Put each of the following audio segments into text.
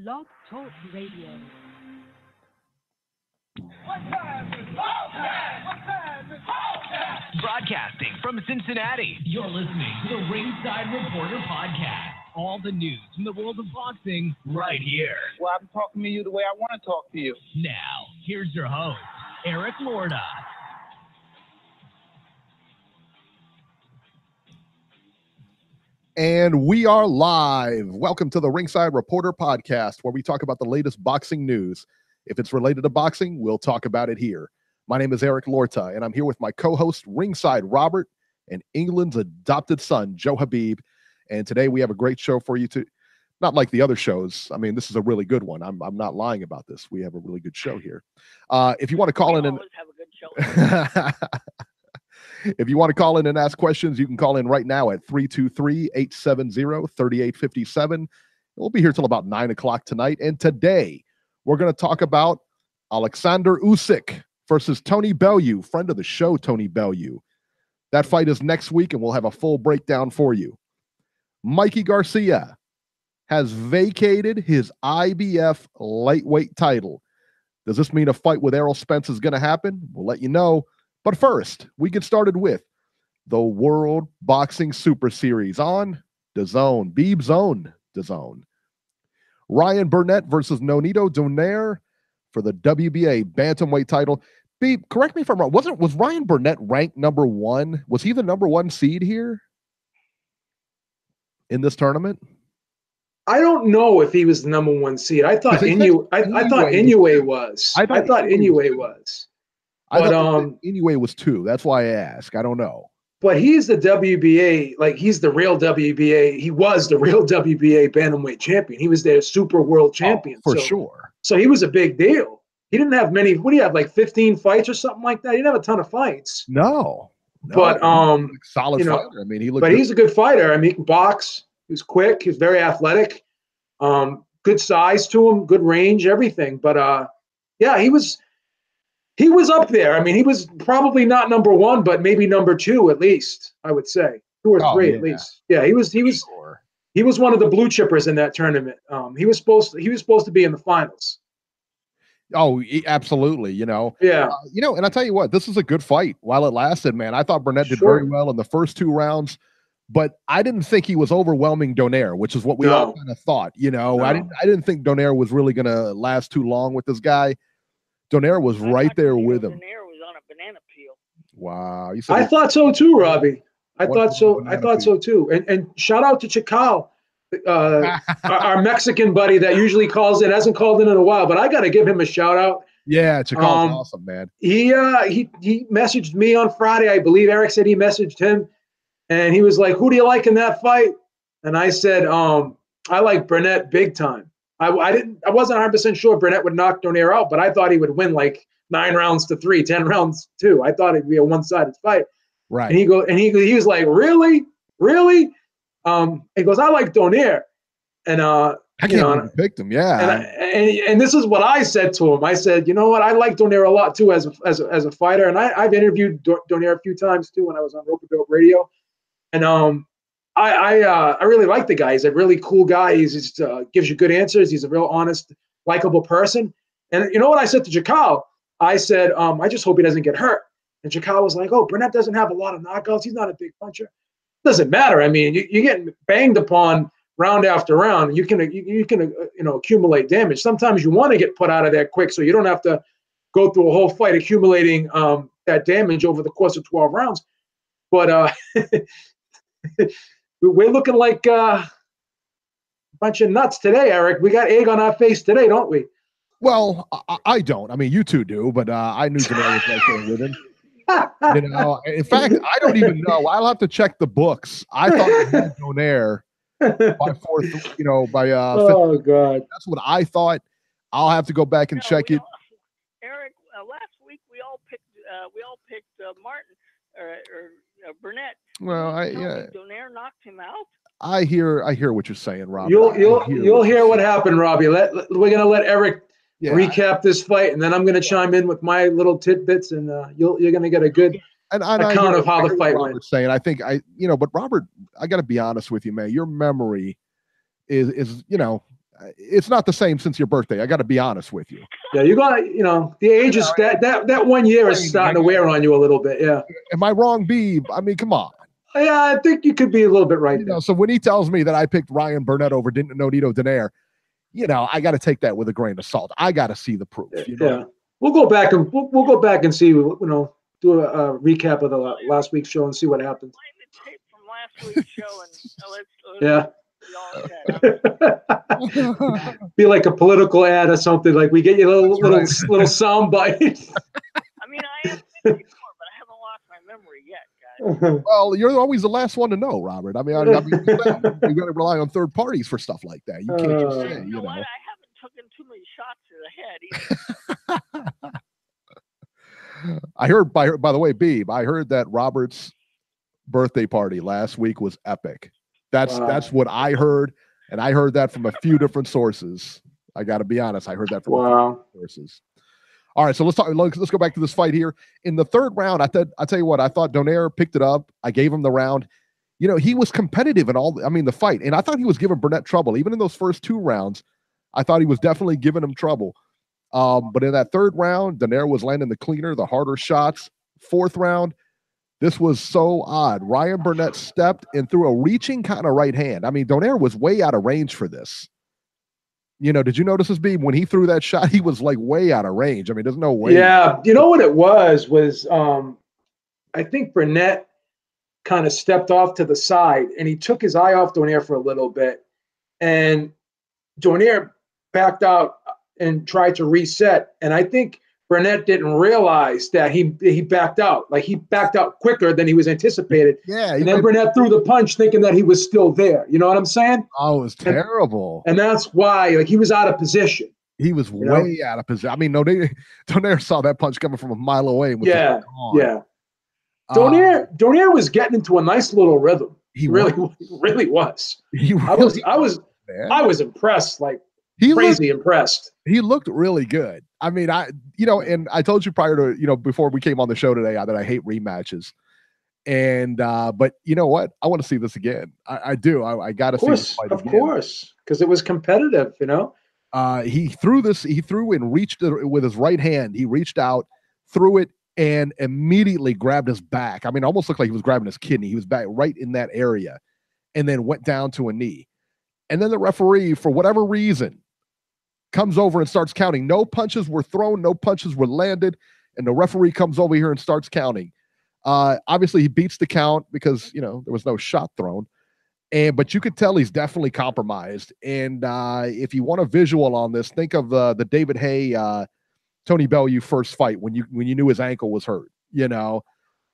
Blog Talk Radio. Broadcasting from Cincinnati, you're listening to the Ringside Reporter podcast. All the news from the world of boxing right here. Well, I'm talking to you the way I want to talk to you. Now, here's your host, Eric Lorda. And we are live. Welcome to the Ringside Reporter podcast, where we talk about the latest boxing news. If it's related to boxing, we'll talk about it here. My name is Eric Lorta, and I'm here with my co-host, Ringside Robert, and England's adopted son, Joe Habib. And today we have a great show for you to, not like the other shows. I mean, this is a really good one. I'm not lying about this. We have a really good show here. If you want to call in and have a good show. if you want to call in and ask questions, you can call in right now at 323-870-3857. We'll be here till about 9 o'clock tonight. And today we're going to talk about Alexander Usyk versus Tony Bellew, friend of the show, Tony Bellew. That fight is next week, and we'll have a full breakdown for you. Mikey Garcia has vacated his IBF lightweight title. Does this mean a fight with Errol Spence is going to happen? We'll let you know. But first, we get started with the World Boxing Super Series on DAZN, Beeb's own DAZN. Ryan Burnett versus Nonito Donaire for the WBA Bantamweight title. Beeb, correct me if I'm wrong. Was Ryan Burnett ranked number one? Was he the number one seed here in this tournament? I don't know if he was the number one seed. I thought Inoue was. I thought Inoue was. I thought Inoue was two. That's why I ask. I don't know. But he's the WBA, like he's the real WBA. He was the real WBA Bantamweight champion. He was their super world champion. For sure. So he was a big deal. He didn't have many. What do you have, like 15 fights or something like that? He didn't have a ton of fights. No. But solid fighter. I mean, he looked. But he's a good fighter. I mean, he can box. He's quick. He's very athletic. Good size to him. Good range. Everything. But yeah, he was up there. I mean, he was probably not number one, but maybe number two at least. I would say 2 or 3 at least. Yeah, he was. Sure. He was one of the blue chippers in that tournament. He was supposed to be in the finals. Oh, absolutely. Yeah. And I tell you what, this is a good fight while it lasted, man. I thought Burnett did very well in the first 2 rounds, but I didn't think he was overwhelming Donaire, which is what we all kind of thought. No. I didn't think Donaire was really going to last too long with this guy. Donaire was right there with him. Donaire was on a banana peel. Wow. I thought so too, Robbie. I thought so too. And shout out to Chakal, our Mexican buddy that usually calls in, hasn't called in a while, but I got to give him a shout out. Yeah, Chakal's awesome, man. He messaged me on Friday. I believe Eric said he messaged him, and he was like, "Who do you like in that fight?" And I said, "I like Burnett big time." I wasn't 100% sure Burnett would knock Donaire out, but I thought he would win like 9 rounds to 3, 10 rounds to 2. I thought it'd be a one-sided fight. Right. And he was like, "Really? Really?" He goes, "I like Donaire." And I can't believe you picked him, yeah. And this is what I said to him. I said, "You know what? I like Donaire a lot too as a fighter." And I've interviewed Donaire a few times too when I was on Roper Radio. And I really like the guy. He's a really cool guy. He's just gives you good answers. He's a real honest, likable person. And you know what I said to Chakal? I said, I just hope he doesn't get hurt. And Chakal was like, "Oh, Burnett doesn't have a lot of knockouts. He's not a big puncher." Doesn't matter. I mean, you're getting banged upon round after round. You can accumulate damage. Sometimes you want to get put out of there quick so you don't have to go through a whole fight accumulating that damage over the course of 12 rounds. But we're looking like a bunch of nuts today, Eric. We got egg on our face today, don't we? Well, I don't. I mean, you two do, but I knew Donaire was right there with him. In fact, I don't even know. I'll have to check the books. I thought it had Donaire by fourth, by oh God. That's what I thought. I'll have to go back and check it. Eric, last week we all picked Martin or Burnett. Well, Donaire knocked him out. I hear what you're saying, Robbie. You'll hear what happened, Robbie. We're gonna let Eric recap this fight, and then I'm gonna chime in with my little tidbits, and you're gonna get a good account of how the fight went. Saying, I think but Robert, I got to be honest with you, man. Your memory is it's not the same since your birthday. I got to be honest with you. Yeah, you got the age is that 1 year is starting to wear on you a little bit. Yeah. Am I wrong, Beeb? I mean, come on. Yeah, I think you could be a little bit right there. So when he tells me that I picked Ryan Burnett over Nonito Donaire, I got to take that with a grain of salt. I got to see the proof. Yeah, we'll go back and we'll go back and see. Do a recap of the last week's show and see what happened. Find the tape from last week's show and let's be like a political ad or something. Like we get you a little sound bite. I mean, I have been before, but I haven't lost my memory yet, guys. Well, you're always the last one to know, Robert. I mean, you got to rely on third parties for stuff like that. You can't just say, you know what? I haven't taken too many shots to the head either. I heard, by the way, Beeb, I heard that Robert's birthday party last week was epic. That's what I heard, and I heard that from a few different sources. I got to be honest, I heard that from a few sources. All right, so let's go back to this fight here. In the third round, I tell you what, I thought Donaire picked it up. I gave him the round. He was competitive in the fight, and I thought he was giving Burnett trouble. Even in those first 2 rounds, I thought he was definitely giving him trouble. But in that third round, Donaire was landing the cleaner, the harder shots. Fourth round, this was so odd. Ryan Burnett stepped and threw a reaching kind of right hand. I mean, Donaire was way out of range for this. Did you notice this, Beeb? When he threw that shot, he was like way out of range. I mean, there's no way. Yeah, you know what it was I think Burnett kind of stepped off to the side and he took his eye off Donaire for a little bit, and Donaire backed out and tried to reset. And I think Burnett didn't realize that he backed out. Like he backed out quicker than he was anticipated. Yeah. And then Burnett threw the punch thinking that he was still there. You know what I'm saying? Oh, it was terrible. And that's why he was out of position. He was way out of position. I mean, Donaire saw that punch coming from a mile away. And was yeah. Donaire was getting into a nice little rhythm. He really was. I was impressed. Impressed. He looked really good. I mean, and I told you prior to, before we came on the show today that I hate rematches. And, but you know what? I want to see this again. I do. I got to see this fight again. Of course. Because it was competitive, He threw and reached it with his right hand. He reached out, threw it, and immediately grabbed his back. I mean, it almost looked like he was grabbing his kidney. He was back right in that area and then went down to a knee. And then the referee, for whatever reason, comes over and starts counting. No punches were thrown, no punches were landed, and the referee comes over here and starts counting. Obviously, he beats the count because, there was no shot thrown. But you could tell he's definitely compromised. And if you want a visual on this, think of the David Haye, Tony Bellew first fight when you knew his ankle was hurt.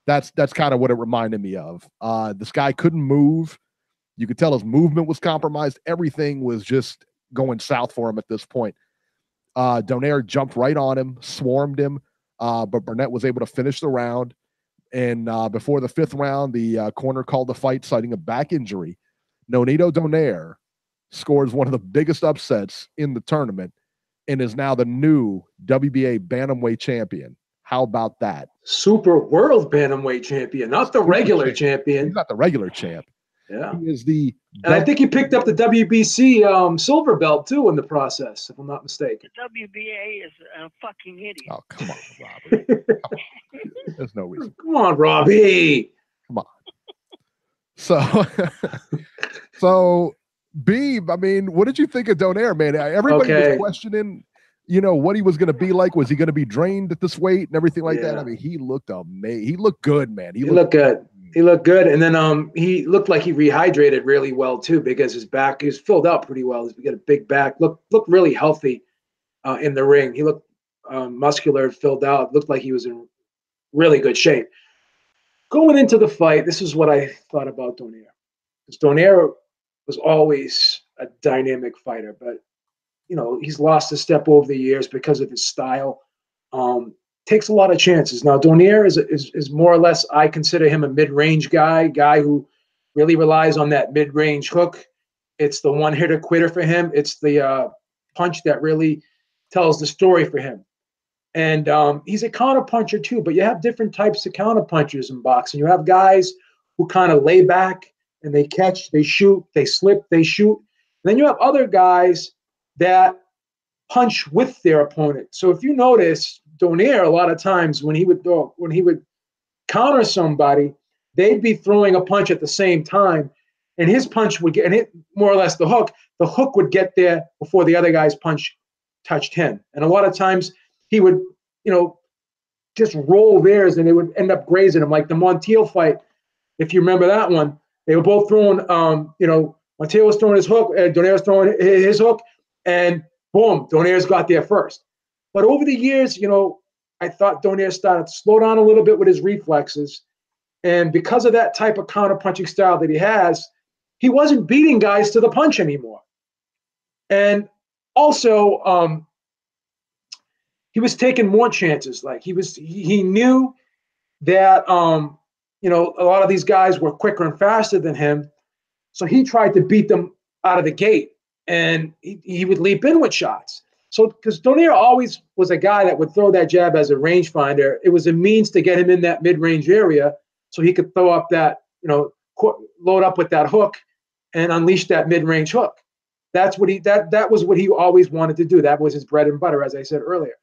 That's kind of what it reminded me of. This guy couldn't move. You could tell his movement was compromised. Everything was just going south for him at this point. Donaire jumped right on him, swarmed him, but Burnett was able to finish the round. And before the 5th round, the corner called the fight, citing a back injury. Nonito Donaire scores one of the biggest upsets in the tournament and is now the new WBA Bantamweight champion. How about that? Super World Bantamweight champion, not the regular champion. He's not the regular champ. Yeah. He is the... And I think he picked up the WBC silver belt, too, in the process, if I'm not mistaken. The WBA is a fucking idiot. Oh, come on, Robert. Come on. There's no reason. Come on, Robbie. Come on. So, Beeb, I mean, what did you think of Donaire, man? Everybody was questioning, what he was going to be like. Was he going to be drained at this weight and everything like that? I mean, he looked amazing. He looked good, man. He looked good. He looked good. And then he looked like he rehydrated really well, too, because his back is filled out pretty well. He's got a big back. Looked really healthy in the ring. He looked muscular, filled out. Looked like he was in really good shape. Going into the fight, this is what I thought about Donaire. Because Donaire was always a dynamic fighter, but, he's lost a step over the years because of his style. Takes a lot of chances. Now, Donaire is more or less, I consider him a mid-range guy who really relies on that mid-range hook. It's the one-hitter quitter for him. It's the punch that really tells the story for him. And he's a counter-puncher too, but you have different types of counter-punchers in boxing. You have guys who kind of lay back and they catch, they shoot, they slip, they shoot. And then you have other guys that punch with their opponent. So if you notice, Donaire, a lot of times when he would counter somebody, they'd be throwing a punch at the same time, and his punch would get, and it more or less the hook would get there before the other guy's punch touched him. And a lot of times he would, just roll theirs, and they would end up grazing him, like the Montiel fight. If you remember that one, they were both throwing, Montiel was throwing his hook, Donaire was throwing his hook, and boom, Donaire's got there first. But over the years, I thought Donaire started to slow down a little bit with his reflexes. And because of that type of counter-punching style that he has, he wasn't beating guys to the punch anymore. And also, he was taking more chances. Like he knew that, a lot of these guys were quicker and faster than him. So he tried to beat them out of the gate, and he would leap in with shots. So, because Donaire always was a guy that would throw that jab as a rangefinder, it was a means to get him in that mid-range area so he could throw up that, load up with that hook and unleash that mid-range hook. That's what that was what he always wanted to do. That was his bread and butter, as I said earlier.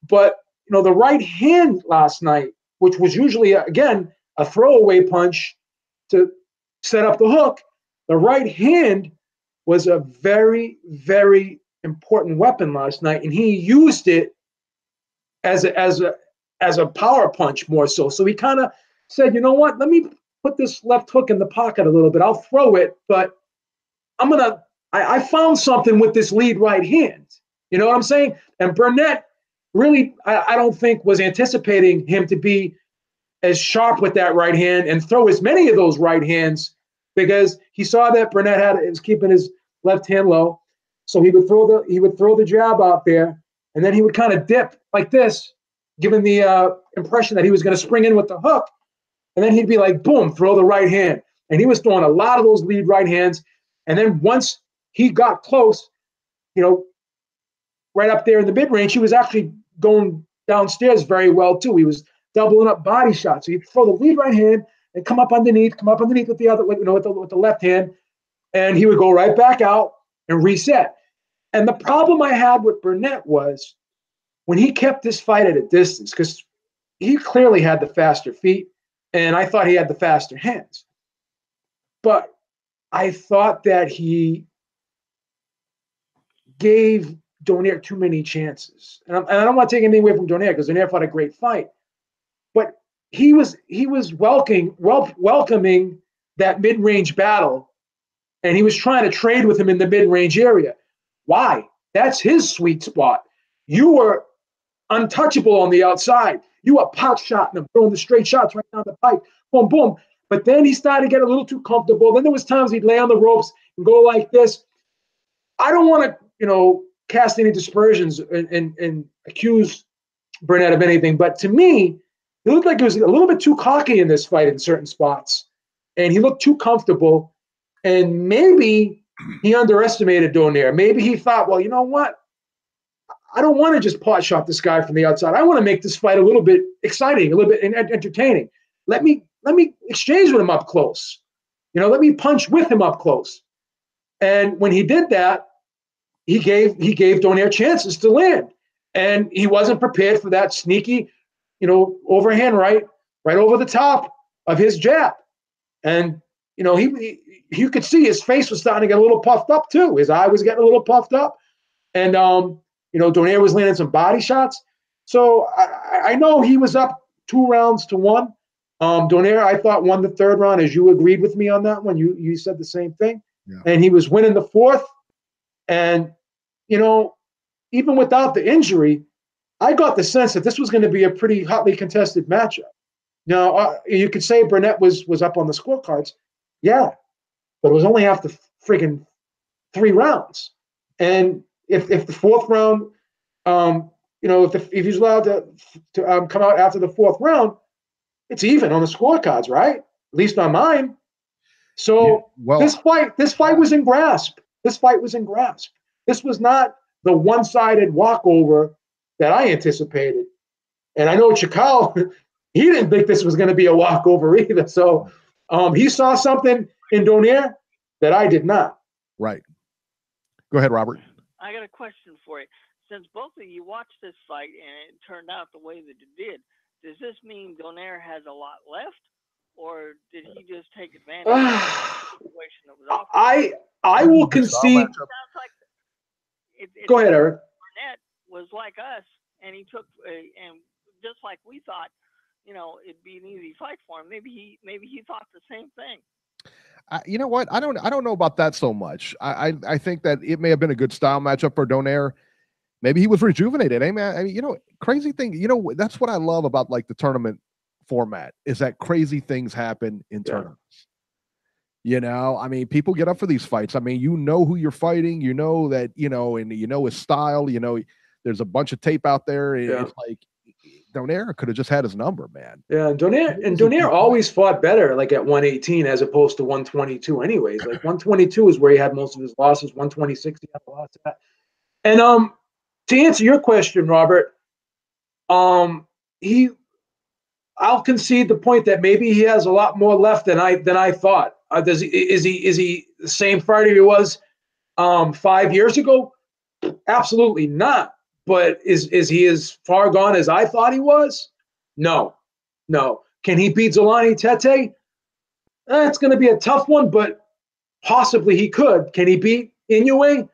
But, the right hand last night, which was usually, again, a throwaway punch to set up the hook, the right hand was a very, very important weapon last night, and he used it as a power punch more so. So he kind of said, you know what, let me put this left hook in the pocket a little bit. I'll throw it, but I found something with this lead right hand. You know what I'm saying? And Burnett really, I don't think was anticipating him to be as sharp with that right hand and throw as many of those right hands, because he saw that Burnett was keeping his left hand low. So he would throw the jab out there, and then he would kind of dip like this, giving the impression that he was going to spring in with the hook. And then he'd be like, boom, throw the right hand. And he was throwing a lot of those lead right hands. And then once he got close, right up there in the mid-range, he was actually going downstairs very well too. He was doubling up body shots. So he'd throw the lead right hand and come up underneath with the other, with the left hand, and he would go right back out and reset. And the problem I had with Burnett was when he kept this fight at a distance, because he clearly had the faster feet, and I thought he had the faster hands. But I thought that he gave Donaire too many chances. And I don't want to take anything away from Donaire, because Donaire fought a great fight. But he was welcoming that mid-range battle, and he was trying to trade with him in the mid-range area. Why? That's his sweet spot. You were untouchable on the outside. You were pot-shotting him, throwing the straight shots right down the pipe. Boom, boom. But then he started to get a little too comfortable. Then there was times he'd lay on the ropes and go like this. I don't want to, cast any dispersions and accuse Burnett of anything. But to me, it looked like he was a little bit too cocky in this fight in certain spots. And he looked too comfortable. And maybe he underestimated Donaire. Maybe he thought, well, you know what? I don't want to just pot shot this guy from the outside. I want to make this fight a little bit exciting, a little bit entertaining. Let me exchange with him up close. Let me punch with him up close. And when he did that, he gave Donaire chances to land. And he wasn't prepared for that sneaky, overhand right over the top of his jab. And, you could see his face was starting to get a little puffed up too. His eye was getting a little puffed up. And, Donaire was landing some body shots. So I know he was up 2-1. Donaire, I thought, won the third round, as you agreed with me on that one. You said the same thing. Yeah. And he was winning the fourth. And, even without the injury, I got the sense that this was going to be a pretty hotly contested matchup. Now, you could say Burnett was up on the scorecards. Yeah, but it was only after freaking 3 rounds. And if the fourth round, if he's allowed to come out after the fourth round, it's even on the scorecards, right? At least on mine. So yeah, well, this fight was in grasp. This fight was in grasp. This was not the one-sided walkover that I anticipated. And I know Chakal, he didn't think this was going to be a walkover either. So he saw something in Donaire that I did not. Right. Go ahead, Robert. I got a question for you. Since both of you watched this fight and it turned out the way that it did, does this mean Donaire has a lot left, or did he just take advantage of the situation that was offered? I will concede. Sounds like Go ahead, Eric. Burnett was like us, and he took and just like we thought, it'd be an easy fight for him. Maybe he thought the same thing. You know what? I don't know about that so much. I think that it may have been a good style matchup for Donaire. Maybe he was rejuvenated. Hey, man, I mean, crazy thing. That's what I love about like the tournament format is that crazy things happen in tournaments. I mean, people get up for these fights. I mean, who you're fighting. That and his style. There's a bunch of tape out there. It's like Donaire could have just had his number, man. Yeah, Donaire always fought better, like at 118 as opposed to 122. Anyways, like 122 is where he had most of his losses. 126 he had a loss at. And to answer your question, Robert, I'll concede the point that maybe he has a lot more left than I thought. Is he the same fighter he was 5 years ago? Absolutely not. But is he as far gone as I thought he was? No. Can he beat Zolani Tete? It's going to be a tough one, but possibly he could. Can he beat Inoue?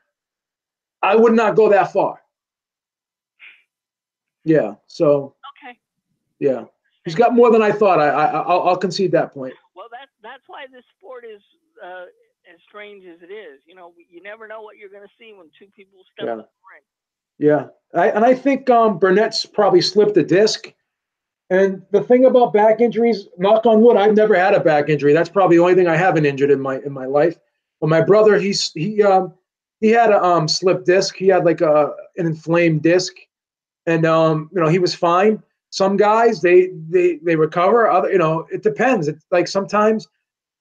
I would not go that far. Yeah. So. Okay. Yeah, he's got more than I thought. I'll concede that point. Well, that's why this sport is as strange as it is. You never know what you're going to see when two people step in the ring. Yeah, I think Burnett's probably slipped a disc. And the thing about back injuries, knock on wood, I've never had a back injury. That's probably the only thing I haven't injured in my life. But my brother, he had a slip disc. He had like an inflamed disc, and he was fine. Some guys they recover. Other it depends. It's like sometimes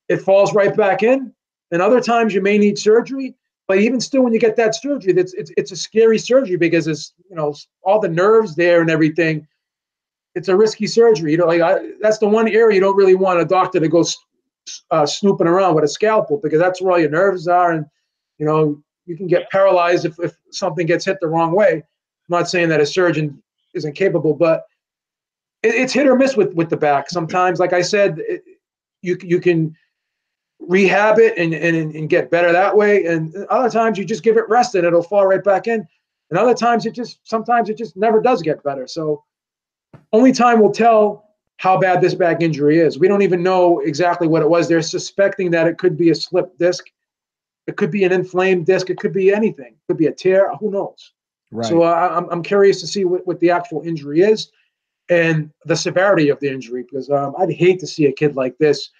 it falls right back in, and other times you may need surgery. But even still, when you get that surgery, it's a scary surgery because it's all the nerves there and everything. It's a risky surgery. That's the one area you don't really want a doctor to go snooping around with a scalpel because that's where all your nerves are, and you can get paralyzed if something gets hit the wrong way. I'm not saying that a surgeon isn't capable, but it's hit or miss with the back. Sometimes, like I said, you can rehab it and get better that way, and other times you just give it rest and it'll fall right back in. And other times sometimes it just never does get better. So only time will tell how bad this back injury is. We don't even know exactly what it was. They're suspecting that it could be a slipped disc. It could be an inflamed disc. It could be anything. It could be a tear. Who knows? Right. So I'm curious to see what the actual injury is and the severity of the injury, because I'd hate to see a kid like this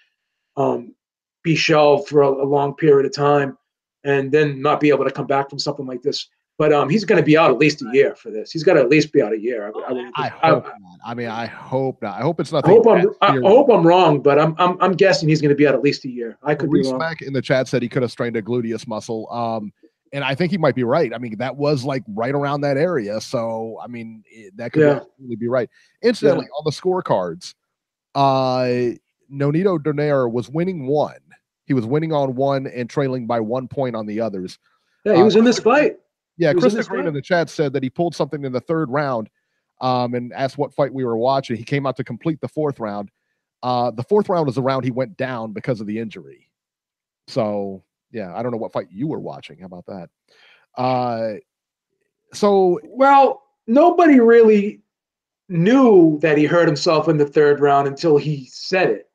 be shelved for a long period of time and then not be able to come back from something like this. But he's going to be out at least a year for this. He's got to at least be out a year. I hope not. I mean, I hope not. I hope it's not. I hope I'm wrong, but I'm guessing he's going to be out at least a year. I could be wrong. Smack in the chat said he could have strained a gluteus muscle. And I think he might be right. I mean, that was like right around that area. So, I mean, that could absolutely be right. Incidentally, on the scorecards, Nonito Donaire was winning one. He was winning on one and trailing by 1 point on the others. Yeah, he was in this fight. Yeah, Krista Green in the chat said that he pulled something in the third round and asked what fight we were watching. He came out to complete the fourth round. The fourth round was the round he went down because of the injury. So, yeah, I don't know what fight you were watching. How about that? Well, nobody really knew that he hurt himself in the third round until he said it.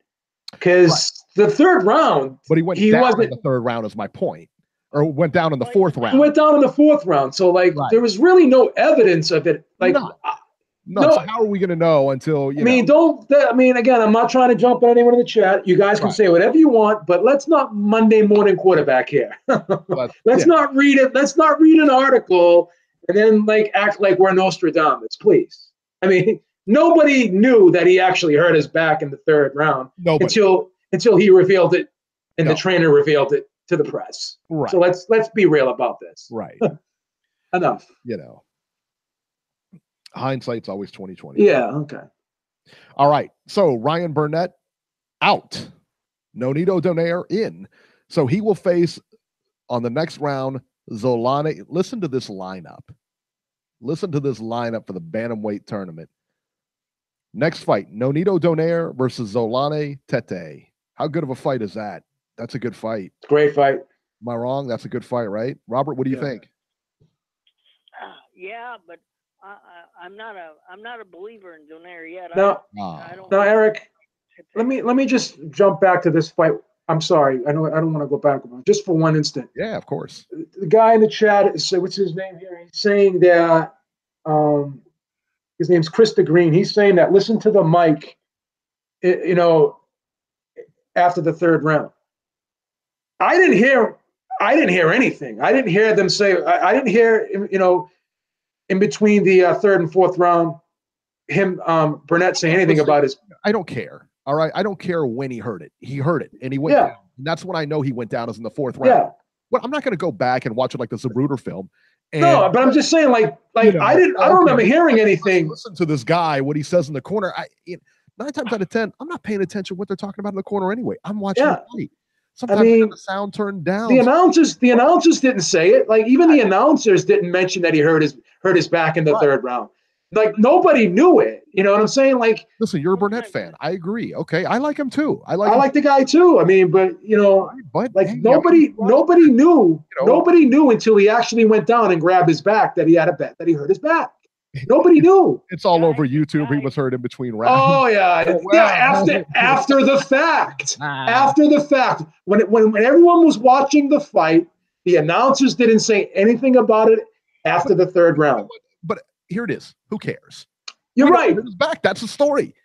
Because the third round, but he went down in the third round is my point. Or went down in the fourth round. He went down in the fourth round. So, there was really no evidence of it. No. So how are we going to know until, again, I'm not trying to jump on anyone in the chat. You guys can say whatever you want, but let's not Monday morning quarterback here. Let's not read it. Let's not read an article and then act like we're Nostradamus, please. I mean, nobody knew that he actually hurt his back in the third round until he revealed it and the trainer revealed it to the press. Right. So let's be real about this. Right. Enough. Hindsight's always 20/20. Yeah. Okay. All right. So Ryan Burnett out. Nonito Donaire in. So he will face on the next round Zolani, listen to this lineup. Listen to this lineup for the Bantamweight tournament. Next fight, Nonito Donaire versus Zolani Tete. How good of a fight is that? That's a good fight. Great fight. Am I wrong? That's a good fight, right? Robert, what do you think? Yeah, but I'm not a believer in Donaire yet. No, Eric. Let me just jump back to this fight. I'm sorry. I don't want to go back just for one instant. Yeah, of course. The guy in the chat, what's his name here? He's saying that his name's Krista Green. He's saying that listen to the mic, after the third round. I didn't hear anything. I didn't hear them say. I didn't hear in between the third and fourth round, Burnett say anything about his. I don't care. All right, I don't care when he heard it. He heard it, and he went down. And that's when I know he went down, is in the fourth round. Yeah. Well, I'm not going to go back and watch it like the Zabruder film. No, but I'm just saying, I don't remember hearing anything. Listen to this guy, what he says in the corner. 9 times out of 10, I'm not paying attention to what they're talking about in the corner anyway. I'm watching the fight. Sometimes I have the sound turned down. The announcers didn't say it. Like even the announcers didn't mention that he hurt his back in the third round. Like nobody knew it. You know what I'm saying? Like, listen, you're a Burnett fan. I agree. Okay, I like him too. I like the guy too. I mean, but nobody knew. Nobody knew until he actually went down and grabbed his back that he hurt his back. Nobody knew. It's all over YouTube. He was hurt in between rounds. Oh yeah, After the fact. After the fact, when everyone was watching the fight, the announcers didn't say anything about it after the third round. But here it is. Who cares? You're right. His back. That's the story.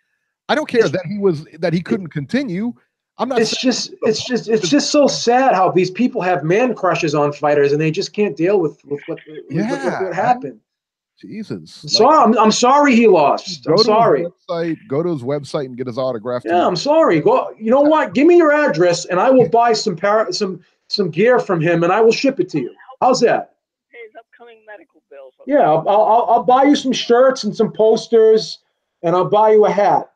I don't care that he couldn't continue. I'm not. It's just so sad how these people have man crushes on fighters and they just can't deal with what happened. Jesus. I'm sorry he lost. I'm sorry. Go to his website and get his autograph. Yeah, I'm sorry. Go. You know what? Give me your address and I will buy some gear from him and I will ship it to you. How's that? His upcoming medical bills. Yeah, I'll buy you some shirts and some posters and I'll buy you a hat.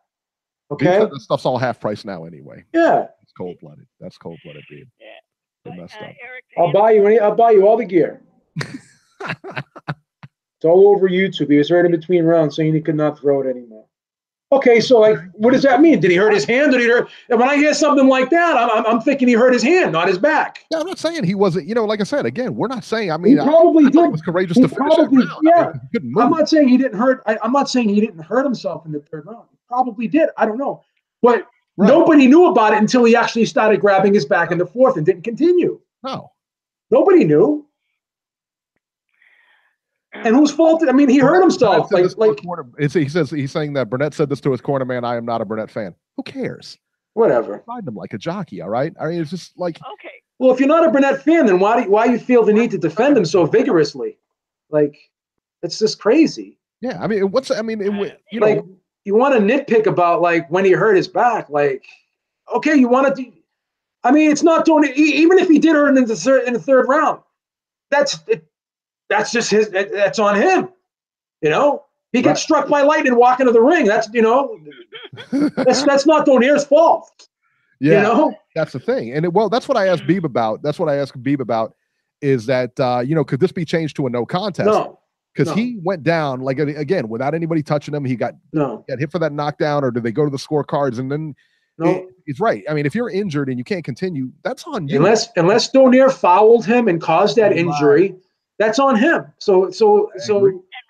Okay. This stuff's all half price now anyway. Yeah. It's cold blooded. That's cold blooded, Beeb. Yeah. Messed up. Eric, I'll buy you all the gear. It's all over YouTube. He was hurt in between rounds, saying he could not throw it anymore. Okay, so what does that mean? Did he hurt his hand? Did he hurt? And when I hear something like that, I'm thinking he hurt his hand, not his back. Yeah, I'm not saying he wasn't. Like I said, again, we're not saying. I mean, he probably did. He was courageous to finish that round. Yeah, I'm not saying he didn't hurt. I'm not saying he didn't hurt himself in the third round. He probably did. I don't know, but nobody knew about it until he actually started grabbing his back in the fourth and didn't continue. No, nobody knew. And whose fault? I mean, he hurt himself. He's saying that Burnett said this to his corner man. I am not a Burnett fan. Who cares? Whatever. Find him like a jockey. All right. I mean, it's just like. Okay. Well, if you're not a Burnett fan, then why you feel the need to defend him so vigorously? Like, it's just crazy. Yeah. I mean, you want to nitpick about when he hurt his back. Like, okay, you want to. I mean, it's not doing it. Even if he did hurt in the third round, that's it. That's just that's on him. He gets struck by lightning walking to the ring. That's that's not Donaire's fault. Yeah. That's the thing. And that's what I asked Beeb about. Is that could this be changed to a no contest? No. Because he went down again without anybody touching him. He got hit for that knockdown, or did they go to the scorecards and then he's right. I mean, if you're injured and you can't continue, that's on you. Unless Donaire fouled him and caused that injury. That's on him. So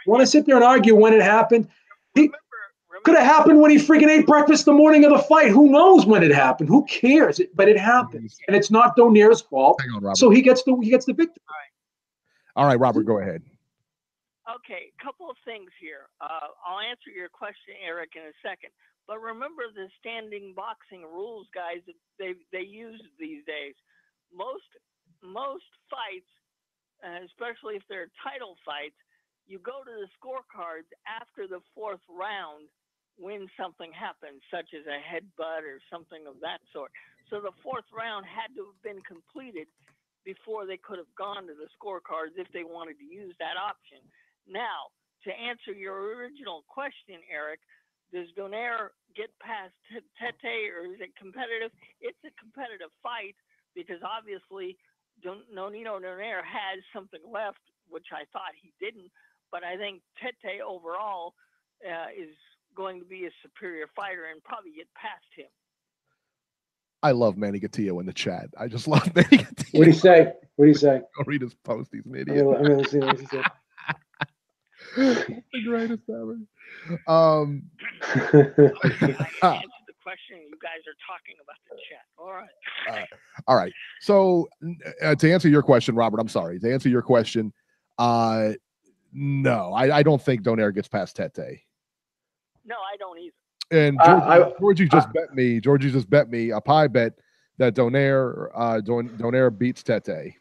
want to sit there and argue when it happened? He could have happened when he freaking ate breakfast the morning of the fight. Who knows when it happened? Who cares? But it happens, and it's not Donaire's fault. Hang on, Robert. So he gets the victory. All right, Robert, go ahead. Okay, couple of things here. I'll answer your question, Eric, in a second. But remember the standing boxing rules, guys. They use these days. Most fights. Especially if they're title fights, you go to the scorecards after the fourth round when something happens, such as a headbutt or something of that sort. So the fourth round had to have been completed before they could have gone to the scorecards if they wanted to use that option. Now, to answer your original question, Eric, does Donaire get past Tete or is it competitive? It's a competitive fight because obviously Nonito Donaire has something left, which I thought he didn't. But I think Tete overall is going to be a superior fighter and probably get past him. I love Manny Gatillo in the chat. I just love Manny Gatillo. What do you say? What do you say? Go read his post. He's an idiot. Let's see what he said. The greatest ever. I answered the question. You guys are talking about the chat. All right. All right. So to answer your question, Robert, I'm sorry. To answer your question, no, I don't think Donaire gets past Tete. No, I don't either. And Georgie just bet me a pie bet that Donaire beats Tete.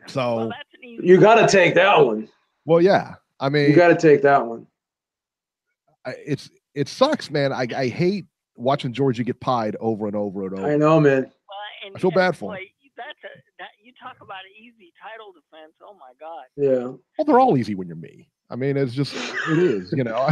So well, that's an easy you got to take that one. Well, yeah. I mean, you got to take that one. It sucks, man. I hate watching Georgie get pied over and over and over. I know, man. Well, I feel bad for him. You talk about an easy title defense. Oh my God. Yeah. Well, they're all easy when you're me. I mean, it is, you know.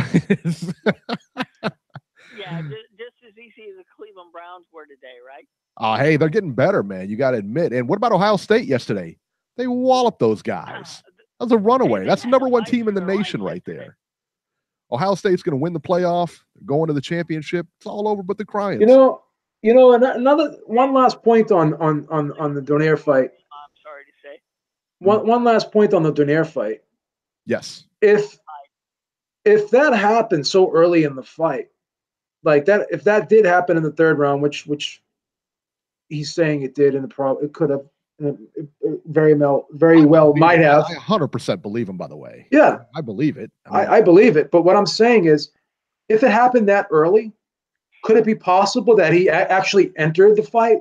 Yeah, just as easy as the Cleveland Browns were today, right? Oh, hey, they're getting better, man. You got to admit. And what about Ohio State yesterday? They walloped those guys. That was a runaway. That's the number one team in the nation right there. Ohio State's going to win the playoff, go into the championship. It's all over but the crying. You know, one last point on the Donaire fight. I'm sorry to say. One last point on the Donaire fight. Yes. If that happened so early in the fight, like that, if that did happen in the third round, which he's saying it did, and it could have, very well might have. I 100% believe him, by the way. Yeah, I believe it. I believe it. But what I'm saying is, if it happened that early, could it be possible that he actually entered the fight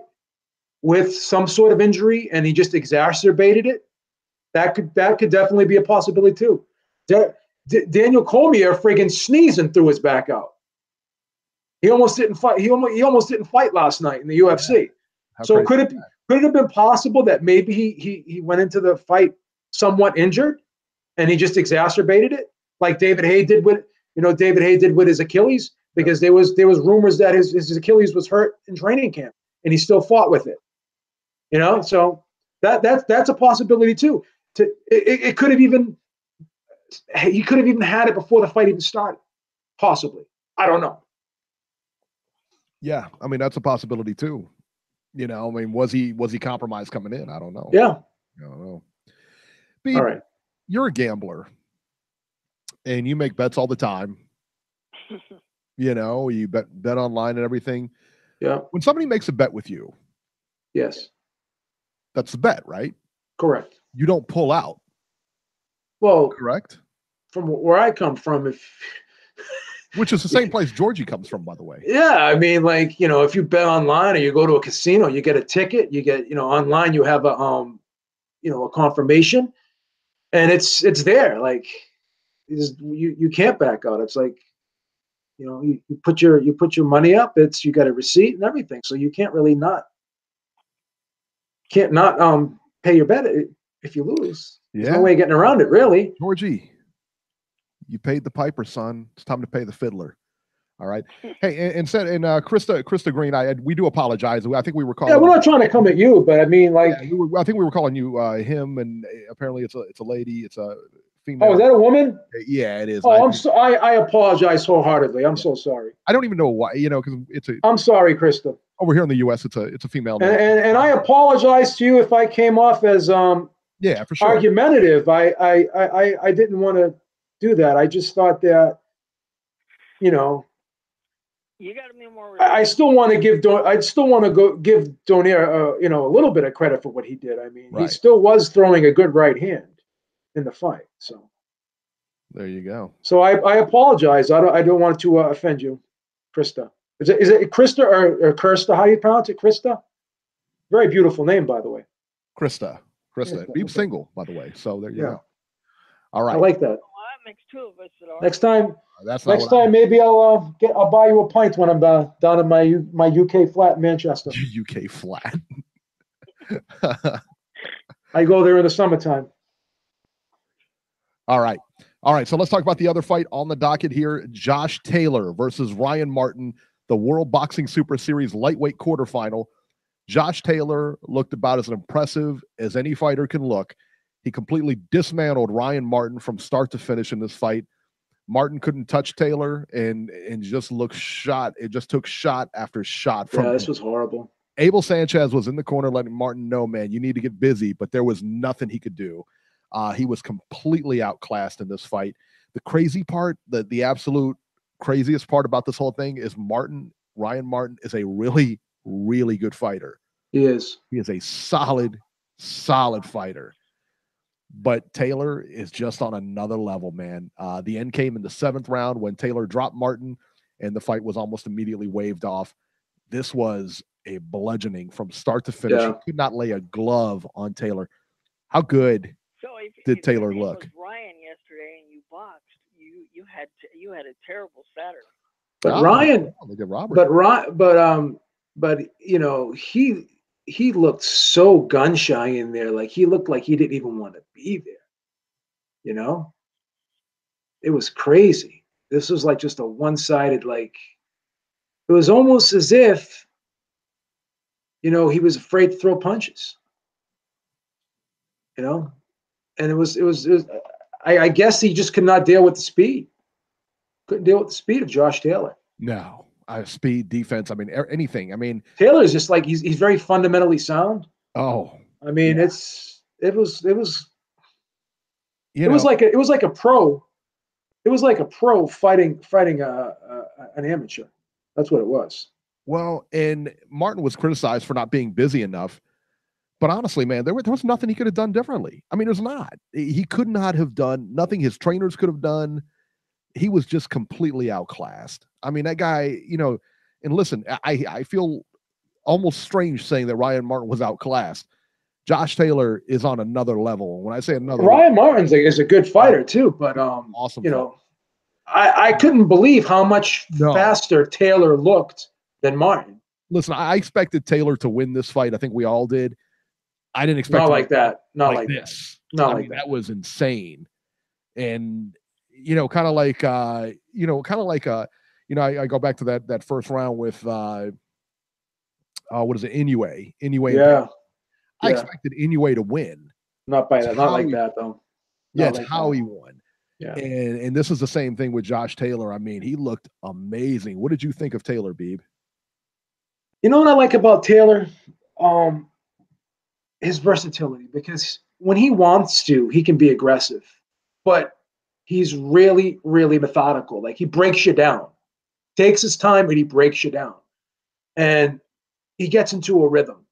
with some sort of injury and he just exacerbated it? That could definitely be a possibility too. Daniel Cormier friggin' sneezed and threw his back out. He almost didn't fight. He almost didn't fight last night in the UFC. So could it have been possible that maybe he went into the fight somewhat injured and he just exacerbated it, like David Haye did with his Achilles, because there was rumors that his Achilles was hurt in training camp and he still fought with it. You know, so that's a possibility too. He could have even had it before the fight even started, possibly. I don't know. Yeah, I mean that's a possibility too. You know, I mean, was he compromised coming in? I don't know. Yeah, I don't know. Beeb, all right, you're a gambler, and you make bets all the time. You know, you bet online and everything. Yeah. When somebody makes a bet with you, yes, that's the bet, right? Correct. You don't pull out. Well, correct. From where I come from, which is the same place Georgie comes from, by the way. Yeah, I mean, like, you know, if you bet online or you go to a casino, you get a ticket. You get, online, you have a confirmation, and it's there. Like, you can't back out. It's like, you put your money up. You got a receipt and everything, so you can't really not pay your bet if you lose. There's no way of getting around it, really. Georgie, you paid the piper, son. It's time to pay the fiddler. All right. Hey, and Krista Green, we do apologize. I think we were calling. Yeah, we're not trying to come at you, but I mean, like, I think we were calling you him, and apparently it's a lady. It's a female. Oh, is that a woman? Yeah, it is. Oh, I apologize wholeheartedly. I'm so sorry. I don't even know why. Because it's a. I'm sorry, Krista. Over here in the U.S., it's a female. And I apologize to you if I came off as yeah, for sure, argumentative. I didn't want to do that. I just thought that, you got to be more. I still want to give Donaire a little bit of credit for what he did. I mean, he still was throwing a good right hand in the fight. So there you go. So I apologize. I don't want to offend you, Krista. Is it Krista or Kirsta? How do you pronounce it? Krista? Very beautiful name, by the way. Krista. Beeb single, by the way. So there you go. All right. I like that. Well, that makes two of us. Next time, That's maybe I'll buy you a pint when I'm down in my UK flat in Manchester. UK flat. I go there in the summertime. All right. So let's talk about the other fight on the docket here. Josh Taylor versus Ryan Martin, the World Boxing Super Series lightweight quarterfinal. Josh Taylor looked about as impressive as any fighter can look. He completely dismantled Ryan Martin from start to finish in this fight. Martin couldn't touch Taylor and just looked shot. It just took shot after shot from him. This was horrible. Abel Sanchez was in the corner letting Martin know, man, you need to get busy, but there was nothing he could do. He was completely outclassed in this fight. The crazy part, the absolute craziest part about this whole thing is Ryan Martin is a really, really good fighter. He is. He is a solid fighter. But Taylor is just on another level, man. The end came in the 7th round when Taylor dropped Martin, and the fight was almost immediately waved off. This was a bludgeoning from start to finish. Yeah. He could not lay a glove on Taylor. How good did Taylor look? Was Ryan yesterday, and you boxed. You had a terrible Saturday. But Ryan, look at Robert. But you know, he looked so gun shy in there. Like he looked like he didn't even want to be there. You know, it was crazy. This was like just a one-sided, like it was almost as if, you know, he was afraid to throw punches. You know, and it was I guess he just could not deal with the speed. Couldn't deal with the speed of Josh Taylor. No. Speed, defense, I mean, anything. I mean, Taylor's just like he's very fundamentally sound. Oh, I mean, yeah. it was like a pro. It was like a pro fighting an amateur. That's what it was. Well, and Martin was criticized for not being busy enough. But honestly, man, there was nothing he could have done differently. I mean, there's not. He could not have done nothing his trainers could have done. He was just completely outclassed. I mean, that guy, you know, and listen, I feel almost strange saying that Ryan Martin was outclassed. Josh Taylor is on another level. When I say another Ryan Martin is a good fighter too, but awesome. You know, I couldn't believe how much faster Taylor looked than Martin. Listen, I expected Taylor to win this fight. I think we all did. I didn't expect not like that. Not like this. That. Not like that. That was insane. And you know, kind of like I go back to that first round with what is it, Inoue? Yeah. I expected Inoue to win. Not by that. Not like that though. Yeah, it's how he won. Yeah. And this is the same thing with Josh Taylor. I mean, he looked amazing. What did you think of Taylor, Beeb? You know what I like about Taylor? His versatility, because when he wants to, he can be aggressive, but he's really, really methodical. Like he breaks you down, takes his time, and he breaks you down, and he gets into a rhythm.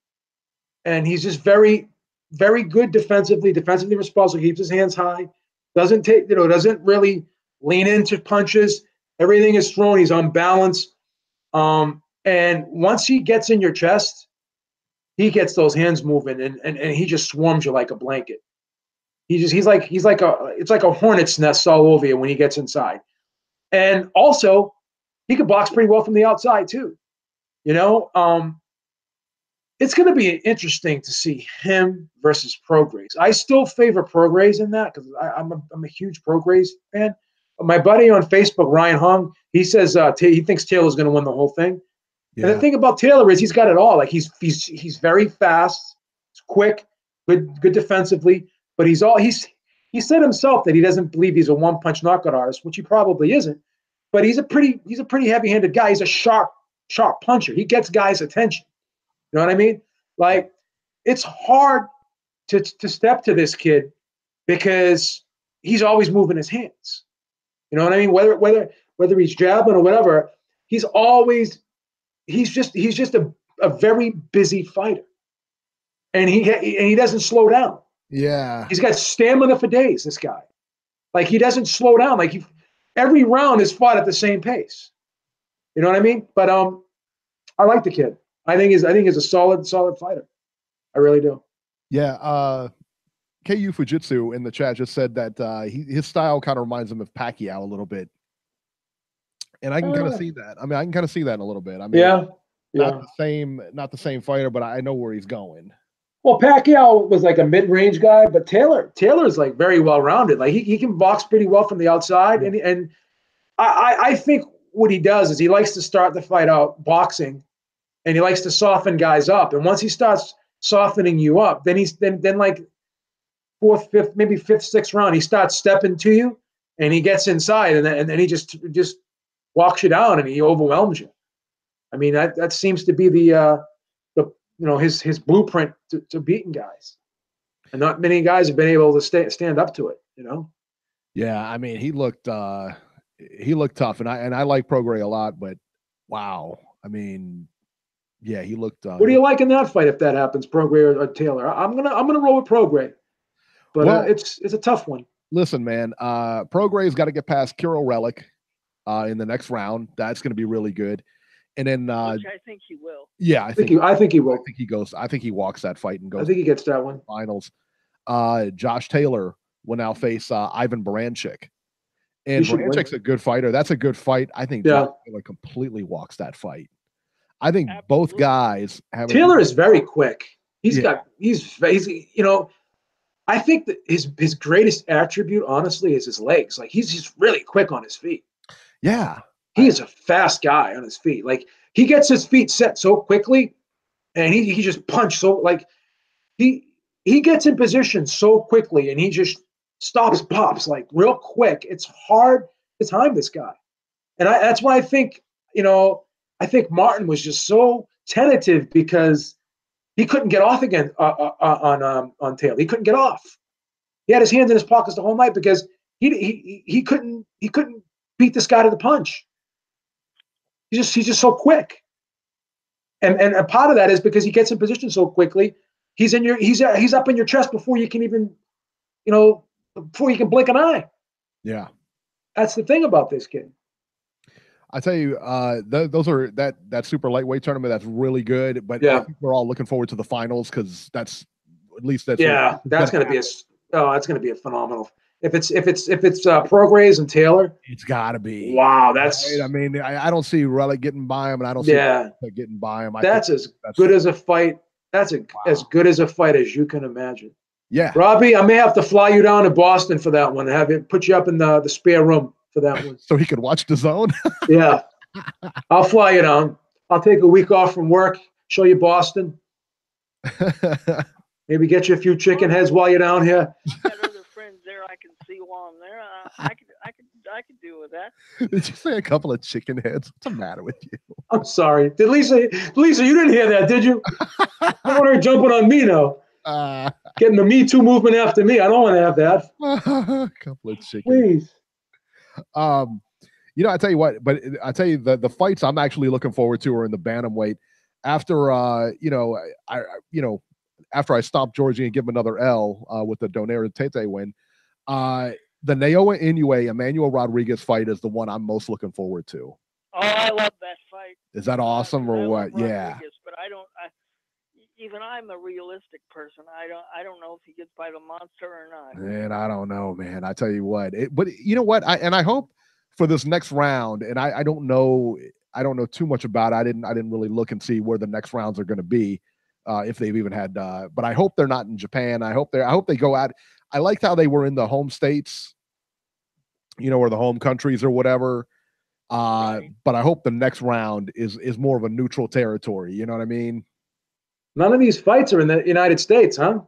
And he's just very, very good defensively responsible. Keeps his hands high, doesn't really lean into punches. Everything is thrown. He's on balance. And once he gets in your chest, he gets those hands moving, and he just swarms you like a blanket. It's like a hornet's nest all over you when he gets inside. And also, he could box pretty well from the outside too. You know, it's going to be interesting to see him versus Prograis. I still favor Prograis in that because I'm a huge Prograis fan. My buddy on Facebook, Ryan Hung, he says he thinks Taylor's going to win the whole thing. Yeah. And the thing about Taylor is he's got it all. Like he's very fast, he's quick, good defensively, but he said himself that he doesn't believe he's a one-punch knockout artist, which he probably isn't. But he's a pretty heavy-handed guy. He's a sharp puncher. He gets guys' attention. You know what I mean? Like it's hard to step to this kid because he's always moving his hands. You know what I mean? Whether he's jabbing or whatever, he's just a very busy fighter, and he doesn't slow down. Yeah, he's got stamina for days. This guy, like he doesn't slow down. Like every round is fought at the same pace. You know what I mean? But I like the kid. I think he's a solid fighter. I really do. Yeah. KU Fujitsu in the chat just said that his style kind of reminds him of Pacquiao a little bit. And I can kind of see that. I mean, I can kind of see that in a little bit. I mean, not the same fighter, but I know where he's going. Well, Pacquiao was like a mid-range guy, but Taylor's like very well-rounded. Like he can box pretty well from the outside, and I think what he does is he likes to start the fight out boxing, and he likes to soften guys up. And once he starts softening you up, then then like fourth, fifth, maybe fifth, sixth round, he starts stepping to you, and he gets inside, and then he just walks you down, and he overwhelms you. I mean, that seems to be the his blueprint to beating guys, and not many guys have been able to stand up to it. Yeah, I mean, he looked tough, and I like Prograis a lot, but wow, I mean, yeah, he looked. What do you like in that fight if that happens, Prograis or Taylor? I'm gonna roll with Prograis, but it's a tough one. Listen, man, Prograis's got to get past Kirill Relic in the next round. That's going to be really good. And then, which I think he will. Yeah, I think he will. I think he goes. I think he walks that fight and goes. I think he gets that one. Finals. Josh Taylor will now face Ivan Baranchik, and Baranchik's a good fighter. That's a good fight. I think Josh Taylor completely walks that fight. I think both guys have. Taylor is very quick. He's I think that his greatest attribute, honestly, is his legs. Like he's really quick on his feet. Yeah. He is a fast guy on his feet. Like he gets his feet set so quickly, and he just punches so like he gets in position so quickly, and he just pops like real quick. It's hard to time this guy, and that's why I think Martin was just so tentative because he couldn't get off again on Taylor. He couldn't get off. He had his hands in his pockets the whole night because he couldn't beat this guy to the punch. He's just so quick, and a part of that is because he gets in position so quickly. He's up in your chest before you can even, before you can blink an eye. Yeah, that's the thing about this kid. I tell you, those are that super lightweight tournament. That's really good, but I think we're all looking forward to the finals because that's going to be a phenomenal. If it's Prograis and Taylor, it's got to be. Wow, that's. Right? I mean, I don't see Relic getting by him, and I don't see getting by him. That's as good as a fight. That's as good as a fight as you can imagine. Yeah, Robbie, I may have to fly you down to Boston for that one. Have it put you up in the spare room for that one, so he could watch the zone. Yeah, I'll fly you down. I'll take a week off from work. Show you Boston. Maybe get you a few chicken heads while you're down here. I can see while I'm there. I could deal with that. Did you say a couple of chicken heads? What's the matter with you? I'm sorry. Did Lisa, you didn't hear that, did you? I want her jumping on me now. Getting the Me Too movement after me. I don't want to have that. A couple of chicken. Please. I tell you what, but I tell you the fights I'm actually looking forward to are in the bantamweight. After after I stopped Georgie and give him another L with the Donaire and Tete win, the Naoya Inoue Emmanuel Rodriguez fight is the one I'm most looking forward to. Oh, I love that fight. Is that awesome or what? Yeah. But even I'm a realistic person. I don't know if he gets by the monster or not. Man, I don't know, man. I tell you what. But you know what? I hope for this next round, and I don't know too much about it. I didn't really look and see where the next rounds are going to be. If they've even had, but I hope they're not in Japan. I hope they go out. I liked how they were in the home states, or the home countries or whatever. Right. But I hope the next round is more of a neutral territory. You know what I mean? None of these fights are in the United States, huh?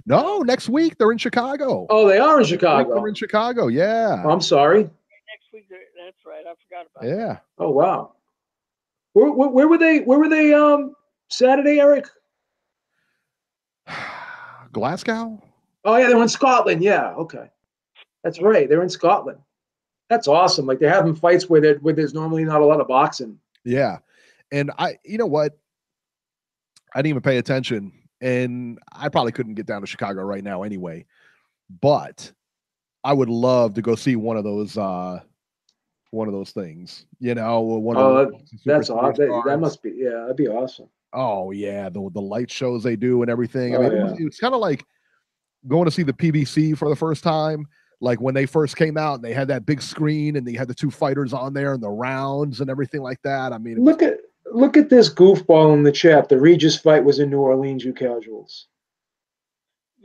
No, next week they're in Chicago. Oh, they are in Chicago. They're in Chicago, yeah. Oh, I'm sorry. Next week, that's right. I forgot about that. Oh, wow. Where were they? Where were they? Saturday, Eric? Glasgow? Oh, yeah, they were in Scotland. Yeah, okay. That's right. They're in Scotland. That's awesome. Like, they're having fights where there's normally not a lot of boxing. Yeah. And you know what? I didn't even pay attention, and I probably couldn't get down to Chicago right now anyway. But I would love to go see one of those things. That's awesome. That must be, that'd be awesome. Oh yeah, the light shows they do and everything. I mean, it's kind of like going to see the PBC for the first time. Like when they first came out, and they had that big screen, and they had the two fighters on there, and the rounds and everything like that. I mean, look at this goofball in the chat. The Regis fight was in New Orleans. You casuals.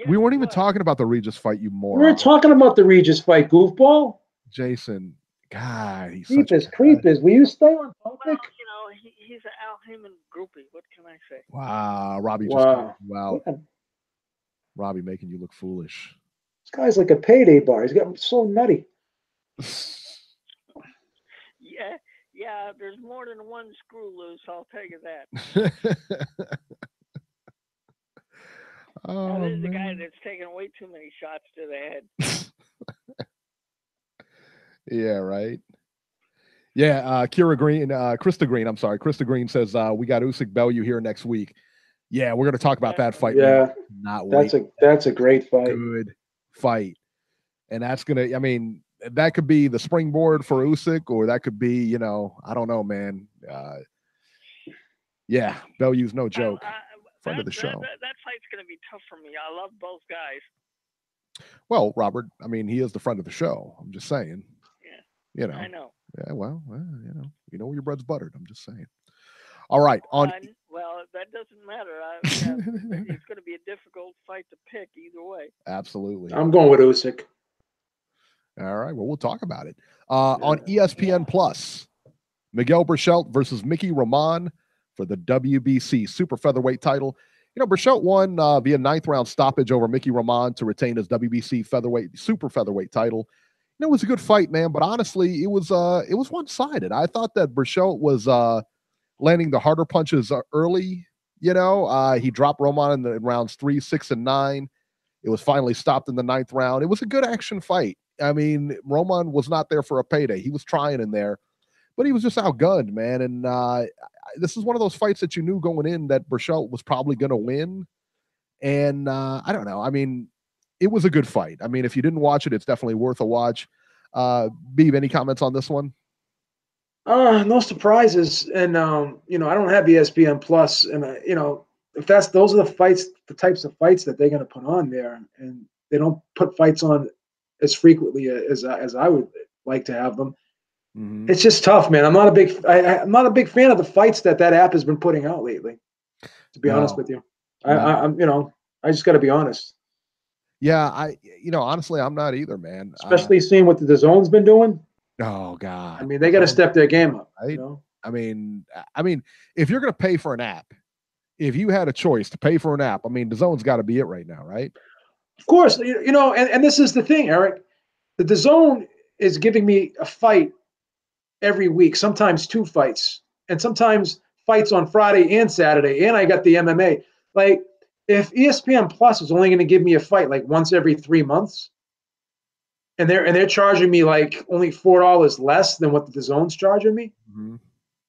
We weren't even talking about the Regis fight, you moron. We were talking about the Regis fight, goofball. Jason, God, he's creepers. Will you stay on topic? Well, he's an Al Heyman groupie. What can I say? Wow, Robbie just Wow. wow. Yeah. Robbie making you look foolish. This guy's like a payday bar. He's got so nutty. Yeah. There's more than one screw loose. I'll tell you that. Oh, this is the man. guy that's taken way too many shots to the head. Yeah, right. Yeah, Krista Green, I'm sorry. Krista Green says, we got Usyk Bellew here next week. Yeah, we're going to talk about that fight. Yeah, man. Not wait. That's a great fight. Good fight. And that's going to, I mean, that could be the springboard for Usyk, or that could be, you know, I don't know, man. Yeah, Bellew's no joke. Friend of the show. That fight's going to be tough for me. I love both guys. Well, Robert, I mean, he is the friend of the show. I'm just saying. Yeah. You know. I know. Yeah, well, you know where your bread's buttered. I'm just saying. All right. Well, that doesn't matter. It's going to be a difficult fight to pick either way. Absolutely. I'm going with Usyk. All right. Well, we'll talk about it. On ESPN Plus, Miguel Berchelt versus Mickey Roman for the WBC super featherweight title. You know, Berchelt won via 9th round stoppage over Mickey Roman to retain his WBC super featherweight title. You know, it was a good fight, man, but honestly, it was one-sided. I thought that Berchelt was landing the harder punches early. You know, he dropped Roman in rounds 3, 6, and 9. It was finally stopped in the 9th round. It was a good action fight. I mean, Roman was not there for a payday. He was trying in there, but he was just outgunned, man. And this is one of those fights that you knew going in that Berchelt was probably going to win. And I don't know. I mean, it was a good fight. I mean, if you didn't watch it, it's definitely worth a watch. Beeb, any comments on this one? No surprises. And, you know, I don't have ESPN Plus. And, you know, if those are the types of fights that they're going to put on there, and they don't put fights on as frequently as I would like to have them. Mm-hmm. It's just tough, man. I'm not a big fan of the fights that app has been putting out lately, to be honest with you. I'm you know, I just got to be honest. Yeah, honestly, I'm not either, man. Especially seeing what the DAZN's been doing. Oh God! I mean, they got to step their game up. Right? You know? I mean, if you're going to pay for an app, if you had a choice to pay for an app, I mean, DAZN's got to be it right now, right? Of course, you know, and this is the thing, Eric. The DAZN is giving me a fight every week, sometimes 2 fights, and sometimes fights on Friday and Saturday, and I got the MMA. Like, if ESPN Plus is only going to give me a fight like once every 3 months, and they're charging me like only $4 less than what the DAZN's charging me, mm-hmm.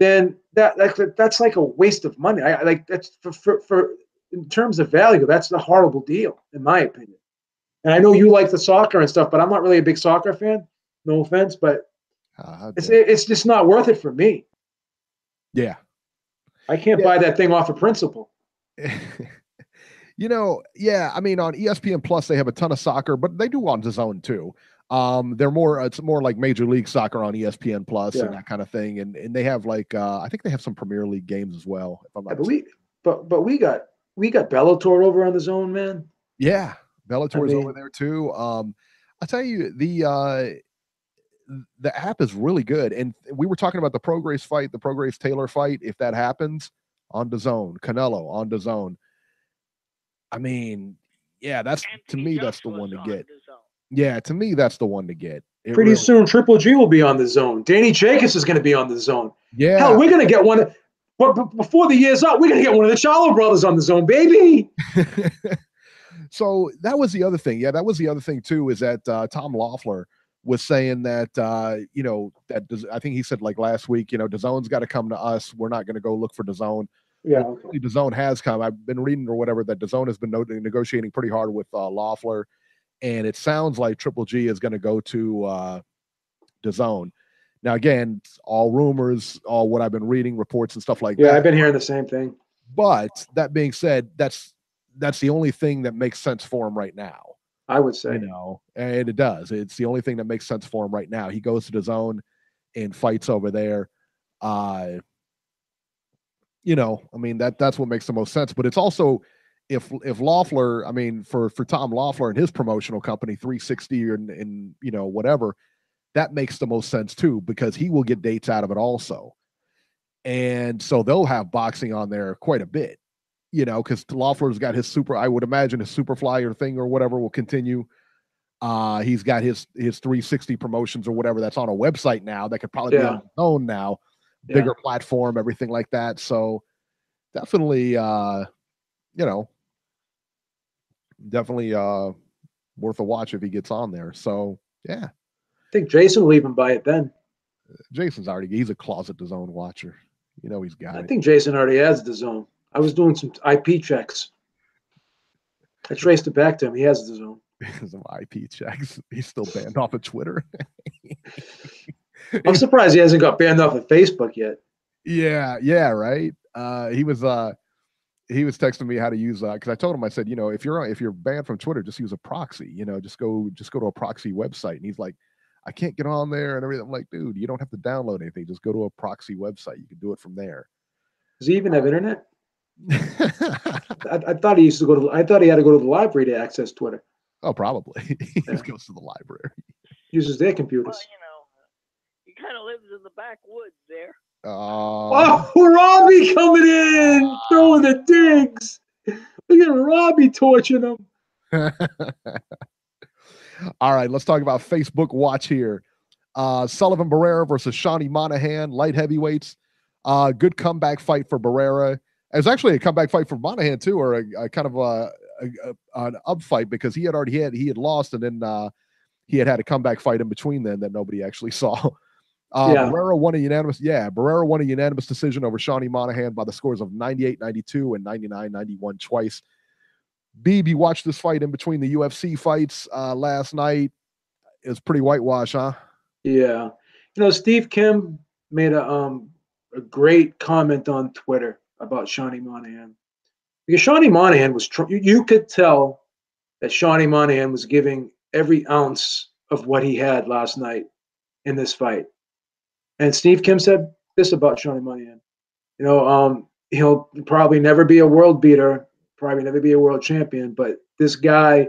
then that's like a waste of money. I like that's for in terms of value, that's a horrible deal, in my opinion. And I know you like the soccer and stuff, but I'm not really a big soccer fan. No offense, but it's just not worth it for me. Yeah. I can't buy that thing off of principle. You know, yeah, I mean, on ESPN Plus, they have a ton of soccer, but they do on DAZN too. It's more like Major League Soccer on ESPN Plus and that kind of thing. And they have like, I think they have some Premier League games as well. If I'm not but we got Bellator over on DAZN, man. Yeah. Bellator's over there too. I'll tell you, the app is really good. And we were talking about the Prograis fight, the Prograis Taylor fight. If that happens on DAZN, Canelo on DAZN. I mean, yeah, that's to me, that's the one to get. Yeah, to me, that's the one to get. Pretty soon, Triple G will be on DAZN. Danny Jacobs is going to be on DAZN. Yeah. Hell, we're going to get one. But before the year's up, we're going to get one of the Charlo brothers on DAZN, baby. So that was the other thing. Yeah, that was the other thing too, is that Tom Loeffler was saying that, you know, that I think he said like last week, you know, DAZN's got to come to us. We're not going to go look for DAZN. Yeah, well, okay. DAZN has come. I've been reading or whatever that DAZN has been negotiating pretty hard with Loeffler, and it sounds like Triple G is going to go to DAZN. Now, again, all rumors, all what I've been reading, reports and stuff like that. Yeah, I've been hearing the same thing. But that being said, that's the only thing that makes sense for him right now. I would say, you know, and it does. It's the only thing that makes sense for him right now. He goes to DAZN and fights over there. You know, I mean, that's what makes the most sense. But it's also if Loeffler, I mean, for Tom Loeffler and his promotional company, 360 and you know, whatever, that makes the most sense too, because he will get dates out of it also. And so they'll have boxing on there quite a bit, you know, because Loeffler's got his I would imagine his super flyer thing or whatever will continue. He's got his 360 promotions or whatever that's on a website now that could probably be on his own now, bigger platform, everything like that. So definitely, definitely worth a watch if he gets on there. So yeah, I think Jason will even buy it then. Jason's he's a closet DAZN watcher. You know he's got it. I think Jason already has DAZN. I was doing some IP checks. I traced it back to him. He has DAZN. Some IP checks. He's still banned off of Twitter. I'm surprised he hasn't got banned off of Facebook yet. Yeah, right. He was texting me how to use because I told him, I said, you know, if you're banned from Twitter, just use a proxy. You know, just go to a proxy website. And he's like, I can't get on there and everything. I'm like, dude, you don't have to download anything. Just go to a proxy website. You can do it from there. Does he even have internet? I thought he used to go to. I thought he had to go to the library to access Twitter. Oh, probably. He just goes to the library. Uses their computers. Well, you know, he kind of lives in the backwoods there. Oh, Robbie coming in, throwing the digs. Look at Robbie torching him. All right, let's talk about Facebook Watch here. Sullivan Barrera versus Shawnee Monaghan, light heavyweights. Good comeback fight for Barrera. It was actually a comeback fight for Monaghan too, or a kind of an up fight because he had lost, and then he had a comeback fight in between then that nobody actually saw. Barrera won a unanimous decision over Shawnee Monaghan by the scores of 98-92 and 99-91 twice. Beeb, you watched this fight in between the UFC fights last night. It was pretty whitewash, huh? Yeah. You know, Steve Kim made a great comment on Twitter about Shawnee Monaghan. Because Shawnee Monaghan was you could tell that Shawnee Monaghan was giving every ounce of what he had last night in this fight. And Steve Kim said this about Shawnee Monaghan. You know, he'll probably never be a world beater, probably never be a world champion, but this guy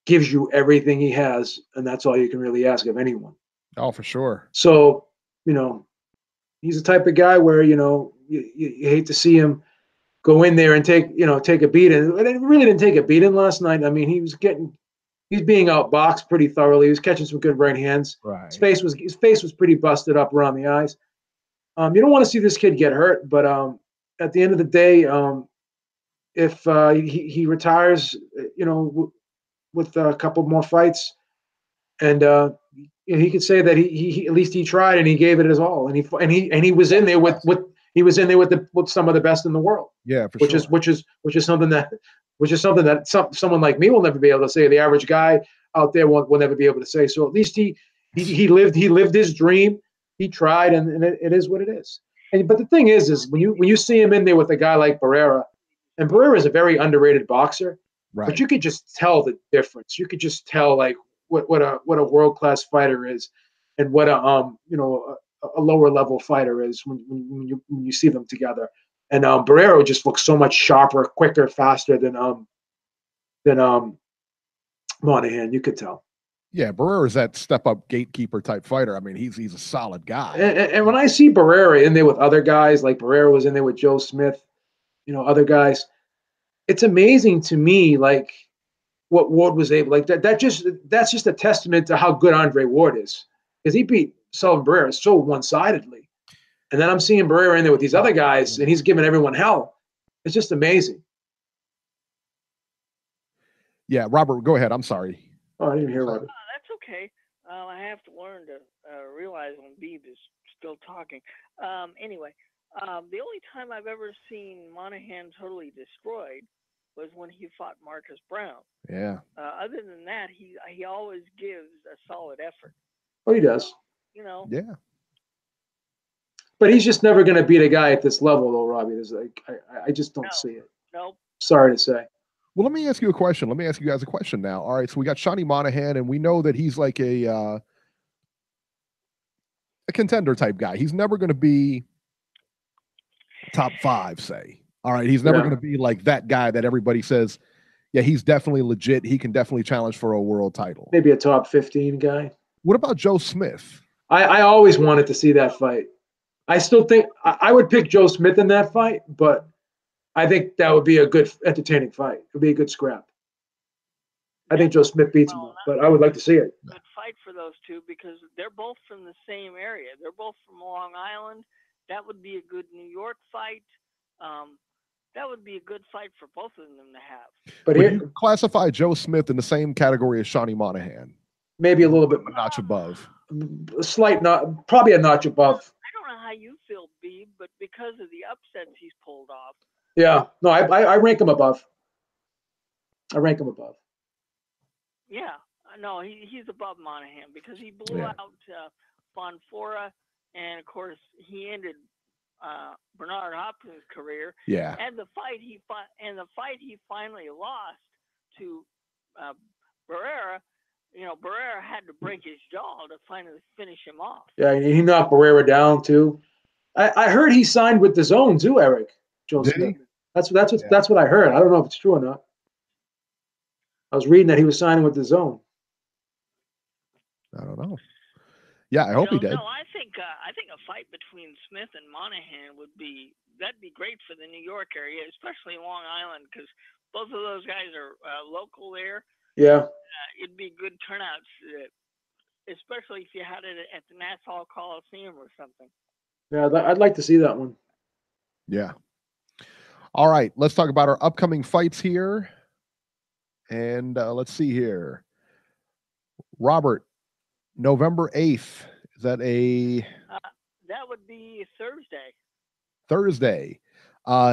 gives you everything he has, and that's all you can really ask of anyone. Oh, for sure. So, you know, he's the type of guy where, you know, you hate to see him go in there and take a beating. And it really didn't take a beating last night. I mean, he's being outboxed pretty thoroughly. He was catching some good right hands. Right. His face was pretty busted up around the eyes. You don't want to see this kid get hurt, but at the end of the day, if he retires, you know, with a couple more fights, and he could say that he at least he tried and he gave it his all, and he was in there with some of the best in the world. Yeah, for which sure. Which is something that someone like me will never be able to say. The average guy out there will never be able to say. So at least he lived his dream. He tried, and it is what it is. But the thing is when you see him in there with a guy like Barrera, and Barrera is a very underrated boxer, right? But you could just tell the difference. You could just tell like what a world-class fighter is, and what a lower level fighter is when you see them together. And Barrera just looks so much sharper, quicker, faster than Monaghan. You could tell. Yeah, Barrera is that step-up gatekeeper type fighter. I mean, he's a solid guy. And when I see Barrera in there with other guys, like Barrera was in there with Joe Smith, you know, other guys, it's amazing to me, like what Ward was able, like that's just a testament to how good Andre Ward is, because he beat Sullivan Barrera so one-sidedly. And then I'm seeing Barrera in there with these other guys, and he's giving everyone hell. It's just amazing. Yeah, Robert, go ahead. I'm sorry. Oh, I didn't hear Robert. That's okay. I have to learn to realize when Beeb is still talking. Anyway, the only time I've ever seen Monaghan totally destroyed was when he fought Marcus Brown. Yeah. Other than that, he always gives a solid effort. Oh, he does. You know. Yeah. But he's just never going to beat a guy at this level, though, Robbie. There's like I just don't see it. Nope. Sorry to say. Well, let me ask you a question. Let me ask you guys a question now. All right, so we got Shawnee Monaghan, and we know that he's like a contender type guy. He's never going to be top 5, say. All right, he's never going to be like that guy that everybody says, yeah, he's definitely legit. He can definitely challenge for a world title. Maybe a top 15 guy. What about Joe Smith? I always wanted to see that fight. I still think I would pick Joe Smith in that fight, but I think that would be a good, entertaining fight. It would be a good scrap. I think Joe Smith beats him, but I would like to see it. Good fight for those two because they're both from the same area. They're both from Long Island. That would be a good New York fight. That would be a good fight for both of them to have. But would you classify Joe Smith in the same category as Shawnee Monaghan? Maybe a little bit, a notch above. A slight notch, probably a notch above. I don't know how you feel, Beeb, but because of the upsets he's pulled off. Yeah, no, I rank him above. I rank him above. Yeah, no, he's above Monaghan because he blew out Bonfora, and of course he ended Bernard Hopkins' career. Yeah, and the fight he finally lost to Barrera. You know, Barrera had to break his jaw to finally finish him off. Yeah, he knocked Barrera down too. I heard he signed with DAZN too, Eric. Joe Smith. That's what I heard. I don't know if it's true or not. I was reading that he was signing with DAZN. I don't know. Yeah, I hope he did. No, I think a fight between Smith and Monaghan that'd be great for the New York area, especially Long Island, because both of those guys are local there. Yeah. It'd be good turnouts, especially if you had it at the Nassau Coliseum or something. Yeah, I'd like to see that one. Yeah. All right, let's talk about our upcoming fights here. And let's see here. Robert, November 8th. Is that a... that would be Thursday. Thursday.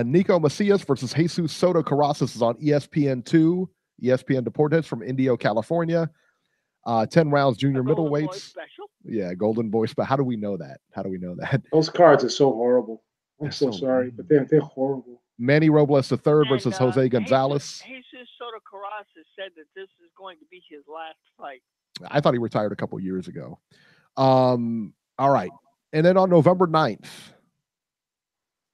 Nico Macias versus Jesus Soto Carrasas is on ESPN2. ESPN Deportes from Indio, California. 10 rounds junior middleweights. Yeah, Golden Boy special. How do we know that? Those cards are so horrible. I'm so sorry, but they're horrible. Manny Robles III versus Jose Gonzalez. Jesus Soto Carrasas said that this is going to be his last fight. I thought he retired a couple years ago. All right. And then on November 9th,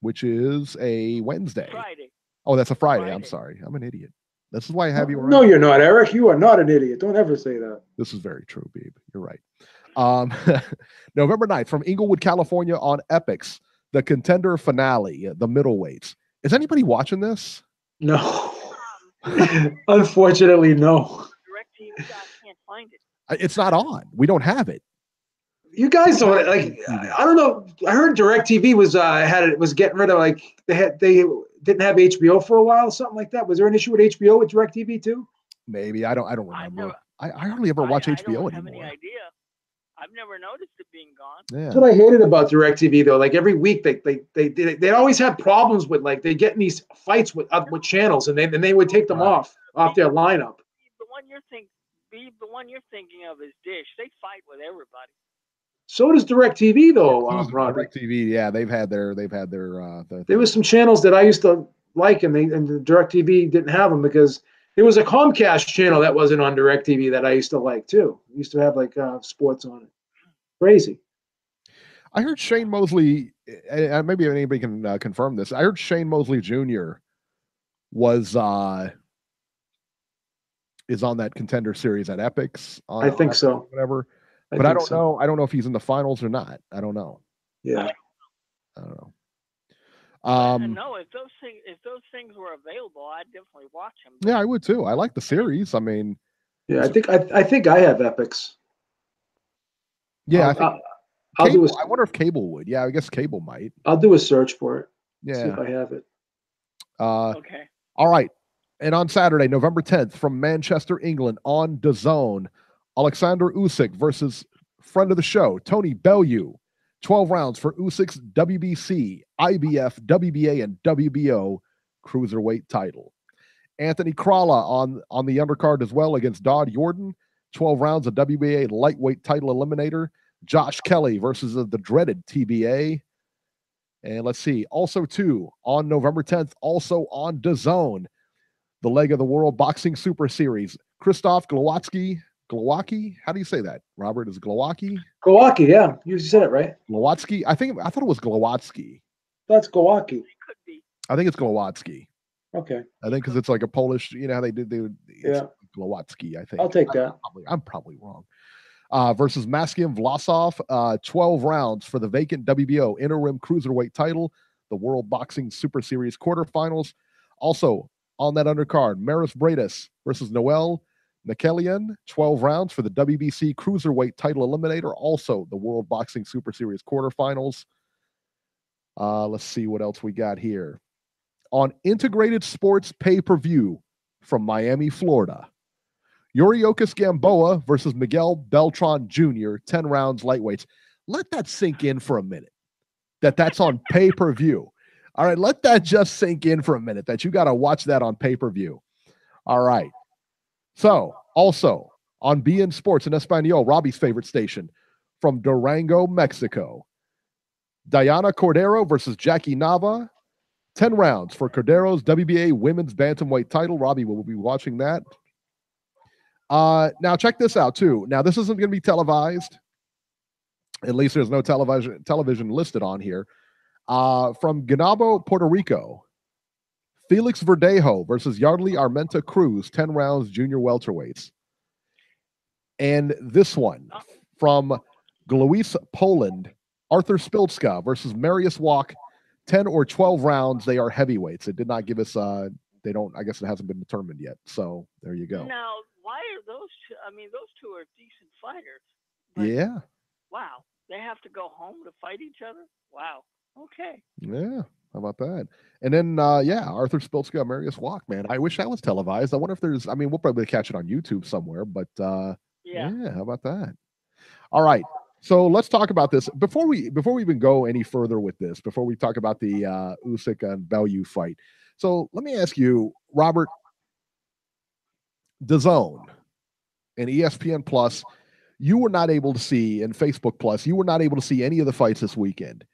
which is a Wednesday. Friday. Oh, that's a Friday. I'm sorry. I'm an idiot. This is why I have you around. No, you're not, Eric. You are not an idiot. Don't ever say that. This is very true, Beeb. You're right. November 9th from Inglewood, California on Epix, the Contender finale, the middleweights. Is anybody watching this? No. Unfortunately, no. DirecTV can't find it. It's not on. We don't have it. You guys don't like. I don't know. I heard DirecTV was getting rid of they didn't have HBO for a while, something like that. Was there an issue with HBO with DirecTV too? Maybe I don't remember. I hardly ever watch HBO anymore. I don't have any idea. I've never noticed it being gone. Yeah. That's what I hated about DirecTV though. Like every week they always had problems with they get in these fights with channels and they would take them off their lineup. The one you're thinking of is Dish. They fight with everybody. So does DirecTV though. DirecTV, yeah, they've had their. There was some channels that I used to like, and the DirecTV didn't have them because there was a Comcast channel that wasn't on DirecTV that I used to like too. It used to have sports on it. Crazy. I heard Shane Mosley. Maybe anybody can confirm this. I heard Shane Mosley Jr. is on that Contender series at Epix. I think so. Whatever. But I don't know. I don't know if he's in the finals or not. I don't know. Yeah. I don't know. No, if those things were available, I'd definitely watch them. Yeah, I would too. I like the series. I mean, yeah, I think I have Epix. Yeah, I'll do I wonder if Cable would. Yeah, I guess Cable might. I'll do a search for it. Yeah, see if I have it. Okay. All right. And on Saturday, November 10th, from Manchester, England, on DAZN, Alexander Usyk versus friend of the show, Tony Bellew. 12 rounds for Usyk's WBC, IBF, WBA, and WBO cruiserweight title. Anthony Krala on the undercard as well against Dodd Yordan. 12 rounds of WBA lightweight title eliminator. Josh Kelly versus the dreaded TBA. And let's see, also too, on November 10th, also on DAZN, the leg of the World Boxing Super Series, Krzysztof Glowacki. How do you say that, Robert? Is Glowacki? Glowacki, yeah. You said it right. Glowacki? I thought it was Glowacki. That's Glowacki. It could be. I think it's Glowacki. Okay. I think because it's like a Polish, you know how they did. Yeah. Glowacki, I think. I'll take that. I'm probably wrong. versus Maskin Vlasov, 12 rounds for the vacant WBO interim cruiserweight title, the World Boxing Super Series quarterfinals. Also on that undercard, Maris Bradis versus Noel Nikelian, 12 rounds for the WBC cruiserweight title eliminator, also the World Boxing Super Series quarterfinals. Let's see what else we got here. On Integrated Sports pay-per-view from Miami, Florida, Yuriokis Gamboa versus Miguel Beltran Jr., 10 rounds lightweights. Let that sink in for a minute, that's on pay-per-view. All right, let that just sink in for a minute, that you got to watch that on pay-per-view. All right. So, also on BN Sports in Espanol, Robbie's favorite station, from Durango, Mexico, Diana Cordero versus Jackie Nava, 10 rounds for Cordero's WBA women's bantamweight title. Robbie will be watching that. Now, check this out, too. Now, this isn't going to be televised. At least there's no television listed on here. From Ganabo, Puerto Rico, Felix Verdejo versus Yardley Armenta Cruz, 10 rounds junior welterweights. And this one from Gluis, Poland, Arthur Spilska versus Marius Walk, 10 or 12 rounds. They are heavyweights. It did not give us, I guess it hasn't been determined yet. So there you go. Now, why are those two? I mean, those two are decent fighters. Yeah. Wow. They have to go home to fight each other? Wow. Okay. Yeah. How about that? And then, Arthur Spilska, Marius Walk, man. I wish that was televised. I wonder if there's, we'll probably catch it on YouTube somewhere, but yeah, how about that? All right. So let's talk about this. Before we even go any further with this, before we talk about the Usyk and Bellew fight. So let me ask you, Robert, DAZN and ESPN Plus, you were not able to see, and Facebook Plus, you were not able to see any of the fights this weekend.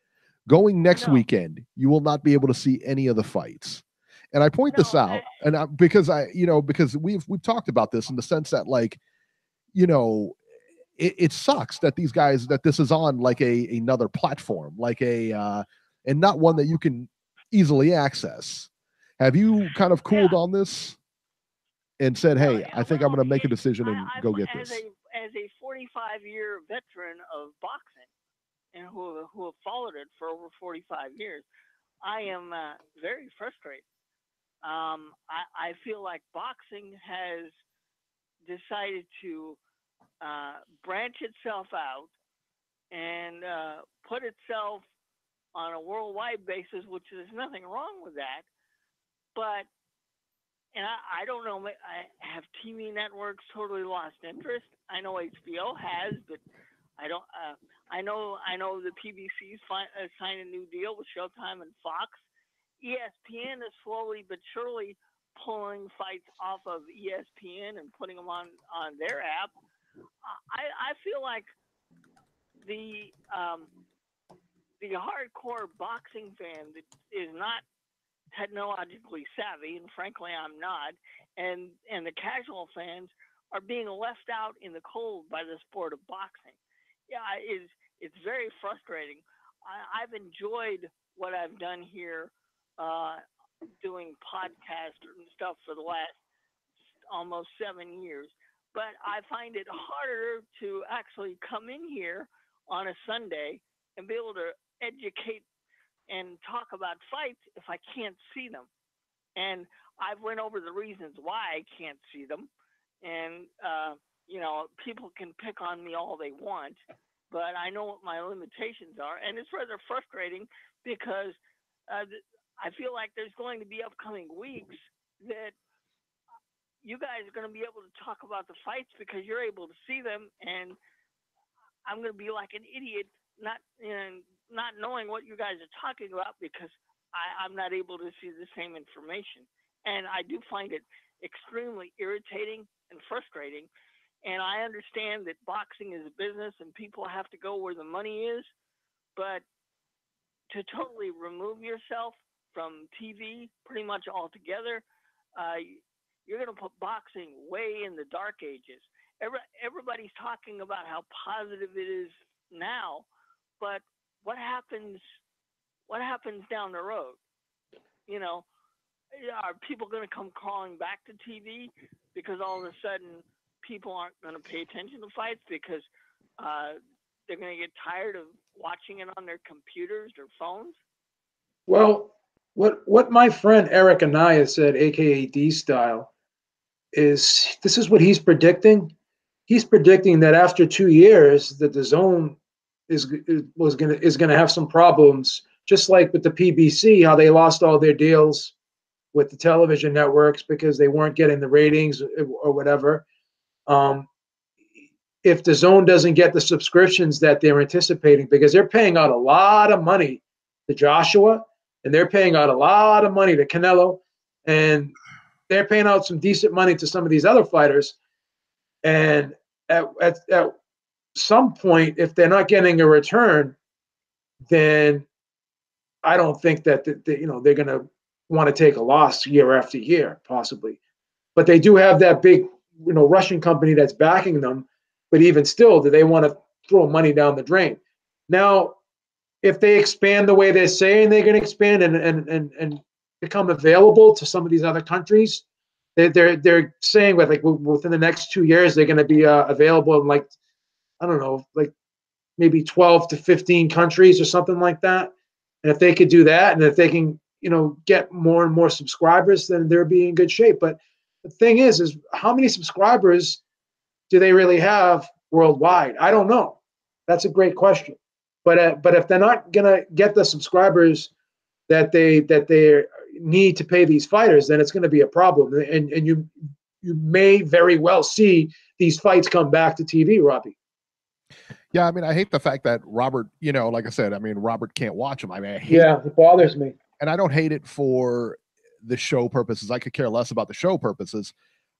Going next weekend, you will not be able to see any of the fights. And I point this out, because we've talked about this in the sense that, like, it sucks that these guys, that this is on like another platform, like and not one that you can easily access. Have you kind of cooled on this and said, hey, I think I'm going to make a decision and go get this? As a 45-year veteran of boxing, and who have followed it for over 45 years, I am very frustrated. I feel like boxing has decided to branch itself out and put itself on a worldwide basis, which there's nothing wrong with that. But, and I don't know, have TV networks totally lost interest? I know HBO has, but I don't. I know the PBC's signed a new deal with Showtime and Fox. ESPN is slowly but surely pulling fights off of ESPN and putting them on their app. I feel like the hardcore boxing fan that is not technologically savvy, and frankly I'm not, and the casual fans are being left out in the cold by the sport of boxing. Yeah, it's very frustrating. I've enjoyed what I've done here, doing podcasts and stuff for the last almost 7 years. But I find it harder to actually come in here on a Sunday and be able to educate and talk about fights if I can't see them. And I've went over the reasons why I can't see them. And, people can pick on me all they want, but I know what my limitations are. And it's rather frustrating because I feel like there's going to be upcoming weeks that you guys are going to be able to talk about the fights because you're able to see them, and I'm going to be like an idiot not knowing what you guys are talking about because I'm not able to see the same information. And I do find it extremely irritating and frustrating. And I understand that boxing is a business and people have to go where the money is, but to totally remove yourself from TV pretty much altogether, you're going to put boxing way in the dark ages. Everybody's talking about how positive it is now, but what happens down the road? Are people going to come crawling back to TV because all of a sudden people aren't going to pay attention to fights because they're going to get tired of watching it on their computers or phones? Well, what my friend Eric Anaya said, aka D Style, is this is what he's predicting. He's predicting that after 2 years, that the zone is gonna have some problems, just like with the PBC, how they lost all their deals with the television networks because they weren't getting the ratings or whatever. If the zone doesn't get the subscriptions that they're anticipating, because they're paying out a lot of money to Joshua, and they're paying out a lot of money to Canelo, and they're paying out some decent money to some of these other fighters. And at some point, if they're not getting a return, then I don't think that they're going to want to take a loss year after year, possibly. But they do have that big Russian company that's backing them. But even still, do they want to throw money down the drain? Now, if they expand the way they're saying they're going to expand and become available to some of these other countries, they're saying within the next 2 years they're going to be available in I don't know, maybe 12 to 15 countries or something like that. And if they could do that, and if they can get more and more subscribers, then they'll be in good shape. But the thing is how many subscribers do they really have worldwide? I don't know. That's a great question. But if they're not gonna get the subscribers that they need to pay these fighters, then it's going to be a problem. And you may very well see these fights come back to TV, Robbie. Yeah, I mean, I hate the fact that Robert, like I said, I mean, Robert can't watch them. I mean, I hate it bothers me. And I don't hate it for the show purposes. I could care less about the show purposes.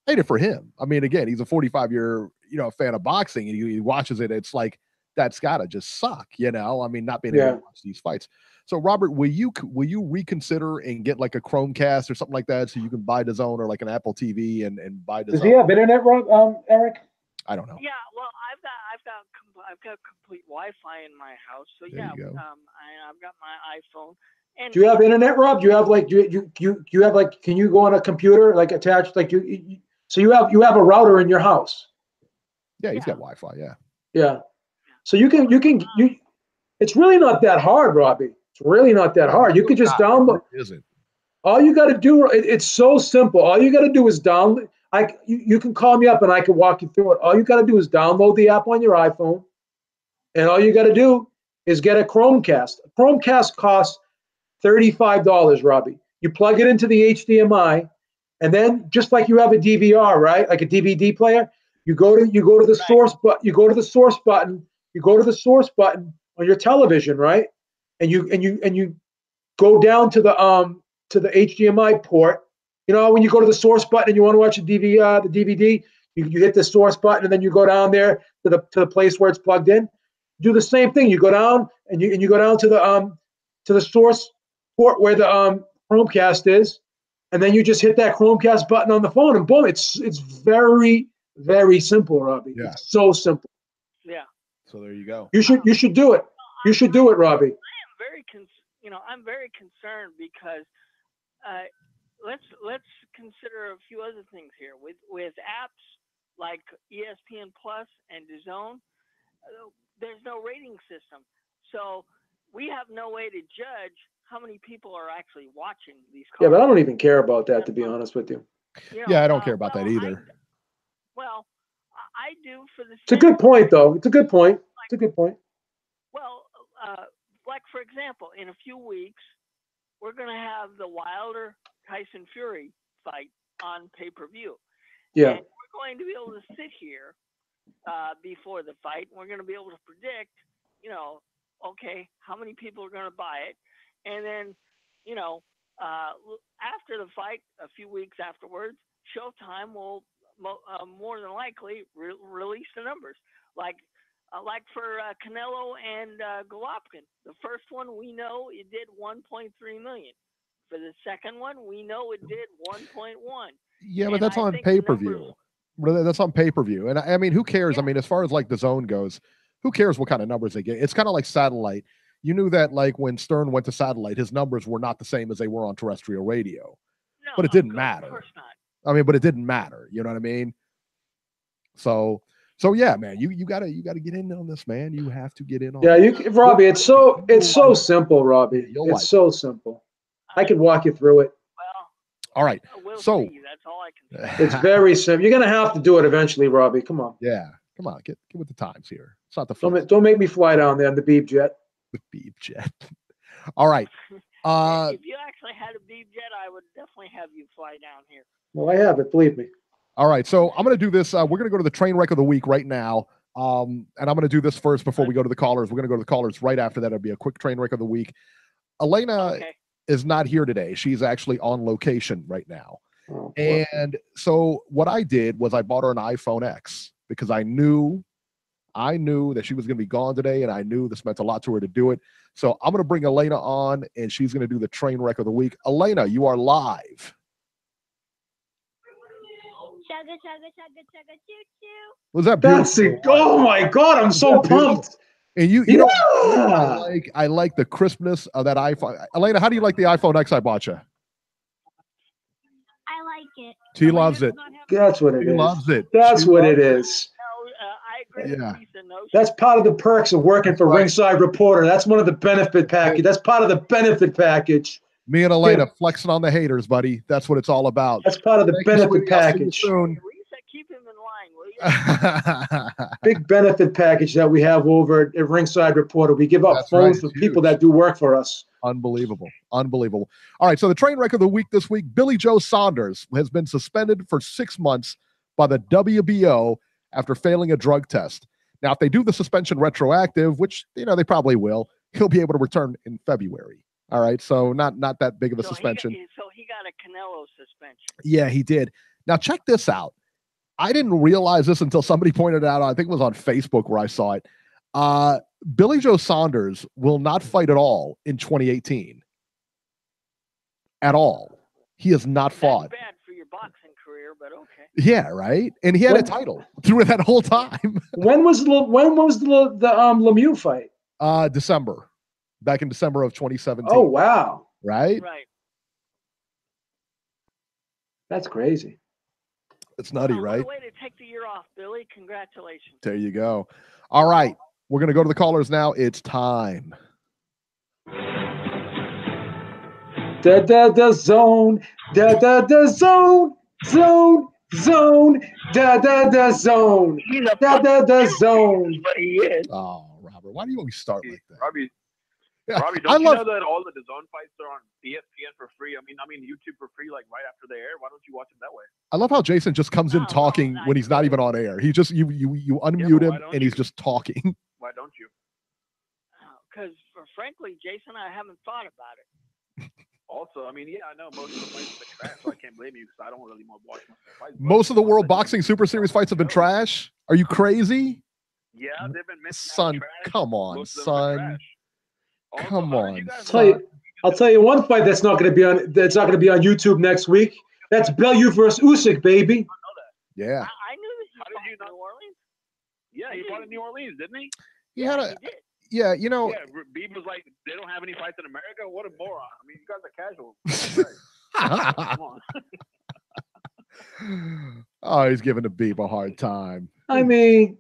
I hate it for him. I mean, again, he's a 45-year, fan of boxing, and he watches it. It's like, that's gotta just suck, I mean, not being able to watch these fights. So, Robert, will you reconsider and get like a Chromecast or something like that, so you can buy DAZN or like an Apple TV and buy DAZN? Does he have internet, Eric? I don't know. Yeah, well, I've got complete Wi-Fi in my house, so I've got my iPhone. And do you have internet, Rob? Do you have you have can you go on a computer attached so you have a router in your house? Yeah, he's got Wi-Fi. Yeah. Yeah. So you can it's really not that hard, Robbie. It's really not that hard. You can just download. Is it? All you got to do, it's so simple. All you got to do is download. You can call me up and I can walk you through it. All you got to do is download the app on your iPhone, and all you got to do is get a Chromecast. A Chromecast costs $35, Robbie. You plug it into the HDMI, and then just like you have a DVR, right? Like a DVD player, you go to the source, but you go to the source button. You go to the source button on your television, right? And you go down to the HDMI port. When you go to the source button and you want to watch the DVD, you hit the source button, and then you go down there to the place where it's plugged in. Do the same thing. You go down and you go down to the source port where the Chromecast is, and then you just hit that Chromecast button on the phone, and boom, it's very, very simple, Robbie. Yeah. It's so simple. Yeah. So there you go. You should do it. You should do it, Robbie. I'm very concerned because let's consider a few other things here with apps like ESPN Plus and DAZN. There's no rating system, so we have no way to judge how many people are actually watching these cards. Yeah, but I don't even care about that, to be honest with you. I don't care about that either. I do for the. It's a good point, though. It's a good point. It's a good point. Well, like for example, in a few weeks, we're going to have the Wilder Tyson Fury fight on pay-per-view. Yeah. And we're going to be able to sit here before the fight. And we're going to be able to predict, okay, how many people are going to buy it, and then, after the fight, a few weeks afterwards, Showtime will more than likely release the numbers. Like for Canelo and Golovkin, the first one we know it did 1.3 million. For the second one, we know it did 1.1. Yeah, but that's on pay-per-view. That's on pay-per-view, and I mean, who cares? Yeah. I mean, as far as like DAZN goes, who cares what kind of numbers they get? It's kind of like satellite. You knew that like when Stern went to satellite, his numbers were not the same as they were on terrestrial radio. No, but it didn't matter. Of course not. I mean, but it didn't matter. You know what I mean? So So yeah, man, you gotta get in on this, man. You have to get in on. Yeah, Robbie. It's so simple, Robbie. It's so simple. I can walk you through it. Well, all right. So that's all I can say. It's very simple. You're gonna have to do it eventually, Robbie. Come on. Yeah, come on, get with the times here. It's not the don't make me fly down there on the Beeb jet. The Beeb jet. All right. If you actually had a Beeb jet, I would definitely have you fly down here. Well, I have it. Believe me. All right, so I'm going to do this. We're going to go to the train wreck of the week right now, and I'm going to do this first before we go to the callers. We're going to go to the callers right after that. It'll be a quick train wreck of the week. Elena is not here today. She's actually on location right now. Oh, and so what I did was I bought her an iPhone X because I knew that she was going to be gone today, and I knew this meant a lot to her to do it. So I'm going to bring Elena on, and she's going to do the train wreck of the week. Elena, you are live. Chugga, chugga, chugga, chugga, choo choo. Was that beautiful? That's it. Oh my God, I'm so pumped. And you know, I like the crispness of that iPhone. Elena, how do you like the iPhone X I bought you? I like it. She loves it. That's what it is. She loves it. That's what it is. I agree. Yeah. That's part of the perks of working for Ringside Reporter. That's one of the benefit package. That's part of the benefit package. Me and Elena flexing on the haters, buddy. That's what it's all about. That's part of the benefit package. Keep him in line, will you? Big benefit package that we have over at Ringside Reporter. We give out phones for people that do work for us. Unbelievable. Unbelievable. All right, so the train wreck of the week this week, Billy Joe Saunders has been suspended for 6 months by the WBO after failing a drug test. Now, if they do the suspension retroactive, which they probably will, he'll be able to return in February. All right, so not that big of a suspension. So he got a Canelo suspension. Yeah, he did. Now, check this out. I didn't realize this until somebody pointed it out. I think it was on Facebook where I saw it. Billy Joe Saunders will not fight at all in 2018. At all. He has not fought. That's bad for your boxing career, but okay. Yeah, right? And he had a title through that whole time. When was the Lemieux fight? December. Back in December of 2017. Oh, wow. Right? Right. That's crazy. It's nutty, right? What a way to take the year off, Billy. Congratulations. There you go. All right. We're going to go to the callers now. It's time. Da zone. Da zone. Zone. Zone. Da zone. Da zone. Oh, Robert, why do you always start like that? Robbie, don't you know that all the DAZN fights are on ESPN for free? I mean YouTube for free, like right after they air. Why don't you watch them that way? I love how Jason just comes in talking when he's not even on air. He just you unmute him and he's just talking. Why don't you? Because frankly, Jason, I haven't thought about it. Also, I mean, yeah, I know most of the fights have been trash, so I can't blame you because I don't really want to watch most of the fights. Most of the World Boxing Super Series fights have been trash. Are you crazy? Yeah, they've been missing. Son, come on, son. Come on. I'll tell you one fight that's not going to be on YouTube next week. That's Bellew versus Usyk, baby. Yeah. I knew that he fought in New Orleans. Yeah, he fought in New Orleans, didn't he? He had a. Yeah, Yeah, Beeb was like, they don't have any fights in America? What a moron. I mean, you guys are casual. Come on. Oh, he's giving the Beeb a hard time. I mean,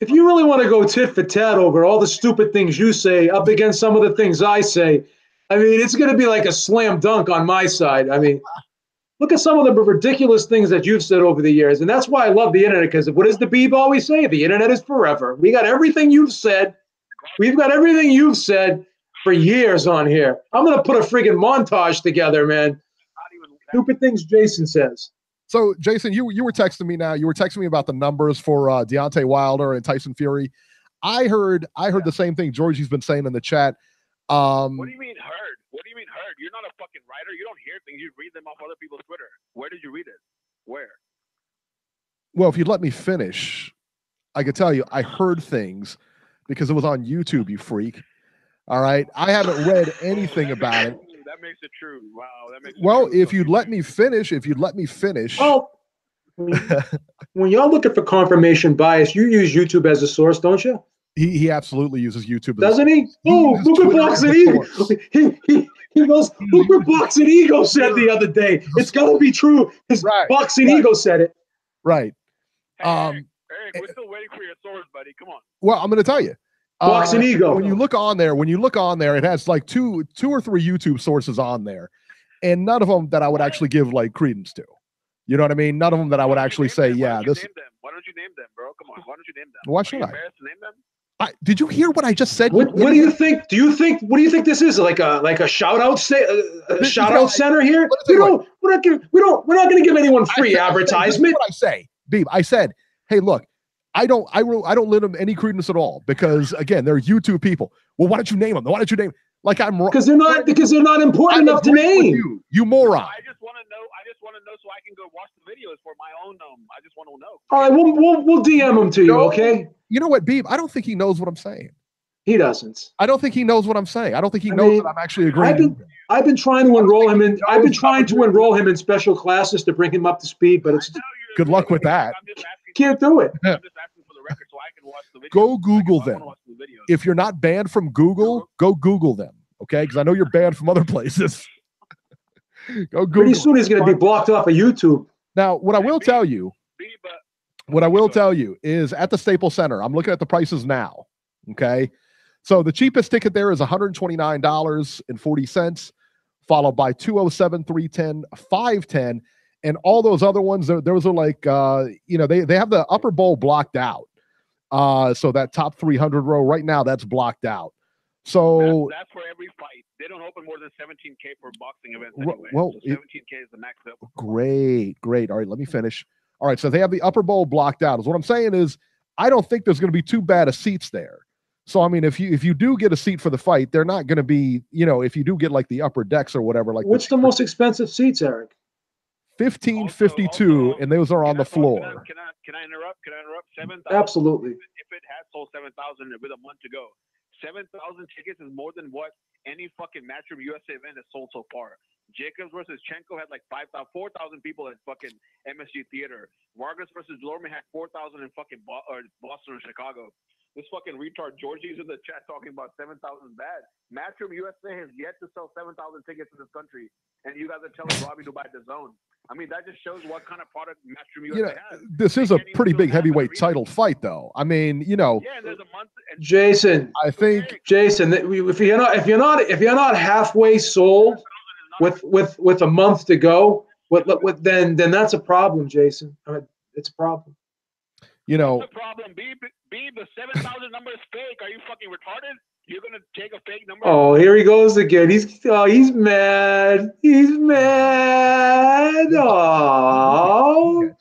if you really want to go tit for tat over all the stupid things you say up against some of the things I say, I mean, it's going to be like a slam dunk on my side. I mean, look at some of the ridiculous things that you've said over the years. And that's why I love the internet, because what does the Beeb always say? The internet is forever. We got everything you've said. We've got everything you've said for years on here. I'm going to put a friggin' montage together, man. Stupid things Jason says. So, Jason, you were texting me now. You were texting me about the numbers for Deontay Wilder and Tyson Fury. I heard the same thing Georgie's been saying in the chat. What do you mean heard? What do you mean heard? You're not a fucking writer. You don't hear things. You read them off other people's Twitter. Where did you read it? Where? Well, if you'd let me finish, I could tell you I heard things because it was on YouTube, you freak. All right? I haven't read anything about it. That makes it true. Wow. That makes well, it true. if you'd let me finish. Well, when y'all looking for confirmation bias, you use YouTube as a source, don't you? He absolutely uses YouTube. Doesn't he? Oh, look what Boxing Ego. He goes, look what Boxing Ego said the other day. It's got to be true because Boxing Ego said it. Right. Hey, Eric, Eric, we're still waiting for your source, buddy. Come on. Well, I'm going to tell you. Boxing ego. When you look on there, it has like two or three YouTube sources on there, and none of them that I would actually give like credence to. You know what I mean? None of them that I would actually say, yeah, this. Why don't you name them, bro? Come on. Why don't you name them? Why should I? Embarrassed to name them? Did you hear what I just said? What do you think? What do you think this is? Like a shout out shout out center here? We're not going to give anyone free advertisement. What I say, Beeb, I said, hey, look, I don't lend them any credence at all because again, they're YouTube people. Well, why don't you name them? Why don't you name? Like I'm wrong because they're not important enough to name. You moron. I just want to know so I can go watch the videos for my own. I just want to know. All right, we'll DM them to you, okay? You know what, Beeb? I don't think he knows what I'm saying. He doesn't. I don't think he knows what I'm saying. I don't think he knows that I'm actually agreeing. I've been trying to enroll him in. I've been trying to enroll him in special classes to bring him up to speed, but it's good luck with that. Can't do it. I'm just asking for the record so I can watch the videos. Go Google them. If you're not banned from Google, go Google them. Okay, because I know you're banned from other places. Go Google. Pretty soon he's going to be blocked off of YouTube. Now, what I will tell you is at the Staples Center, I'm looking at the prices now. Okay, so the cheapest ticket there is $129.40, followed by $207, $310, $510, and all those other ones. Those are like they have the upper bowl blocked out. So that top 300 row right now that's blocked out. So that's for every fight. They don't open more than 17K for boxing events anyway. Well, so 17K is the max up. Great. All right, let me finish. All right, so they have the upper bowl blocked out. What I'm saying is, I don't think there's going to be too bad of seats there. So I mean, if you do get a seat for the fight, they're not going to be, if you do get like the upper decks or whatever. Like, what's the most expensive seats, Eric? $1,552, and those are on the floor. Can I interrupt? 7,000. Absolutely. If it has sold 7,000 with a month to go, 7,000 tickets is more than what any fucking Matchroom USA event has sold so far. Jacobs versus Chenko had like 4,000 people at fucking MSG Theater. Vargas versus Lorman had 4,000 in fucking Boston or Chicago. This fucking retard Georgie's in the chat talking about 7,000 bad. Matchroom USA has yet to sell 7,000 tickets in this country, and you guys are telling Robbie to buy the zone. I mean, that just shows what kind of product Matchroom USA has. This is a pretty big heavyweight title fight, though. I mean, Yeah, there's a month. Jason, if you're not halfway sold with a month to go, then that's a problem, Jason. I mean, it's a problem. What's the problem? Beeb, the 7,000 number is fake. Are you fucking retarded? You're gonna take a fake number? Oh, here he goes again. He's mad. He's mad. Oh,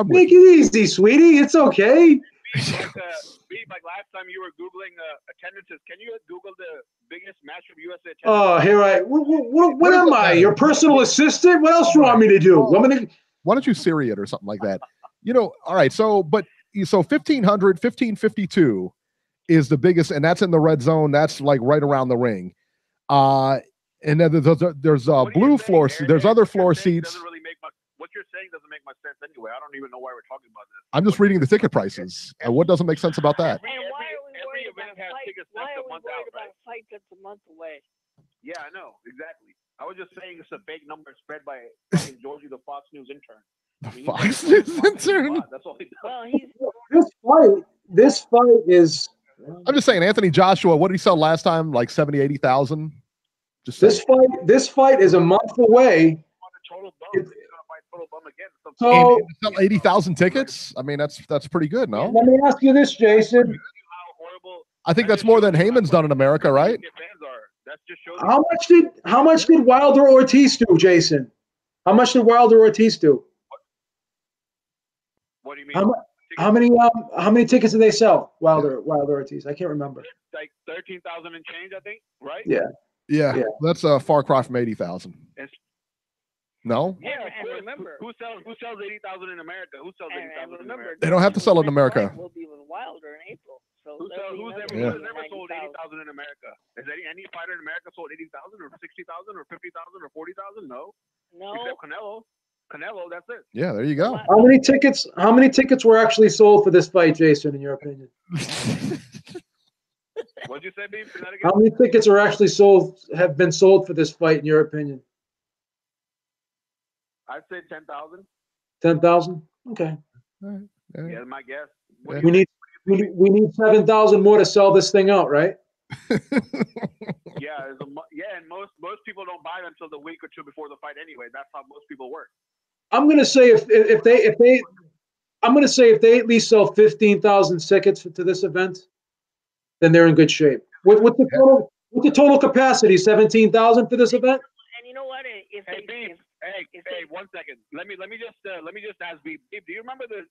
make it easy, sweetie. It's okay. Beeb, like last time you were Googling attendances. Can you Google the biggest match of USA attendance? Oh, here what am I? Your personal assistant? What else do you want me to do? Why don't you Siri it or something like that? All right. So 1,552 is the biggest, and that's in the red zone. That's like right around the ring. And then there's blue floor. There's other floor seats. What you're saying doesn't make much sense anyway. I don't even know why we're talking about this. I'm just reading the ticket prices. And what doesn't make sense about that? Every event has tickets that's a month out, right? Fight that's a month away. Yeah, I know exactly. I was just saying it's a fake number spread by Georgie, the Fox News intern. Fox News intern. That's all he does. This fight is. I'm just saying, Anthony Joshua. What did he sell last time? Like 70,000, 80,000. This fight is a month away. So sell 80,000 tickets. I mean, that's pretty good, no? Let me ask you this, Jason. I think that's more than Heyman's done in America, right? How much did Wilder Ortiz do, Jason? How much did Wilder Ortiz do? What do you mean? How many tickets did they sell? Wilder Ortiz. I can't remember. Like 13,000 and change, I think. Right? Yeah. That's a far cry from 80,000. No. Yeah, remember who sells 80,000 in America? Who sells 80,000 in America? They don't have to sell it in America. Will be with Wilder in April. So who's ever sold 80,000 in America? Has any fighter in America sold 80,000 or 60,000 or 50,000 or 40,000? No. Except Canelo. That's it. Yeah, there you go. How many tickets were actually sold for this fight, Jason, in your opinion? What'd you say, Beeb? How many tickets have been sold for this fight in your opinion? I'd say 10,000. 10,000? Okay. All right. Yeah, my guess. What do you We need 7,000 more to sell this thing out, right? Yeah, and most people don't buy them until the week or two before the fight anyway. That's how most people work. I'm gonna say if they I'm gonna say if they at least sell 15,000 tickets to this event, then they're in good shape. With the total capacity, 17,000 for this event. And you know what? If Hey, they, Beeb. Hey, 1 second. Let me just ask Beeb. Beeb, do you remember the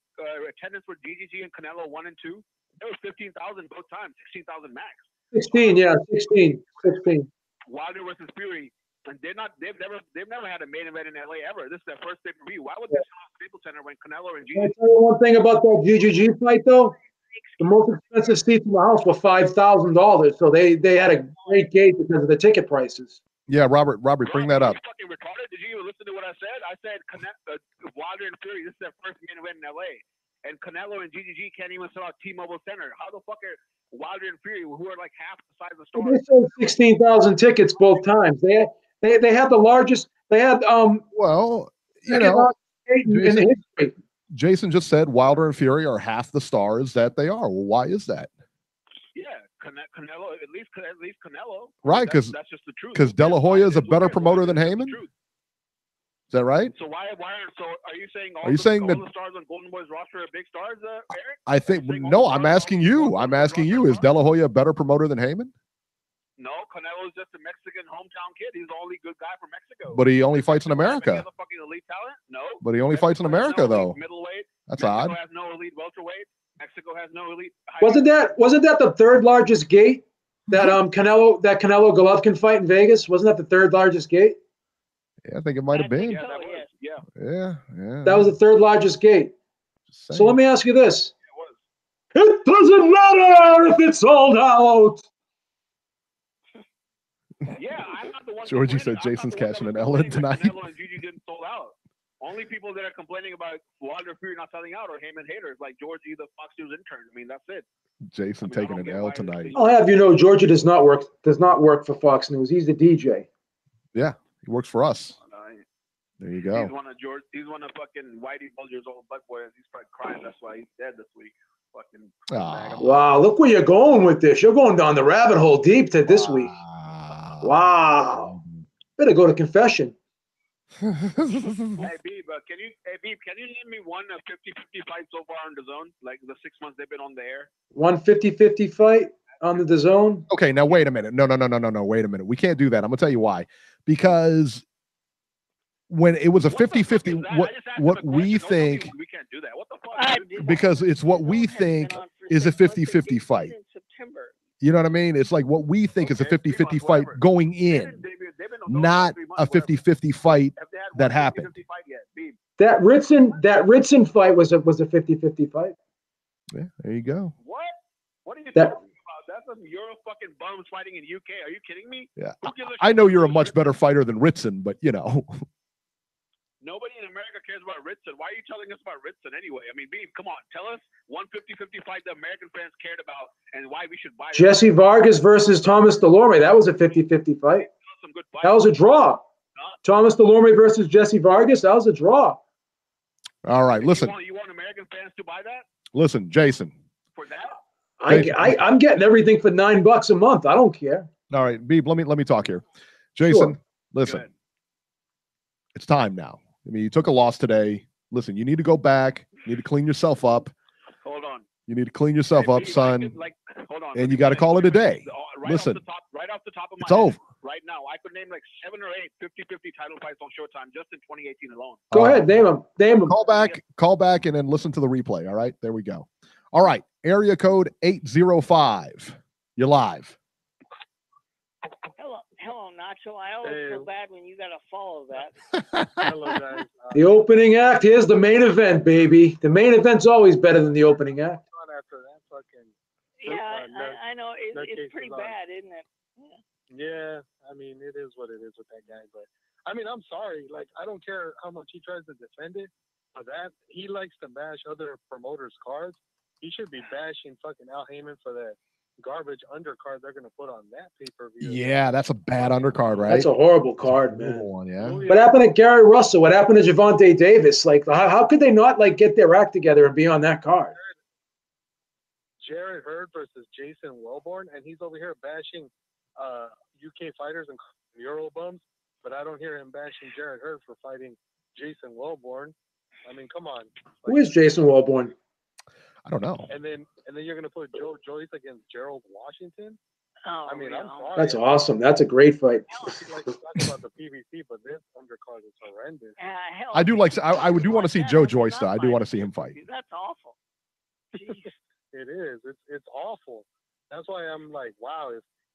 attendance for DGG and Canelo 1 and 2? It was 15,000 both times, 16,000 max. 16, yeah, 16. Wilder versus Fury, and they've never had a main event in LA ever. This is their first pay-per-view. Why would they sell a Staples Center when Canelo and Can I GG? tell you one thing about that GGG fight though? The most expensive seats in the house were $5,000, so they had a great gate because of the ticket prices. Yeah, Robert, bring that up. Are you fucking retarded? Did you even listen to what I said? I said Wilder and Fury, this is their first main event in LA. And Canelo and GGG can't even sell out T-Mobile Center. How the fuck are Wilder and Fury, who are like half the size of They stars? sold 16,000 tickets both times. They had the largest. They had Well, you know, in the history. Jason just said Wilder and Fury are half the stars that they are. Well, why is that? Yeah, Canelo, at least Canelo. Right, because that's just the truth. because De La Hoya is a better promoter than Heyman. Is that right? So why so are you saying all Are you saying all that the stars on Golden Boy's roster are big stars, Eric? I think no. I'm asking you. I'm asking you. Is De La Hoya a better promoter than Heyman? No, Canelo's just a Mexican hometown kid. He's the only good guy from Mexico. But he only fights in America. He has a fucking elite talent? No. But he only fights in America, though. Middleweight. That's Mexico odd. has no elite welterweight. Mexico has no elite. Wasn't that the third largest gate that Canelo Golovkin fight in Vegas? Wasn't that the third largest gate? Yeah, I think it might have been. Yeah, that was. Yeah. That was the third largest gate. So let me ask you this. It doesn't matter if it's sold out. Yeah, I'm not the one. Georgie said Jason's cashing an Ellen tonight. Canelo and Gigi didn't sold out. Only people that are complaining about Wilder Fury not selling out are Heyman haters, like Georgie, the Fox News intern. I mean, that's it. Jason taking an L tonight. I'll have you know, Georgia does not work for Fox News. He's the DJ. Yeah, he works for us. There you go. He's one of fucking Whitey Bulger's old butt boys. He's probably crying. That's why he's dead this week. Fucking. Wow, look where you're going with this. You're going down the rabbit hole deep to this week. Wow. Better go to confession. Hey Beeb, can you name me one 50-50 fight so far on the zone? Like the 6 months they've been on the air. One 50-50 fight on the DAZN? Okay, now wait a minute. No. Wait a minute. We can't do that. I'm gonna tell you why. Because when it was a 50-50, what we think, we can't do that. What the fuck? Because it's what we think is a 50-50 fight. You know what I mean? It's like what we think is a 50-50 fight going in, not a 50-50 fight that happened. That Ritson fight was a 50-50 fight. Yeah, there you go. What are you talking about? That's some Euro fucking bums fighting in UK. Are you kidding me? Yeah, I know you're a much better fighter than Ritson, but you know. Nobody in America cares about Ritson. Why are you telling us about Ritson anyway? I mean, Beeb, come on. Tell us one 50-50 fight the American fans cared about and why we should buy it. Jesse Vargas versus Thomas Delorme. That was a 50-50 fight. That was a draw. Thomas Delorme versus Jesse Vargas. That was a draw. All right, listen. You want American fans to buy that? Listen, Jason. For that? I'm getting everything for $9 a month. I don't care. All right, Beeb, let me talk here. Jason, Sure. Listen. It's time now. I mean, you took a loss today. Listen, you need to go back. You need to clean yourself up. Hold on. You need to clean yourself up, son. Hold on. And you got to call it a day. Listen. Right off the top of my it's head, over. Right now, I could name like 7 or 8 50-50 title fights on Showtime just in 2018 alone. Go ahead, name them. Name them. Call back, and then listen to the replay. All right, there we go. All right, area code 805. You're live. Hello, Nacho. I always feel bad when you got to follow that. Hello, guys. The opening act. Here's the main event, baby. The main event's always better than the opening act. After that fucking. Yeah, I know. It's pretty bad, isn't it? Yeah, I mean, it is what it is with that guy. But, I mean, I'm sorry. Like, I don't care how much he tries to defend it. For that, he likes to bash other promoters' cards. He should be bashing fucking Al Heyman for that garbage undercard they're going to put on that pay-per-view. Yeah, that's a bad undercard, right? That's a horrible card, man. One, yeah. What happened to Gary Russell? What happened to Gervonta Davis? Like, how could they not, like, get their act together and be on that card? Jared Hurd versus Jason Wellborn, and he's over here bashing UK fighters and Euro bums, but I don't hear him bashing Jared Hurd for fighting Jason Wellborn. I mean, come on. Who is Jason Wellborn? I don't know. And then you're gonna put Joe Joyce against Gerald Washington. Oh, I mean, yeah. I'm sorry. That's awesome. That's a great fight. I like to talk about the PVC, but this undercard is horrendous. Hell, I do like. I do want to see Joe that, Joyce not though. I do fight. want to see him fight. That's awful. Jeez. It is. It's awful. That's why I'm like, wow.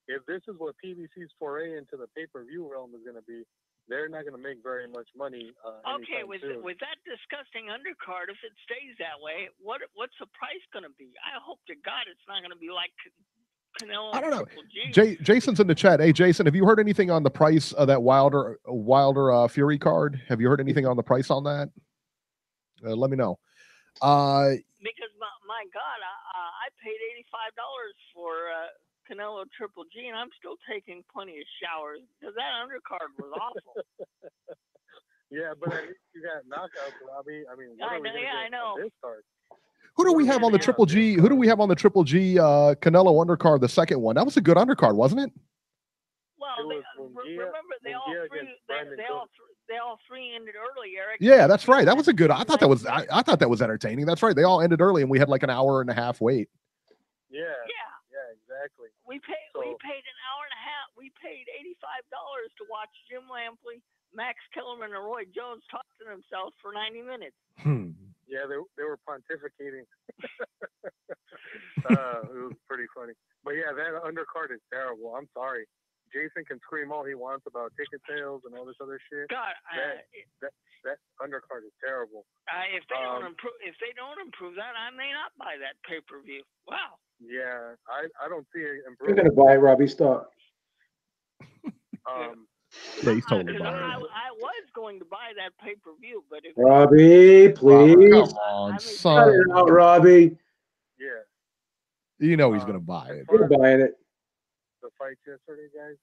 If this is what PVC's foray into the pay-per-view realm is going to be, they're not going to make very much money. Okay, with soon. that disgusting undercard, if it stays that way, what's the price going to be? I hope to God it's not going to be like Canelo. I don't know. G. Jason's in the chat. Hey, Jason, have you heard anything on the price of that Wilder Fury card? Have you heard anything on the price on that? Let me know. Because my God, I paid $85 for Canelo Triple G, and I'm still taking plenty of showers because that undercard was awful. Yeah, but at least you got knockouts, Robbie. I mean, what are we gonna get I know. from this card? Who do we have on the Triple G? Who do we have on the Triple G Canelo undercard? The second one. That was a good undercard, wasn't it? Well, remember they all three ended early, Eric. Yeah, that's right. That was a good. I thought that was. I thought that was entertaining. That's right. They all ended early, and we had like an hour and a half wait. Yeah, exactly. We paid an hour and a half. We paid $85 to watch Jim Lampley, Max Kellerman, and Roy Jones talk to themselves for 90 minutes. Yeah, they were pontificating. It was pretty funny. But yeah, that undercard is terrible. I'm sorry. Jason can scream all he wants about ticket sales and all this other shit. God, that undercard is terrible. If they don't improve that, I may not buy that pay-per-view. Wow. Yeah, I don't see it You're improving. gonna buy it, Robbie. Stop. Yeah, he's totally Because buying it. I was going to buy that pay-per-view, but if Robbie, please. Come on, Cut son. it out, Robbie. Yeah. You know he's gonna buy it. You're buying it. The fights yesterday, guys.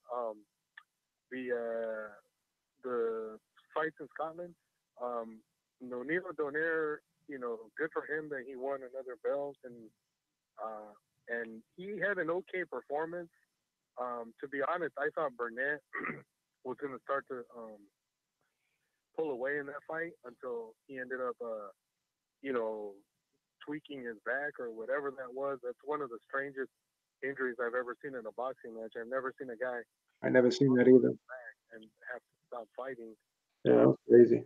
The fights in Scotland. Nonito Donaire, good for him that he won another belt, and he had an okay performance. To be honest, I thought Burnett was going to start to pull away in that fight until he ended up, tweaking his back or whatever that was. That's one of the strangest injuries I've ever seen in a boxing match. I've never seen a guy I never seen that either. and have to stop fighting. Yeah, that's crazy.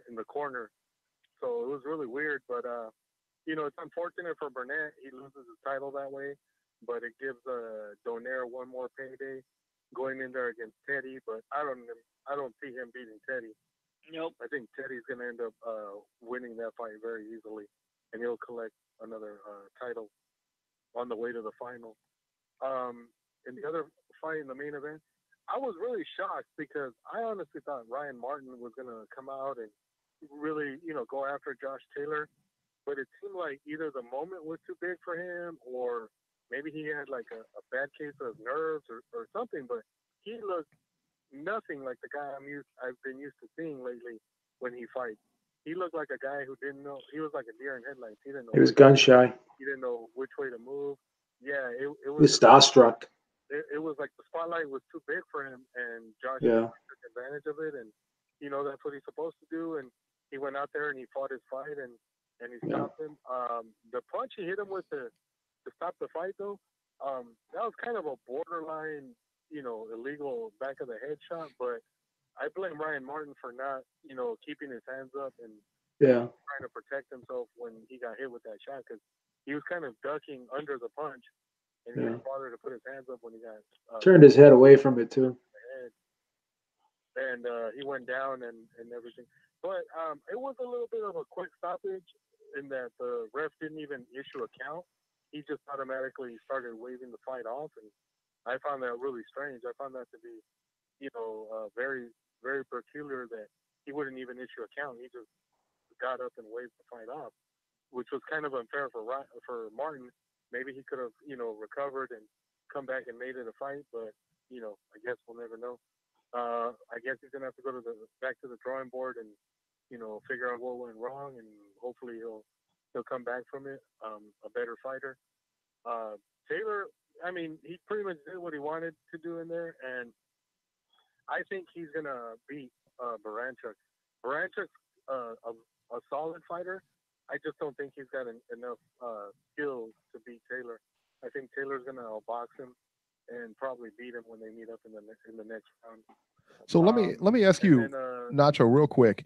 In the corner. So it was really weird, but it's unfortunate for Burnett. He loses his title that way, but it gives Donaire one more payday going in there against Teddy. But I don't see him beating Teddy. Nope. I think Teddy's going to end up winning that fight very easily, and he'll collect another title on the way to the final. In the other fight in the main event, I was really shocked because I honestly thought Ryan Martin was going to come out and really, go after Josh Taylor. But it seemed like either the moment was too big for him or maybe he had like a bad case of nerves or something. But he looked nothing like the guy I've been used to seeing lately when he fights. He looked like a guy who didn't know. He was like a deer in headlights. He didn't know. He was gun shy. He didn't know which way to move. Yeah, it He was was starstruck. It was like the spotlight was too big for him, and Josh took advantage of it, and that's what he's supposed to do. And he went out there and he fought his fight, and he stopped him. The punch he hit him with to stop the fight, though, that was kind of a borderline, illegal back of the head shot. But I blame Ryan Martin for not, keeping his hands up and trying to protect himself when he got hit with that shot, because he was kind of ducking under the punch. And he didn't bother to put his hands up when he got turned his head away from it too. And he went down and everything. But it was a little bit of a quick stoppage in that the ref didn't even issue a count. He just automatically started waving the fight off, and I found that really strange. I found that to be, very, very peculiar that he wouldn't even issue a count. He just got up and waved the fight off, which was kind of unfair for Martin. Maybe he could have, recovered and come back and made it a fight, but, I guess we'll never know. I guess he's going to have to go back to the drawing board and, figure out what went wrong, and hopefully he'll come back from it, a better fighter. Taylor, I mean, he pretty much did what he wanted to do in there, and I think he's gonna beat Baranchuk. Baranchuk's a solid fighter. I just don't think he's got enough skill to beat Taylor. I think Taylor's gonna outbox him and probably beat him when they meet up in the next round. So let me ask you, then, Nacho, real quick.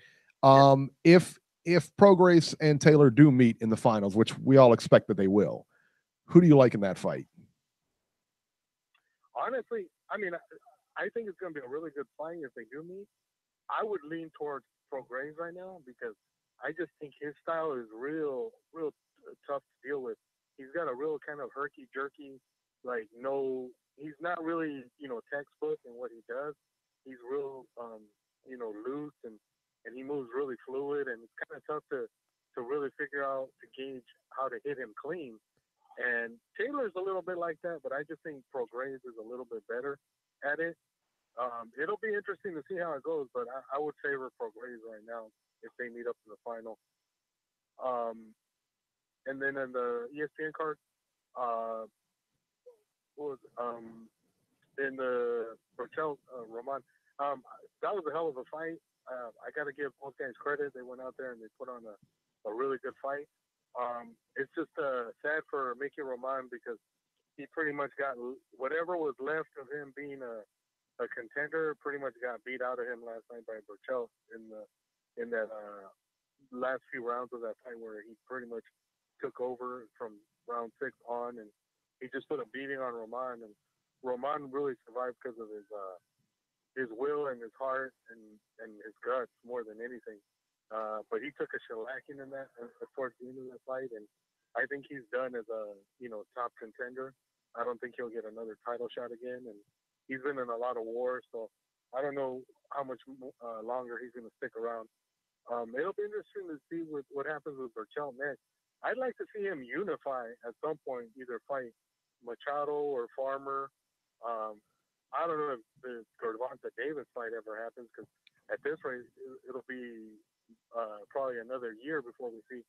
If Prograis and Taylor do meet in the finals, which we all expect that they will, who do you like in that fight? Honestly, I mean, I think it's going to be a really good fight if they do meet. I would lean towards Prograis right now because I just think his style is real tough to deal with. He's got a real kind of herky-jerky, he's not really, textbook in what he does. He's real, loose and he moves really fluid, and it's kind of tough to really figure out, to gauge how to hit him clean. And Taylor's a little bit like that, but I just think Prograis is a little bit better at it. It'll be interesting to see how it goes, but I would favor Prograis right now if they meet up in the final. And then in the ESPN card, in the Berchelt Roman, that was a hell of a fight. I got to give both guys credit. They went out there and they put on a really good fight. It's just sad for Mickey Roman because he pretty much got whatever was left of him being a contender pretty much got beat out of him last night by Berchelt in that last few rounds of that fight where he pretty much took over from round 6 on, and he just put a beating on Roman, and Roman really survived because of his will and his heart and his guts more than anything. But he took a shellacking in that towards the end of the fight, and I think he's done as a top contender. I don't think he'll get another title shot again, and he's been in a lot of wars, so I don't know how much longer he's going to stick around. It'll be interesting to see what happens with Berchelt next. I'd like to see him unify at some point, either fight Machado or Farmer. I don't know if the Gervonta Davis fight ever happens, because at this rate, it'll be probably another year before we see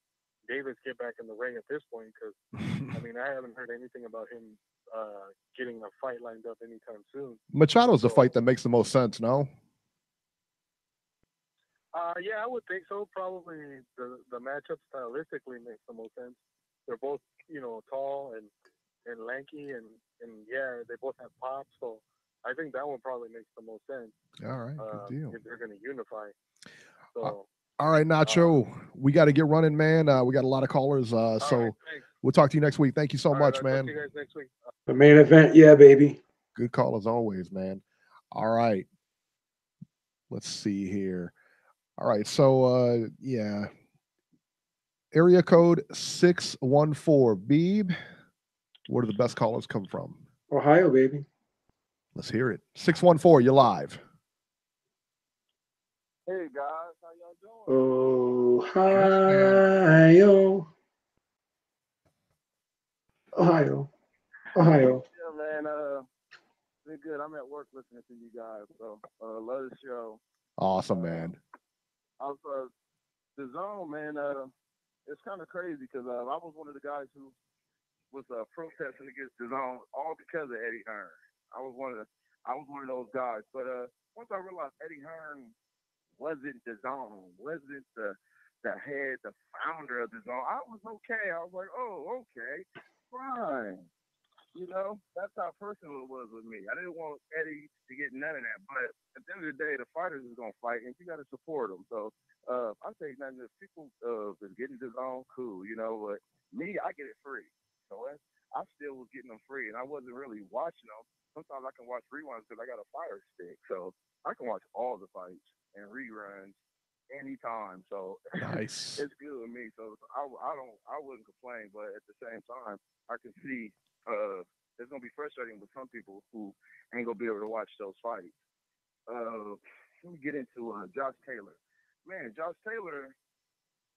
Davis get back in the ring at this point, because, I mean, I haven't heard anything about him getting a fight lined up anytime soon. Machado's the fight that makes the most sense, no? Yeah, I would think so. Probably the matchup stylistically makes the most sense. They're both, tall and lanky, and yeah, they both have pop, so I think that one probably makes the most sense. All right, good deal. If they're going to unify. So. All right, Nacho, we got to get running, man. We got a lot of callers, so right, we'll talk to you next week. Thank you so all much, right, man. Talk to you guys next week. The main event, yeah, baby. Good call as always, man. All right, let's see here. All right, so yeah, area code 614. Beeb, where do the best callers come from? Ohio, baby. Let's hear it. 614, you're live. Hey guys, how y'all doing? Ohio. Ohio. Yeah, man. Been good. I'm at work listening to you guys, so love the show. Awesome, man. I was the zone, man. It's kind of crazy because I was one of the guys who was protesting against the zone, all because of Eddie Hearn. I was one of those guys. But once I realized Eddie Hearn wasn't the zone, wasn't the head, the founder of the zone, I was okay. I was like, oh, okay, fine. That's how personal it was with me. I didn't want Eddie to get none of that. But at the end of the day, the fighters is going to fight, and you got to support them. So I say nothing. If people is getting the zone, cool, but me, I get it free. So I still was getting them free, and I wasn't really watching them. Sometimes I can watch reruns because I got a Fire Stick. So I can watch all the fights and reruns anytime. So nice. It's good with me. So I wouldn't complain, but at the same time, I can see it's gonna be frustrating with some people who ain't gonna be able to watch those fights. Let me get into Josh Taylor. Man, Josh Taylor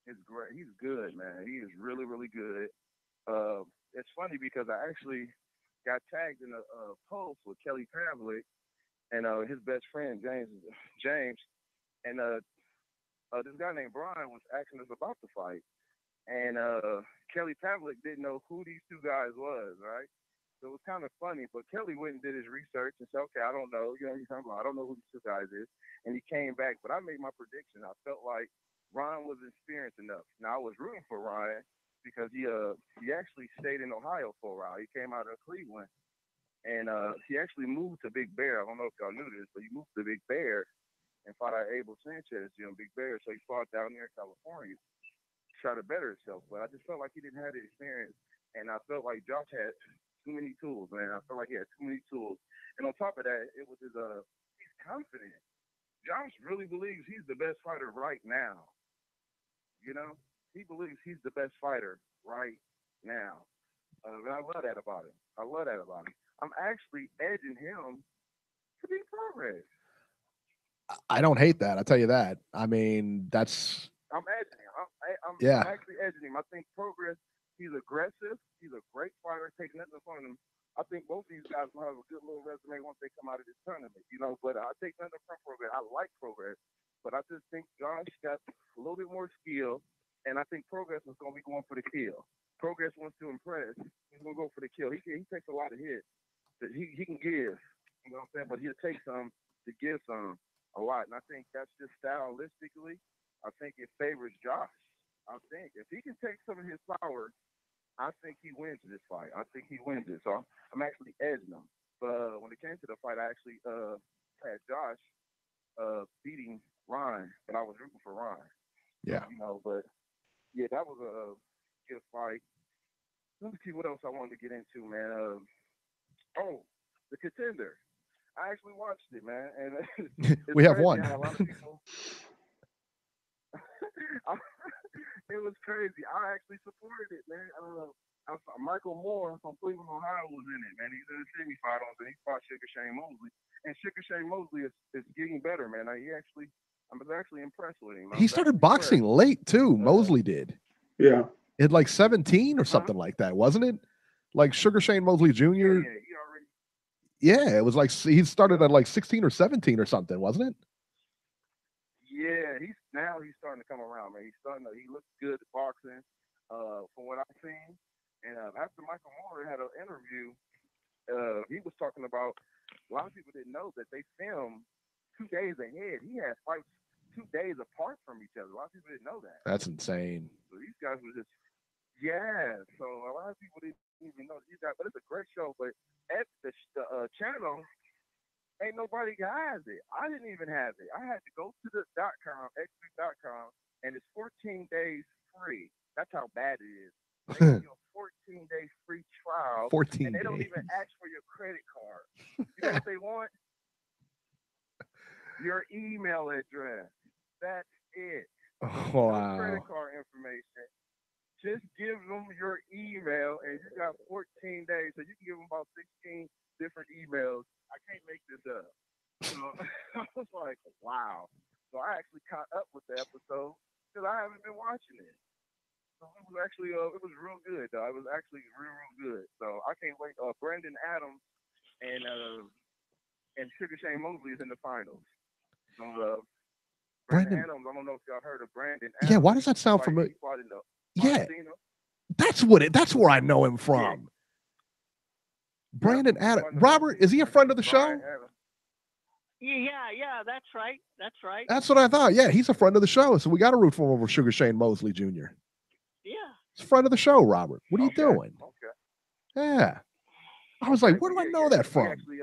is great. He's good, man. He is really, really good. It's funny because I actually got tagged in a post with Kelly Pavlik and his best friend James, and this guy named Brian was asking us about the fight, and Kelly Pavlik didn't know who these two guys was, right? So it was kind of funny, but Kelly went and did his research and said, okay, I don't know. You know, he's talking about, I don't know who these two guys is. And he came back, but I made my prediction. I felt like Ron was experienced enough. Now, I was rooting for Ryan because he actually stayed in Ohio for a while. He came out of Cleveland, and he actually moved to Big Bear. I don't know if y'all knew this, but he moved to Big Bear and fought out Abel Sanchez, you know, Big Bear. So he fought down there in California, try to better himself. But I just felt like he didn't have the experience, and I felt like Josh had too many tools, man. I felt like he had too many tools. And on top of that, it was he's confident. Josh really believes he's the best fighter right now. You know? He believes he's the best fighter right now. And I love that about him. I'm actually edging him to be Progress. I don't hate that. I'll tell you that. I mean, that's... I'm edging him. I'm actually edging him. I think Progress, he's aggressive. He's a great fighter. Take nothing from him. I think both these guys will have a good little resume once they come out of this tournament, you know. But I take nothing from Progress. I like Progress, but I just think Josh got a little bit more skill, and I think Progress is going to be going for the kill. Progress wants to impress. He's going to go for the kill. He takes a lot of hits. He can give, you know what I'm saying? But he'll take some to give some a lot. And I think that's just stylistically, I think it favors Josh. I think if he can take some of his power, I think he wins this fight. I think he wins it. So I'm actually edging him. But when it came to the fight, I actually had Josh beating Ryan, but I was rooting for Ryan. Yeah. You know, but yeah, that was a good fight. Let me see what else I wanted to get into, man. The Contender. I actually watched it, man, and we have one. A lot of people. It was crazy. I actually supported it, man. Michael Moore from Cleveland, Ohio was in it, man. He's in the semifinals, and he fought Sugar Shane Mosley. And Sugar Shane Mosley is getting better, man. I was actually impressed with him. He started boxing late, too. Mosley did. Yeah. At like 17 or something like that, wasn't it? Like Sugar Shane Mosley Jr. Yeah, it was like he started at like 16 or 17 or something, wasn't it? Yeah, he's starting to come around, man. He looks good at boxing, from what I've seen. And after Michael Moore had an interview, he was talking about a lot of people didn't know that they filmed 2 days ahead. He had fights 2 days apart from each other. A lot of people didn't know that. That's insane. So these guys were just, yeah. So a lot of people didn't even know these guys. But it's a great show. But at the channel, ain't nobody has it. I didn't even have it. I had to go to the .com, and it's 14 days free. That's how bad it is. They give you a 14-day free trial. 14 and they don't days. even ask for your credit card. You know what they want? Your email address. That's it. Oh, wow. No credit card information. Just give them your email, and you got 14 days. So you can give them about 16 different emails. I can't make this up. So I was like, wow. So I actually caught up with the episode because I haven't been watching it. So it was actually, it was real good, though. It was actually real, real good. So I can't wait. Brandon Adams and Sugar Shane Mosley is in the finals. So Brandon Adams, I don't know if y'all heard of Brandon Adams. Yeah, why does that sound familiar? Yeah, that's where I know him from. Yeah. Brandon Adams. Robert, is he a friend of the show? Yeah, that's right. That's what I thought. Yeah, he's a friend of the show, so we got to root for him over Sugar Shane Mosley Jr. Yeah. He's a friend of the show, Robert. What are you doing? Okay. Yeah. I was like, where do I know that from? Actually,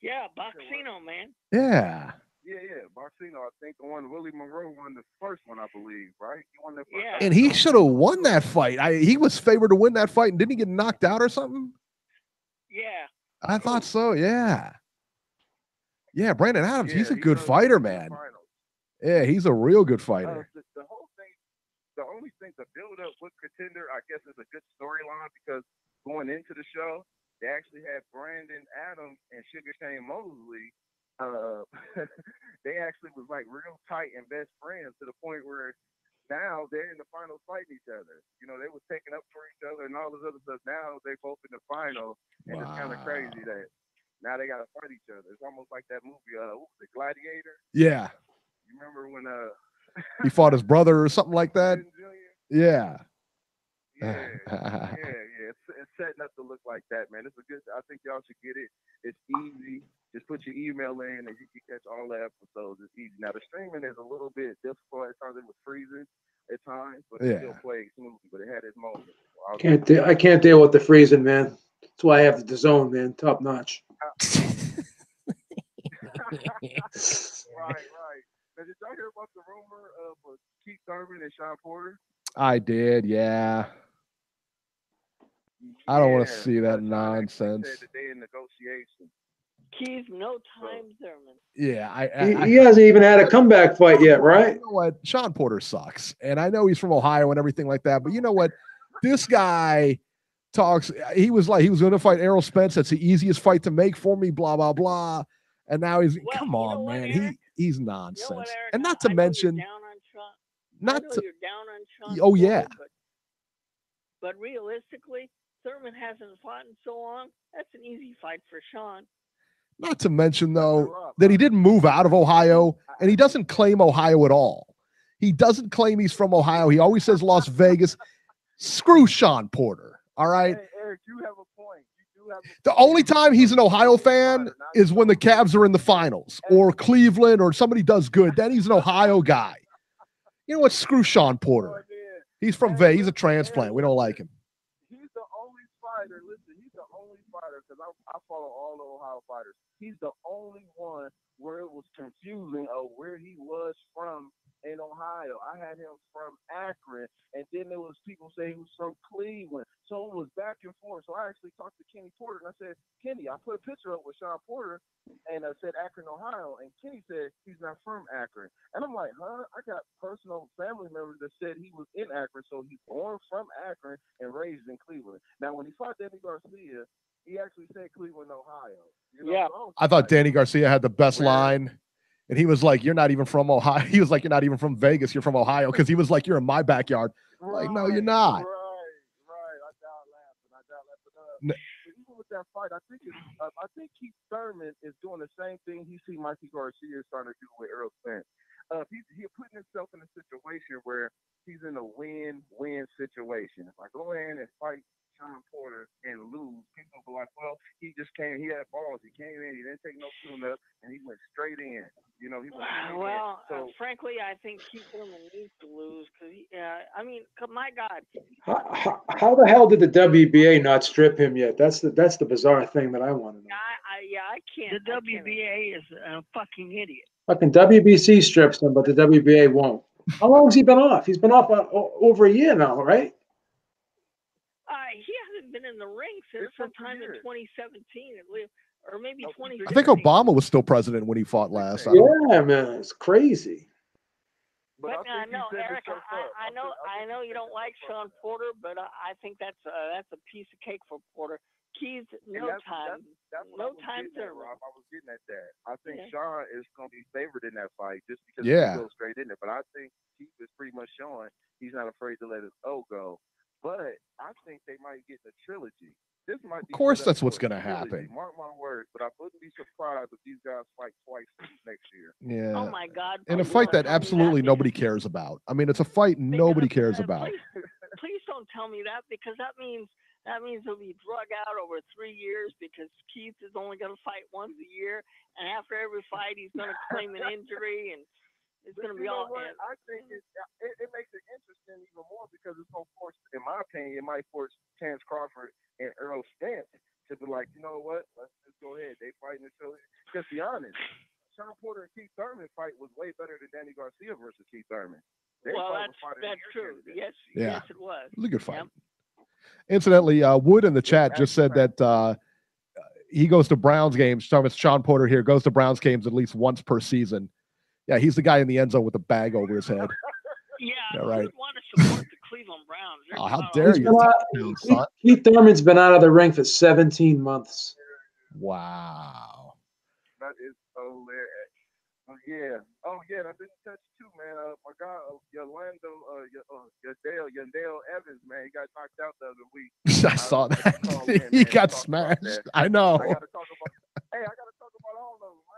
yeah, Boxino, man. Yeah. Yeah, Boxino. I think the one Willie Monroe won the first one, I believe, right? He won that first yeah. And he should have won that fight. He was favored to win that fight, and didn't he get knocked out or something? Yeah. I thought so, yeah. Yeah, Brandon Adams, he's a good fighter, man. Yeah, he's a real good fighter. The whole thing, the only thing, the build-up with Contender, I guess, is a good storyline because going into the show, they actually had Brandon Adams and Sugar Shane Mosley. They actually was like real tight and best friends to the point where now they're in the finals fighting each other. You know, they was taking up for each other and all this other stuff. Now they both in the final, and it's kind of crazy that now they got to fight each other. It's almost like that movie, what was it, Gladiator? Yeah. You remember when He fought his brother or something like that. Yeah. Yeah. It's setting up to look like that, man. It's a good. I think y'all should get it. It's easy. Just put your email in, and you can catch all the episodes. It's easy. Now the streaming is a little bit difficult at times. It was freezing at times, but it still played smoothly. But it had its moments. So I can't deal with the freezing, man. That's why I have the DAZN, man. Top notch. Right. Now, did y'all hear about the rumor of Keith Thurman and Sean Porter? I did, yeah. I don't want to see that nonsense. Said that they in negotiation. Keith, no time, Thurman. Yeah, he hasn't even had a comeback fight yet, right? You know what? Sean Porter sucks, and I know he's from Ohio and everything like that. But you know what? This guy talks. He was going to fight Errol Spence. That's the easiest fight to make for me. Blah blah blah. And now he's come on, man. Eric? He's nonsense. You know what, Eric? And not to mention, you're down on Sean. not I know to. you're down on Sean. Oh yeah. But realistically, Thurman hasn't fought in so long. That's an easy fight for Sean. Not to mention, though, that he didn't move out of Ohio, and he doesn't claim Ohio at all. He doesn't claim he's from Ohio. He always says Las Vegas. Screw Sean Porter, all right? Hey, Eric, you have a point. You do have a point. The only time he's an Ohio fan is when the Cavs are in the finals or Cleveland or somebody does good. Then he's an Ohio guy. You know what? Screw Sean Porter. He's from Vegas. He's a transplant. We don't like him. He's the only fighter. Listen, he's the only fighter because I follow all the Ohio fighters. He's the only one where it was confusing of where he was from in Ohio. I had him from Akron, and then there was people saying he was from Cleveland. So it was back and forth. So I actually talked to Kenny Porter, and I said, Kenny, I put a picture up with Sean Porter, and I said Akron, Ohio, and Kenny said he's not from Akron. And I'm like, huh? I got personal family members that said he was in Akron, so he's born from Akron and raised in Cleveland. Now, when he fought Danny Garcia, he actually said Cleveland, Ohio. You know, yeah. so I thought Danny Garcia had the best line. And he was like, you're not even from Ohio. He was like, you're not even from Vegas. You're from Ohio. Because he was like, you're in my backyard. Like, no, you're not. Right. I doubt laughing. Even with that fight, I think Keith Thurman is doing the same thing he see Mikey Garcia is trying to do with Errol Spence. He's putting himself in a situation where he's in a win-win situation. If I go in and fight Sean Porter and lose, people will be like, well, he just came, he had balls, he came in, he didn't take no tune-up, and he went straight in. You know, he went straight well, in. So, frankly, I think Keith Thurman needs to lose because, I mean, my God. How the hell did the WBA not strip him yet? That's the bizarre thing that I want to know. I can't. The WBA is a fucking idiot. Fucking WBC strips him, but the WBA won't. How long has he been off? He's been off over a year now, right? He hasn't been in the ring since sometime in 2017, or maybe 2016. I think Obama was still president when he fought last. Yeah, man, it's crazy. But no, Eric, I know you don't like Sean Porter, but I think that's a piece of cake for Porter. Keith, no time there. Rob, I was getting at that. I think Sean is going to be favored in that fight just because he goes straight in there. But I think Keith is pretty much showing he's not afraid to let his go. But I think they might get the trilogy. This might be. Of course, that's what's going to happen. Mark my words, but I wouldn't be surprised if these guys fight twice next year. Yeah. Oh my God. In a fight that absolutely nobody cares about. I mean, it's a fight nobody cares about. Please don't tell me that because that means he'll be drug out over 3 years because Keith is only going to fight once a year, and after every fight he's going to claim an injury and. It's going to be all. I think it makes it interesting even more because it's going to force, in my opinion, it might force Terrence Crawford and Errol Spence to be like, you know what, let's just go ahead. They fighting each other. Because to be honest, Sean Porter and Keith Thurman fight was way better than Danny Garcia versus Keith Thurman. That's true. Yes, it was. It was a good fight. Yep. Incidentally, Wood in the chat just said that he goes to Browns games. Sean Porter here goes to Browns games at least once per season. Yeah, he's the guy in the end zone with the bag over his head. Yeah, right. I want to support the Cleveland Browns. Oh, how dare you? Keith Thurman's been out of the ring for 17 months. Wow. That is hilarious. Oh, yeah, I didn't touch too, man. My guy, Yandale Evans, man, he got knocked out the other week. I saw that. He got smashed. I know. I got to talk about all of them. I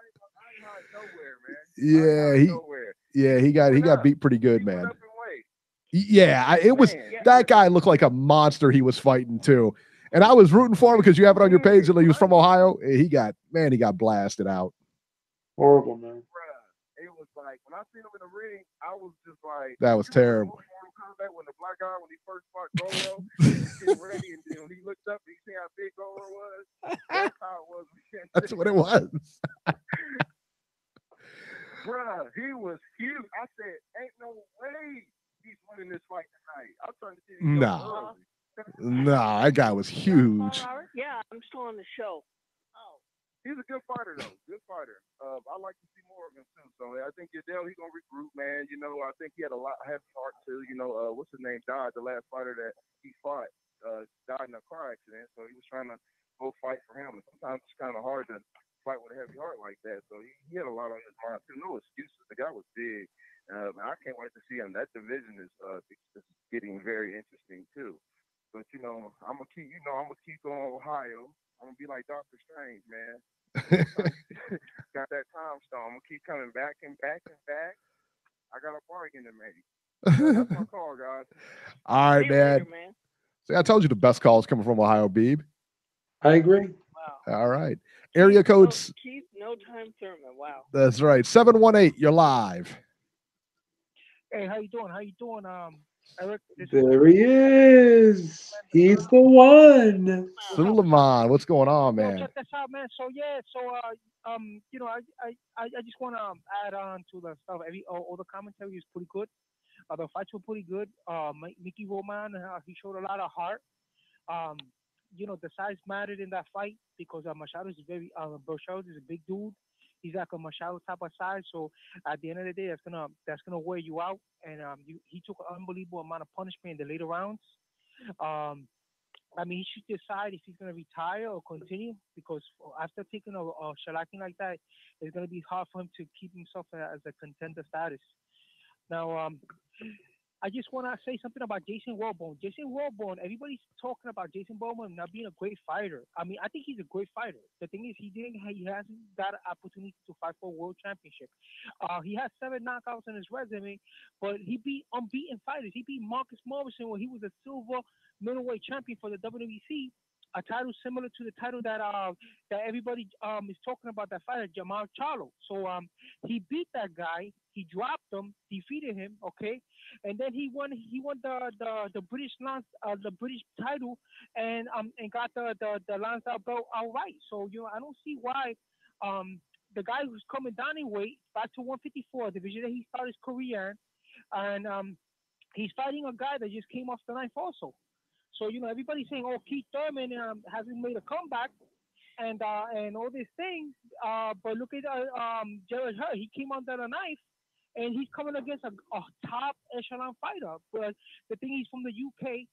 ain't hiding nowhere, man. Yeah, Yeah, he got beat pretty good, man. Yeah, that guy looked like a monster he was fighting too. And I was rooting for him because you have it on your page that he was from Ohio. He got blasted out. Horrible, man. It was like when I seen him in the ring, I was just like, that was terrible. Mortal Kombat, when the black guy, when he first fought Goro, he was getting ready, and then when he looked up, and he seen how big Goro was. That's how it was. That's what it was. Bruh, he was huge. I said, ain't no way he's winning this fight tonight. I'm trying to see. No, that guy was huge. Yeah, I'm still on the show. Oh, he's a good fighter though. Good fighter. I like to see more of him too. So I think Yadel, he's gonna regroup, man. You know, I think he had a lot heavy heart too. You know, what's his name died. The last fighter that he fought died in a car accident. So he was trying to go fight for him. And sometimes it's kind of hard to fight with a heavy heart like that. So he had a lot on his mind too. No excuses. The guy was big. I can't wait to see him. That division is getting very interesting too. But you know, I'm gonna keep going Ohio. I'm gonna be like Dr. Strange, man. Got that time stone. I'm gonna keep coming back and back and back. I got a bargain to make. That's my call, guys. All right, man. See, I told you the best call is coming from Ohio, Beeb. I agree. Wow. All right. Area codes. Keith, no time Thurman. Wow. That's right. 718. You're live. Hey, how you doing? Eric. There he is. He's the one. Suleiman, what's going on, man? Check this out, man. So you know, I just want to add on to the stuff. All the commentary is pretty good. The fights were pretty good. Mickey Roman, he showed a lot of heart. You know, the size mattered in that fight because Machado is Machado is a big dude. He's like a Machado type of size. So at the end of the day, that's gonna wear you out. And he took an unbelievable amount of punishment in the later rounds. I mean, he should decide if he's gonna retire or continue because after taking a shellacking like that, it's gonna be hard for him to keep himself as a contender status. Now, I just want to say something about Jason Rawborn. Jason Rawborn, everybody's talking about Jason Rawborn not being a great fighter. I mean, I think he's a great fighter. The thing is, he hasn't got an opportunity to fight for a world championship. He has 7 knockouts on his resume, but he beat unbeaten fighters. He beat Marcus Morrison when he was a silver middleweight champion for the WBC, a title similar to the title that everybody is talking about, that fighter Jamal Charlo. So he beat that guy. He dropped him, defeated him, okay, and then he won the British title and got the Lance belt outright. So I don't see why the guy who's coming down in weight back to 154, division that he started his career in, and he's fighting a guy that just came off the knife also. So everybody's saying, oh, Keith Thurman hasn't made a comeback. And all these things, but look at Jared Hurd. He came under the knife, and he's coming against a top echelon fighter. But the thing, he's from the UK,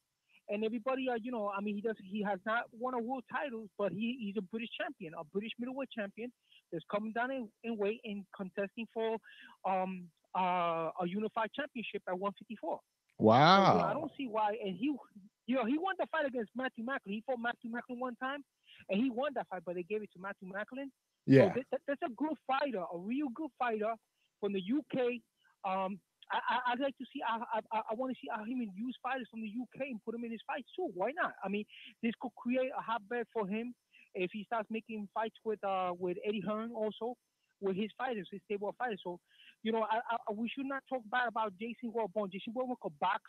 and everybody, I mean, he has not won a world title, but he's a British champion, a British middleweight champion that's coming down in weight and contesting for a unified championship at 154. Wow. So, I don't see why. And he won the fight against Matthew Macklin. He fought Matthew Macklin one time, and he won that fight, but they gave it to Matthew Macklin. Yeah. So that's a good fighter, a real good fighter from the UK. I'd like to see. I want to see how him use fighters from the UK and put him in his fights too. Why not? I mean, this could create a hotbed for him if he starts making fights with Eddie Hearn also, with his fighters, his stable of fighters. So, we should not talk bad about Jason Rawborn. Jason Rawborn could box.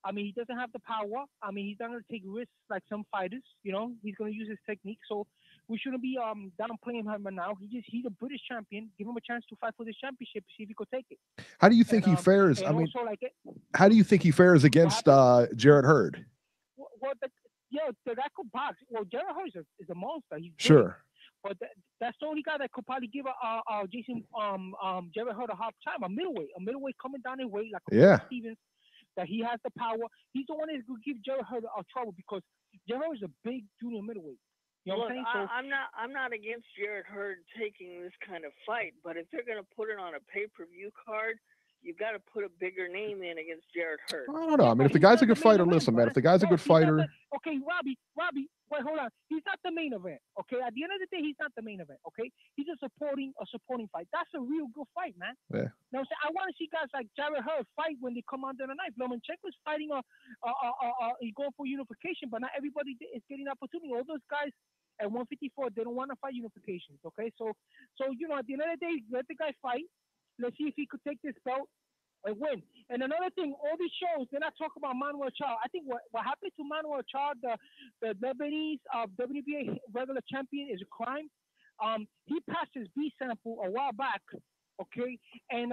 I mean, he doesn't have the power. I mean, he's not going to take risks like some fighters. He's going to use his technique. So we shouldn't be downplaying him now. He's a British champion. Give him a chance to fight for this championship. See if he could take it. How do you think he fares? I mean, how do you think he fares against Jared Hurd? Well, the guy could box. Well, Jared Hurd is a monster. He's sure. But that's the only guy that could probably give Jared Hurd a hard time. A middleweight coming down in weight like Stevens. That he has the power. He's the one that could give Jared Hurd trouble because Jared Hurd is a big junior middleweight. You know what I'm saying? I'm not against Jared Hurd taking this kind of fight, but if they're gonna put it on a pay-per-view card, you've got to put a bigger name in against Jared Hurd. I don't know. I mean, if the guy's a good fighter, listen, man. If the guy's a good fighter, okay, Robbie, wait, hold on. He's not the main event. Okay, at the end of the day, he's not the main event. Okay, he's a supporting fight. That's a real good fight, man. Yeah. You know what I'm saying? I want to see guys like Jarrett Hurd fight when they come under the knife. Lomachenko's fighting he's going for unification, but not everybody is getting opportunity. All those guys at 154, they don't want to fight unifications. Okay, so you know, at the end of the day, let the guy fight. Let's see if he could take this belt and win. And another thing, all these shows, they're not talking about Manuel Charles. I think what happened to Manuel Charles, the Lebanese WBA regular champion, is a crime. He passed his B sample a while back, okay? And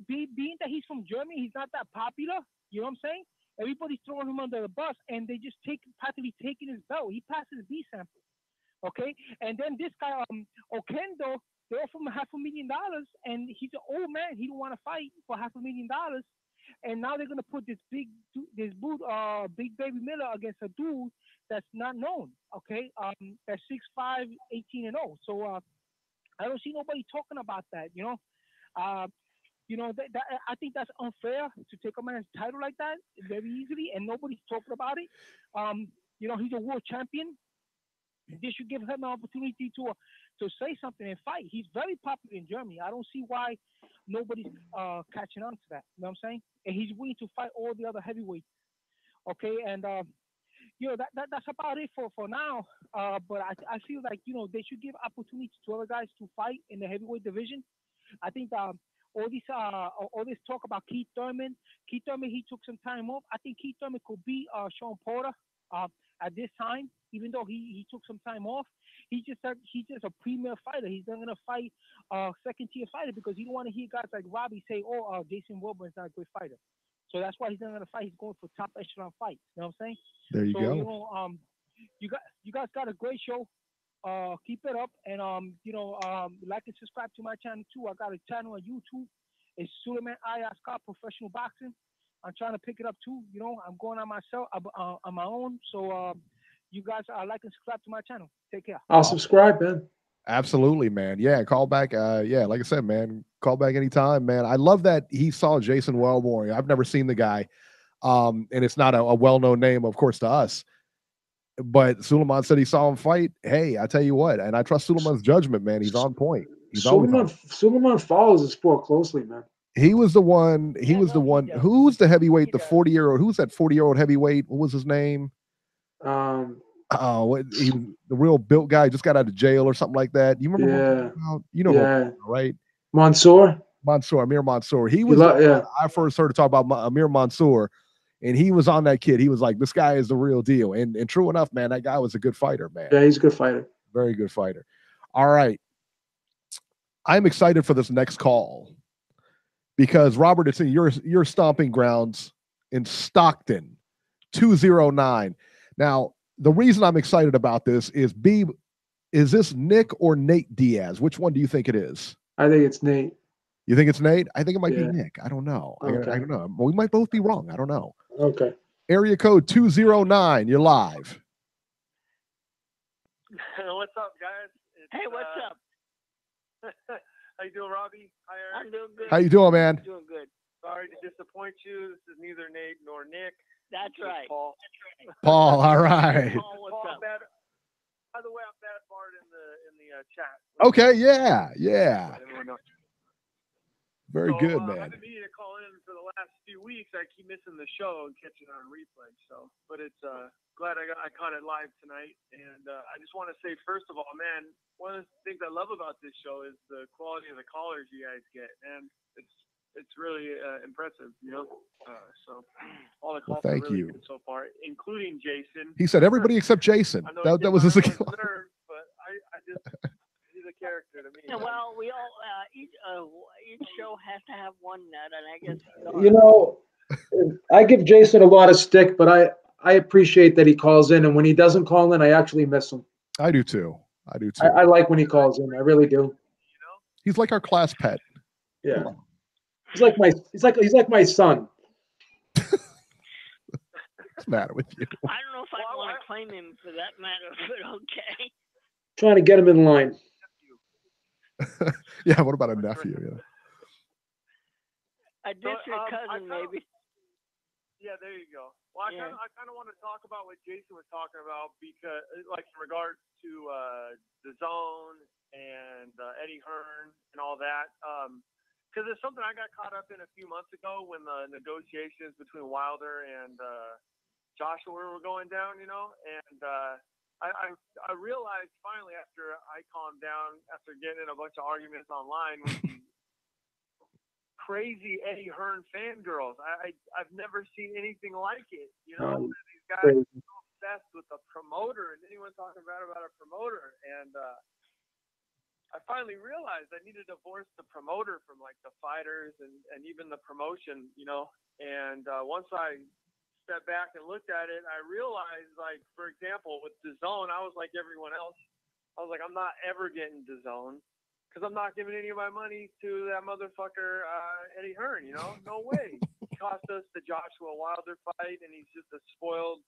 being that he's from Germany, he's not that popular. You know what I'm saying? Everybody's throwing him under the bus, and they just practically taking his belt. He passed his B sample, okay? And then this guy, Okendo, they offer him $500,000, and he's an old man. He don't want to fight for $500,000. And now they're gonna put this big baby Miller against a dude that's not known. Okay, that's 6'5", 18-0. So I don't see nobody talking about that. You know, I think that's unfair to take a man's title like that very easily, and nobody's talking about it. You know, he's a world champion. They should give him an opportunity to say something and fight. He's very popular in Germany. I don't see why nobody's catching on to that. You know what I'm saying? And he's willing to fight all the other heavyweights. Okay, and you know that's about it for now. But I feel like, you know, they should give opportunity to other guys to fight in the heavyweight division. I think all this talk about Keith Thurman, he took some time off. I think Keith Thurman could beat Sean Porter at this time, even though he took some time off. He's just a premier fighter. He's not gonna fight second tier fighter because you don't want to hear guys like Robbie say, Jason Wilburn's not a good fighter. So that's why he's not gonna fight. He's going for top echelon fights. You know what I'm saying? There you go. You know, you guys got a great show. Keep it up, and like and subscribe to my channel too. I got a channel on YouTube. It's Suleiman Ayaskar Professional Boxing. I'm trying to pick it up too. You know, I'm going on myself on my own. So you guys like and subscribe to my channel. Take care. I'll subscribe, man. Absolutely, man. Yeah, call back. Yeah, like I said, man, call back anytime, man. I love that he saw Jason Wellborn. I've never seen the guy, and it's not a well-known name, of course, to us. But Suleiman said he saw him fight. Hey, I tell you what, and I trust Suleiman's judgment, man. He's on point. Suleiman follows the sport closely, man. He was the one. Who's the heavyweight? The 40-year-old. Who's that 40-year-old heavyweight? What was his name? The real built guy just got out of jail or something like that. You remember? Yeah. You know, yeah. Right? Amir Mansour. He was. I first heard talk about Amir Mansour, and he was on that kid. He was like, this guy is the real deal. And true enough, man, that guy was a good fighter, man. Yeah, he's a good fighter. Very good fighter. All right. I'm excited for this next call because, Robert, it's in your stomping grounds in Stockton, 209. Now, the reason I'm excited about this is, Beeb, is this Nick or Nate Diaz? Which one do you think it is? I think it's Nate. You think it's Nate? I think it might be Nick. I don't know. Okay. I don't know. We might both be wrong. I don't know. Okay. Area code 209. You're live. What's up, guys? Hey, what's up? How you doing, Robbie? Hi, Eric. I'm doing good. How you doing, man? Doing good. Sorry to disappoint you. This is neither Nate nor Nick. That's right. Paul. Paul, all right. Paul, what's up? By the way, I'm Bad Bart in the chat. Okay, yeah. Very good, man. I've been meaning to call in for the last few weeks. I keep missing the show and catching it on replay. So, but it's glad I caught it live tonight. And I just want to say, first of all, man, one of the things I love about this show is the quality of the callers you guys get, and it's really impressive, you know. So all the calls are really good so far, including Jason. He said everybody except Jason. That was his. But I just he's a character to me. Yeah, well, we all each show has to have one nut, and I guess you know, I give Jason a lot of stick, but I appreciate that he calls in, and when he doesn't call in, I actually miss him. I do too. I like when he calls in. I really do. You know, he's like our class pet. Yeah. He's like my son. What's the matter with you? I don't know if I want to claim him for that matter, but okay. Trying to get him in line. Yeah, what about a nephew? Yeah. A distant cousin, maybe. Yeah, there you go. Well, I kind of want to talk about what Jason was talking about because, like, in regards to the zone and Eddie Hearn and all that. because it's something I got caught up in a few months ago when the negotiations between Wilder and Joshua were going down, you know, and I realized finally after I calmed down after getting in a bunch of arguments online with these crazy Eddie Hearn fangirls. I've never seen anything like it, you know. These guys are so obsessed with the promoter and anyone talking about a promoter, and I finally realized I needed to divorce the promoter from like the fighters and even the promotion, you know. And once I stepped back and looked at it, I realized, like, for example, with DAZN, I was like everyone else. I was like, I'm not ever getting DAZN because I'm not giving any of my money to that motherfucker Eddie Hearn, you know? No way. He cost us the Joshua Wilder fight, and he's just a spoiled,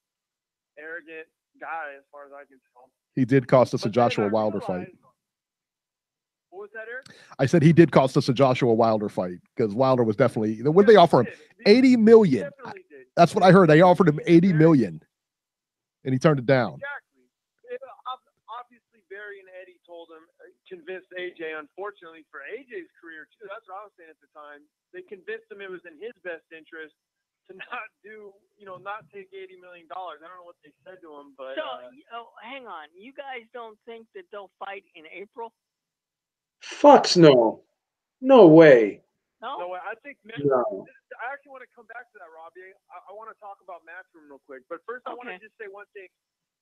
arrogant guy as far as I can tell. He did cost us a Joshua Wilder fight. What was that, Eric? I said he did cost us a Joshua Wilder fight because Wilder was definitely. What did they offer him? $80 million. That's what I heard. They offered him $80 million, and he turned it down. Exactly. Obviously, Barry and Eddie told him, convinced AJ. Unfortunately for AJ's career too, that's what I was saying at the time. They convinced him it was in his best interest to not do, you know, not take $80 million. I don't know what they said to him, but hang on. You guys don't think that they'll fight in April? Fucks no. No way. No way. I think No. I actually want to come back to that, Robbie. I want to talk about Matchroom real quick. But first, I want to just say one thing.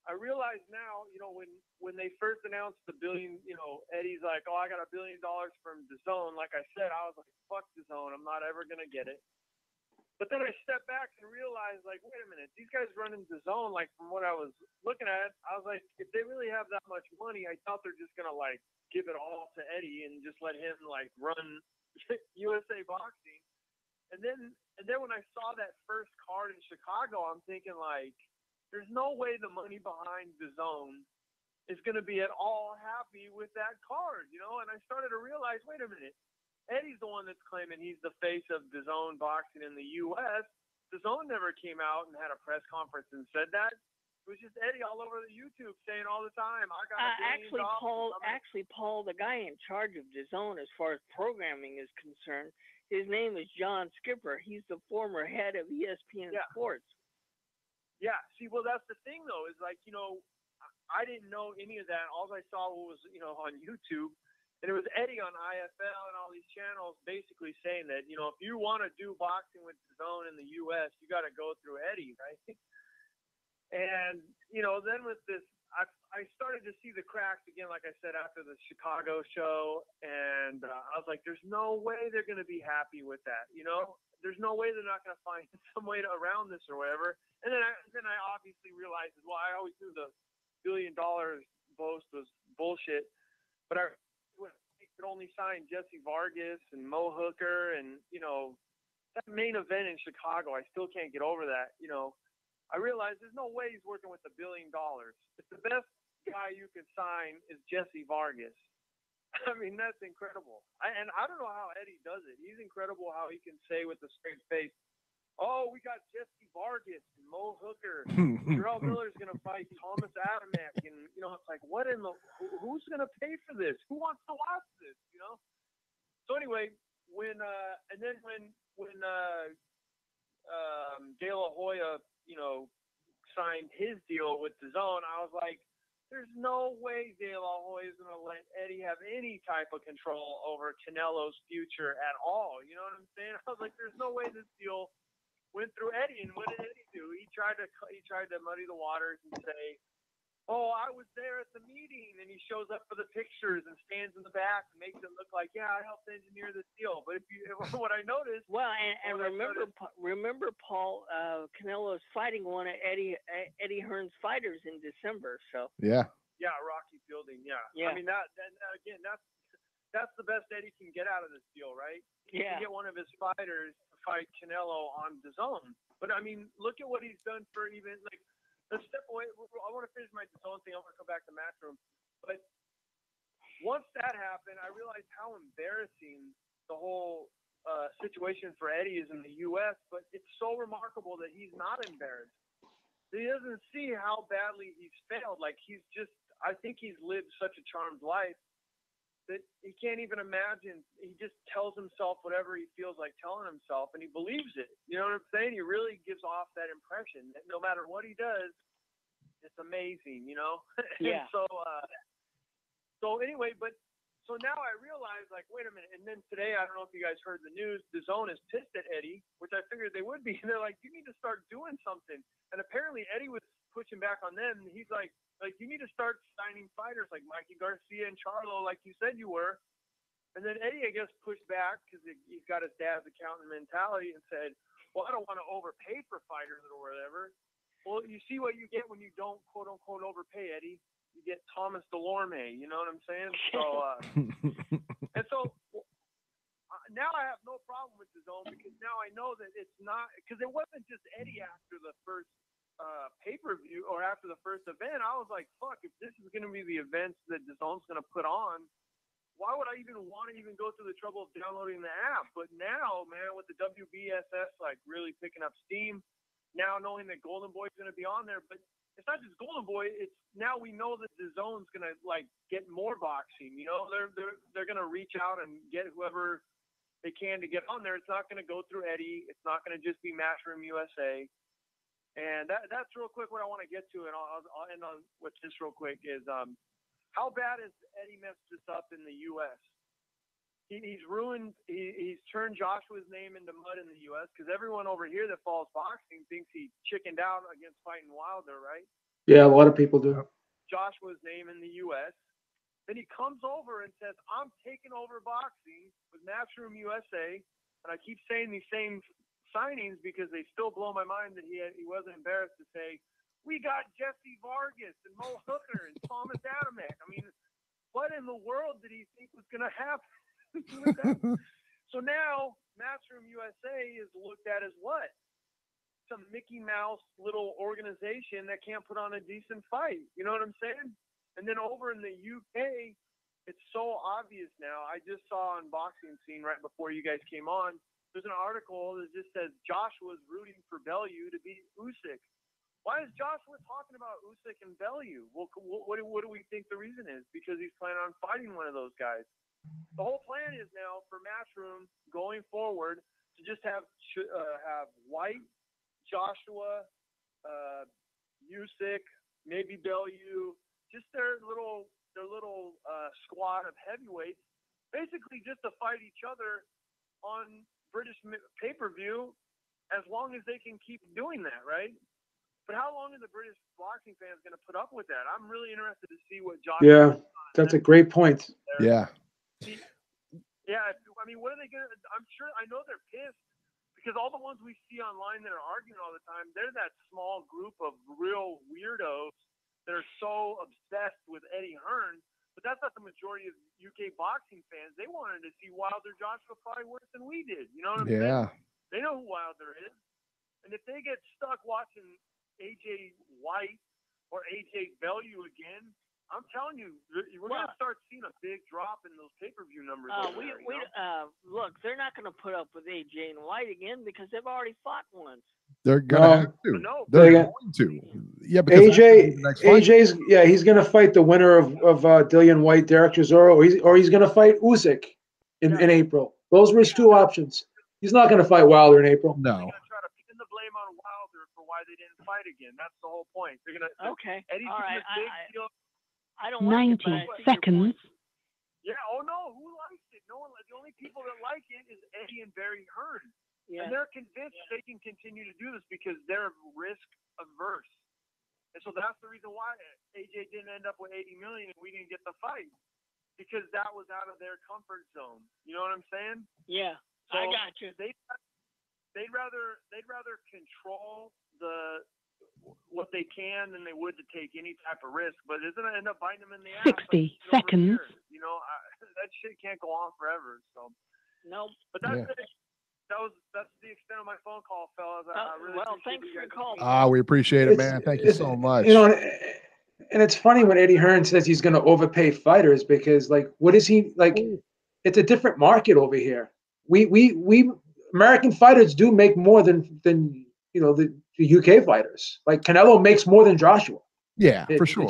I realize now, you know, when they first announced the billion, you know, Eddie's like, oh, I got $1 billion from DAZN. Like I said, I was like, fuck DAZN. I'm not ever going to get it. But then I stepped back and realized, like, wait a minute. These guys running DAZN, like, from what I was looking at, I was like, if they really have that much money, I thought they're just going to, like, give it all to Eddie and just let him, like, run USA Boxing. And then when I saw that first card in Chicago, I'm thinking, like, there's no way the money behind DAZN is going to be at all happy with that card, you know? And I started to realize, wait a minute. Eddie's the one that's claiming he's the face of DAZN boxing in the U.S. DAZN never came out and had a press conference and said that. It was just Eddie all over the YouTube saying all the time, I got $1 billion. Paul, the guy in charge of DAZN as far as programming is concerned, his name is John Skipper. He's the former head of ESPN Sports. Yeah. See, well, that's the thing, though, is like, you know, I didn't know any of that. All I saw was, you know, on YouTube. And it was Eddie on IFL and all these channels basically saying that, you know, if you want to do boxing with DAZN in the U.S., you got to go through Eddie, right? And, you know, then with this, I started to see the cracks again, like I said, after the Chicago show. And I was like, there's no way they're going to be happy with that, you know? There's no way they're not going to find some way to around this or whatever. And then I obviously realized, well, I always knew the $1 billion boast was bullshit. But I could only sign Jesse Vargas and Mo Hooker, and, you know, that main event in Chicago, I still can't get over that. You know, I realized there's no way he's working with $1 billion. If the best guy you could sign is Jesse Vargas, I mean, that's incredible. And I don't know how Eddie does it. He's incredible how he can say with a straight face, oh, we got Jesse Vargas and Mo Hooker. Terrell Miller's going to fight Thomas Adamek. And, you know, it's like, what in the – who's going to pay for this? Who wants to watch this, you know? So, anyway, when De La Hoya, you know, signed his deal with DAZN, I was like, there's no way De La Hoya is going to let Eddie have any type of control over Canelo's future at all. You know what I'm saying? I was like, there's no way this deal – went through Eddie, and what did Eddie do? He tried to muddy the waters and say, oh, I was there at the meeting, and he shows up for the pictures and stands in the back and makes it look like, yeah, I helped engineer this deal. But what I noticed, remember, Paul, Canelo's fighting one of Eddie Hearn's fighters in December. So yeah, Rocky Fielding, yeah. I mean that again, that's the best Eddie can get out of this deal, right? He can get one of his fighters to fight Canelo on DAZN. But, I mean, look at what he's done for even, like, let's step away. I want to finish my DAZN thing. I want to come back to Matchroom. But once that happened, I realized how embarrassing the whole situation for Eddie is in the U.S., but it's so remarkable that he's not embarrassed. He doesn't see how badly he's failed. Like, I think he's lived such a charmed life that he can't even imagine. He just tells himself whatever he feels like telling himself, and he believes it. You know what I'm saying? He really gives off that impression that no matter what he does, it's amazing, you know? Yeah. And so anyway, so now I realize, like, wait a minute. And then today, I don't know if you guys heard the news, DAZN is pissed at Eddie, which I figured they would be. And they're like, you need to start doing something. And apparently Eddie was pushing back on them. And he's like, you need to start signing fighters like Mikey Garcia and Charlo, like you said you were. And then Eddie, I guess, pushed back because he's got his dad's accountant mentality and said, well, I don't want to overpay for fighters or whatever. Well, you see what you get when you don't, quote unquote, overpay, Eddie. You get Thomas Delorme, you know what I'm saying? So, now I have no problem with DAZN because now I know that it's not, because it wasn't just Eddie after the first pay-per-view or after the first event. I was like, fuck, if this is going to be the events that DAZN's going to put on, why would I even want to even go through the trouble of downloading the app? But now, man, with the WBSS like really picking up steam, now knowing that Golden Boy's going to be on there, but it's not just Golden Boy. It's now we know that DAZN's going to like get more boxing. You know, they're going to reach out and get whoever they can to get on there. It's not going to go through Eddie. It's not going to just be Matchroom USA. And that's real quick what I want to get to, and I'll end on with this real quick is how bad has Eddie messed this up in the U.S.? He's ruined. He's turned Joshua's name into mud in the U.S. because everyone over here that follows boxing thinks he chickened out against fighting Wilder, right? Yeah, a lot of people do. Joshua's name in the U.S. Then he comes over and says, "I'm taking over boxing with Matchroom USA," and I keep saying these same signings because they still blow my mind that he wasn't embarrassed to say, "We got Jesse Vargas and Mo Hooker and Thomas Adamek." I mean, what in the world did he think was going to happen? So now Matchroom USA is looked at as what? Some Mickey Mouse little organization that can't put on a decent fight. You know what I'm saying? And then over in the UK, it's so obvious now. I just saw on Boxing Scene right before you guys came on, there's an article that just says Joshua's rooting for Bellew to beat Usyk. Why is Joshua talking about Usyk and Bellew? Well, what do we think the reason is? Because he's planning on fighting one of those guys. The whole plan is now for Matchroom going forward to just have White, Joshua, Usyk, maybe Bellew, just their little squad of heavyweights, basically just to fight each other on British pay-per-view, as long as they can keep doing that, right? But how long are the British boxing fans going to put up with that? I'm really interested to see what Joshua. Yeah, that's a great point. Yeah. Yeah, I mean, what are they going to? I'm sure, I know they're pissed because all the ones we see online that are arguing all the time, they're that small group of real weirdos that are so obsessed with Eddie Hearn. But that's not the majority of UK boxing fans. They wanted to see Wilder Joshua fight worse than we did. You know what I'm saying? They know who Wilder is. And if they get stuck watching AJ White or AJ Bellew again, I'm telling you, we're going to start seeing a big drop in those pay-per-view numbers. Look, they're not going to put up with AJ and White again because they've already fought once. They're going to have to. No, they're going to. Yeah, because AJ's he's going to fight the winner of Dillian White, Derek Chisora, or he's going to fight Usyk in April. Those were his two options. He's not going to fight Wilder in April. No. They're going to try to pin the blame on Wilder for why they didn't fight again. That's the whole point. They're going to. Okay. Eddie's all right. big deal. I don't like 90 seconds. Yeah. Oh no. Who likes it? No one. The only people that like it is Eddie and Barry Hearn, and they're convinced they can continue to do this because they're risk averse. And so that's the reason why AJ didn't end up with 80 million and we didn't get the fight because that was out of their comfort zone. You know what I'm saying? Yeah. So I got you. They'd rather control what they can than they would to take any type of risk, but it's going to end up biting them in the ass. 60 seconds. You know, that shit can't go on forever. So no. But that's it. That's the extent of my phone call, fellas. I really thanks for calling. We appreciate it, man. Thank you so much. You know, and it's funny when Eddie Hearn says he's going to overpay fighters because, like, what is he like? It's a different market over here. We American fighters do make more than you know the UK fighters. Like Canelo makes more than Joshua. Yeah, for sure.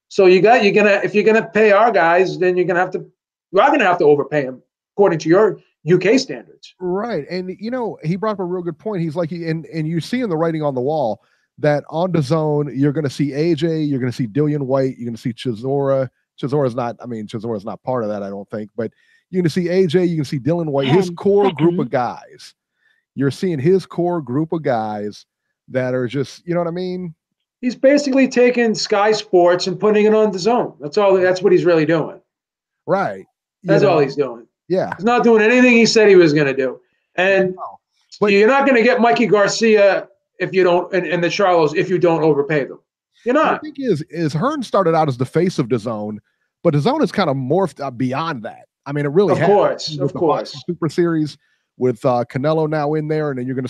So if you're gonna pay our guys, then you're gonna have to You are going to have to overpay him according to your UK standards. Right. And, he brought up a real good point. He's like, and you see in the writing on the wall that on DAZN, you're going to see AJ, you're going to see Dillian White, you're going to see Chisora. Chisora's not part of that, I don't think. But you're going to see AJ, you can see Dillian White, his core group of guys. You're seeing his core group of guys that are just, you know what I mean? He's basically taking Sky Sports and putting it on DAZN. That's what he's really doing. Right. That's all he's doing. Yeah. He's not doing anything he said he was going to do. And but you're not going to get Mikey Garcia if you don't, and the Charlos, if you don't overpay them. You're not. The thing is Hearn started out as the face of DAZN, but DAZN has kind of morphed beyond that. I mean, it really of course. Super Series with Canelo now in there, and then you're gonna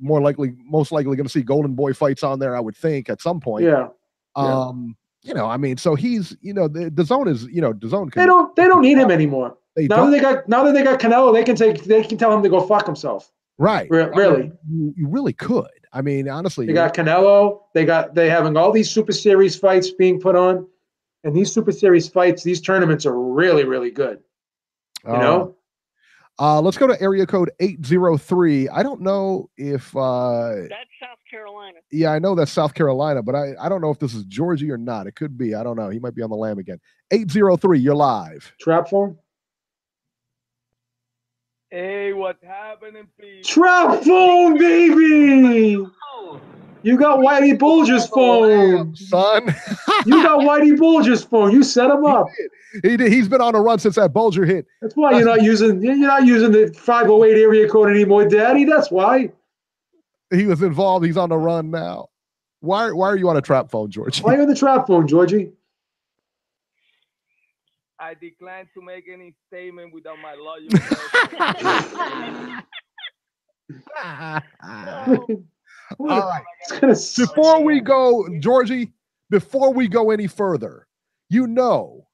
most likely gonna see Golden Boy fights on there, I would think, at some point. Yeah. I mean, so he's, the DAZN is, DAZN. They don't need him anymore. Now that they got Canelo, they can tell him to go fuck himself. Right. Really. You really could. I mean, honestly. They got Canelo. They having all these Super Series fights being put on. And these Super Series fights, these tournaments are really, really good. You know? Let's go to area code 803. I don't know if that's South Carolina. Yeah, I know that's South Carolina, but I don't know if this is Georgie or not. It could be. I don't know. He might be on the lam again. 803, you're live. Trap phone? Hey, what's happening, people? Trap phone, baby! You got Whitey Bulger's phone, son. You got Whitey Bulger's phone. You set him up. He did. He's been on a run since that Bulger hit. That's why you're not using the 508 area code anymore, Daddy. That's why. He was involved. He's on the run now. Why are you on a trap phone, Georgie? Why are you on the trap phone, Georgie? I decline to make any statement without my lawyer. All right. Before we go, Georgie, before we go any further, you know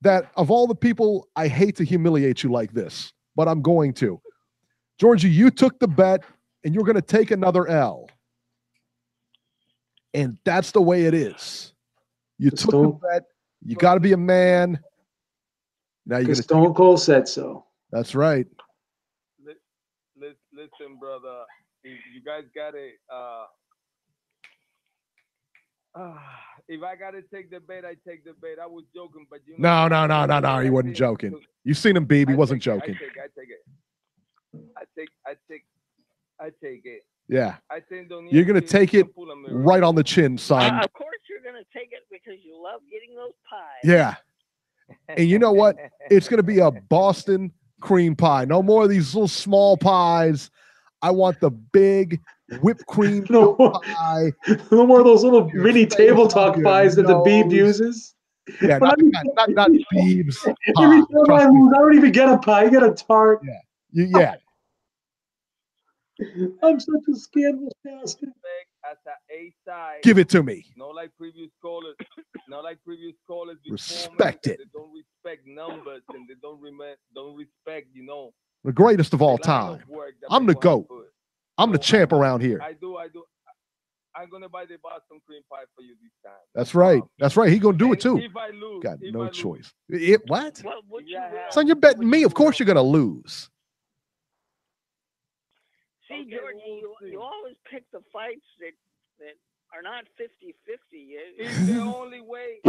that of all the people, I hate to humiliate you like this, but I'm going to. Georgie, you took the bet, and you're going to take another L. And that's the way it is. You took the bet. You got to be a man. Now you're Stone Cold said so. That's right. Listen, brother. You guys got it. If I gotta take the bet, I take the bet. I was joking, but you know. No. He wasn't joking. You seen him, Beeb. He wasn't joking. I take it. Yeah. You're gonna take it right on the chin, son. Of course, you're gonna take it because you love getting those pies. Yeah. And you know what? It's gonna be a Boston cream pie. No more of these little small pies. I want the big whipped cream pie. No more of those little mini table talk pies that the Beeb uses. Yeah, not Beeb's pie. Every time I lose, I don't even get a pie. I get a tart. Yeah. I'm such a scandalous bastard. As an A-side. Give it to me. Not like previous callers. Before respect it. They don't respect numbers and they don't respect, the greatest of all time. I'm the GOAT. I'm the champ around here. I do. I'm gonna buy the Boston cream pie for you this time. That's right. That's right. He gonna do it too. If I lose, got no choice. What? Son, you're betting me. Of course you're gonna lose. See, Georgie, you always pick the fights that are not 50-50. It's the only way.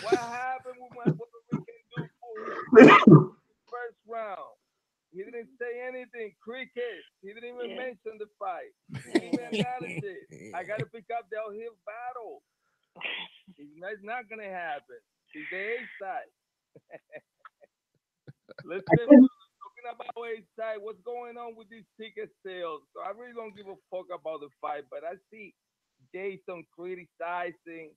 What happened with my Puerto Rican dude first round? He didn't say anything. Cricket. He didn't even mention the fight. He didn't even acknowledge it. I got to pick up the uphill battle. It's not going to happen. It's the A-side. Listen, talking about A-side, what's going on with these ticket sales? So I really don't give a fuck about the fight, but I see Jason criticizing,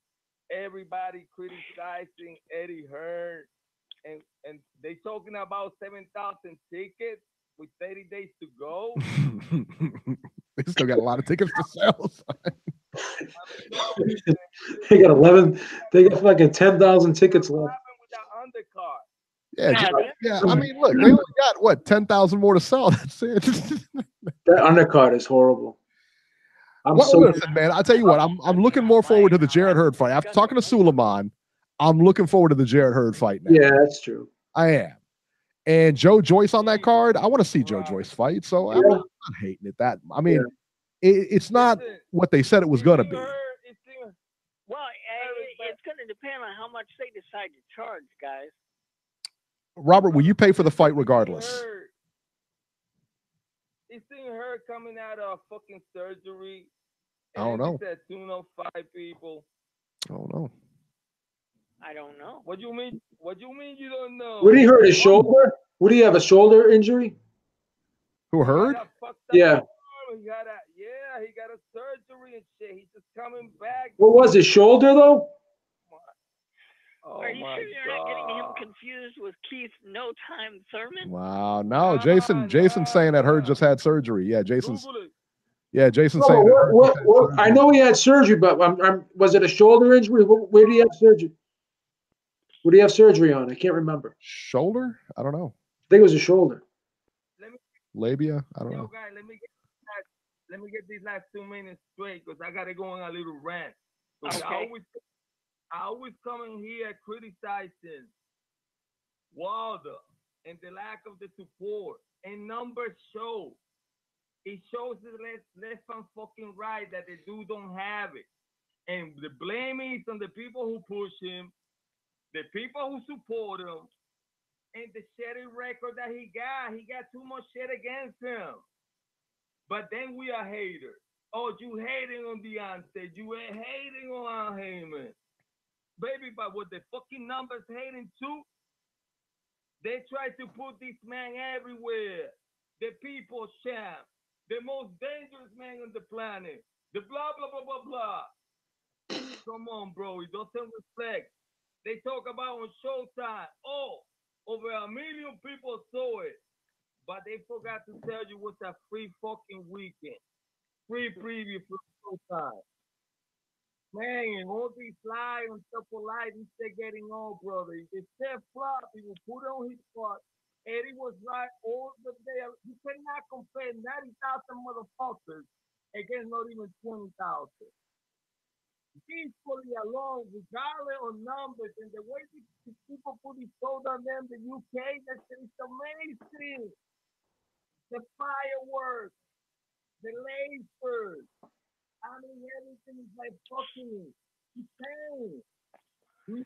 everybody criticizing Eddie Hearn. And they talking about 7,000 tickets with 30 days to go. They still got a lot of tickets to sell. They got 11. They got fucking 10,000 tickets left. Yeah. I mean, look, they only got 10,000 more to sell. That's it. That undercard is horrible. Listen, man. I tell you what, I'm looking more forward to the Jared Hurd fight. After talking to Suleiman, I'm looking forward to the Jarrett Hurd fight now. Yeah, that's true. I am. And Joe Joyce on that card, I want to see Joe Joyce fight. So I'm not hating it that. I mean, it's not what they said it was going to be. Well, it's going to depend on how much they decide to charge, guys. Robert, will you pay for the fight regardless? You seen her coming out of fucking surgery? I don't know. Said 205 people. I don't know. I don't know. What do you mean? What do you mean you don't know? Would he hurt his shoulder? Would he have a shoulder injury? Who Hurd? Yeah. He got a surgery and shit. He's just coming back. What was his shoulder though? Are you sure you're not getting him confused with Keith No Time Thurman? Wow, no, Jason's saying that Hurd just had surgery. Yeah, Jason's saying that I know he had surgery, but was it a shoulder injury? Where did he have surgery? What do you have surgery on? I can't remember. Shoulder? I don't know. I think it was a shoulder. Labia? I don't know. Guys, let me get these last 2 minutes straight because I gotta go on a little rant. Okay. I always come in here criticizing Wilder and the lack of the support. And numbers show. It shows the left and fucking right that the dude don't have it. And the blame is on the people who push him, the people who support him, and the shitty record that he got. He got too much shit against him. But then we are haters. Oh, you hating on Deontay. You ain't hating on Heyman. Baby, but with the fucking numbers hating too, they try to put this man everywhere. The people's champ. The most dangerous man on the planet. The blah, blah, blah, blah, blah. Come on, bro. It doesn't reflect. They talk about on Showtime. Oh, over 1 million people saw it. But they forgot to tell you what's a free fucking weekend. Free preview for Showtime. Man, all these lies and stuff for lies, they're getting on, brother. If they're flop, he will put on his part. Eddie was right all the day. You cannot compare 90,000 motherfuckers against not even 20,000. Peacefully alone, regardless of numbers, and the way these people put his shoulder on them, the UK, that's it's amazing. The fireworks, the lasers. I mean, everything is like fucking insane. We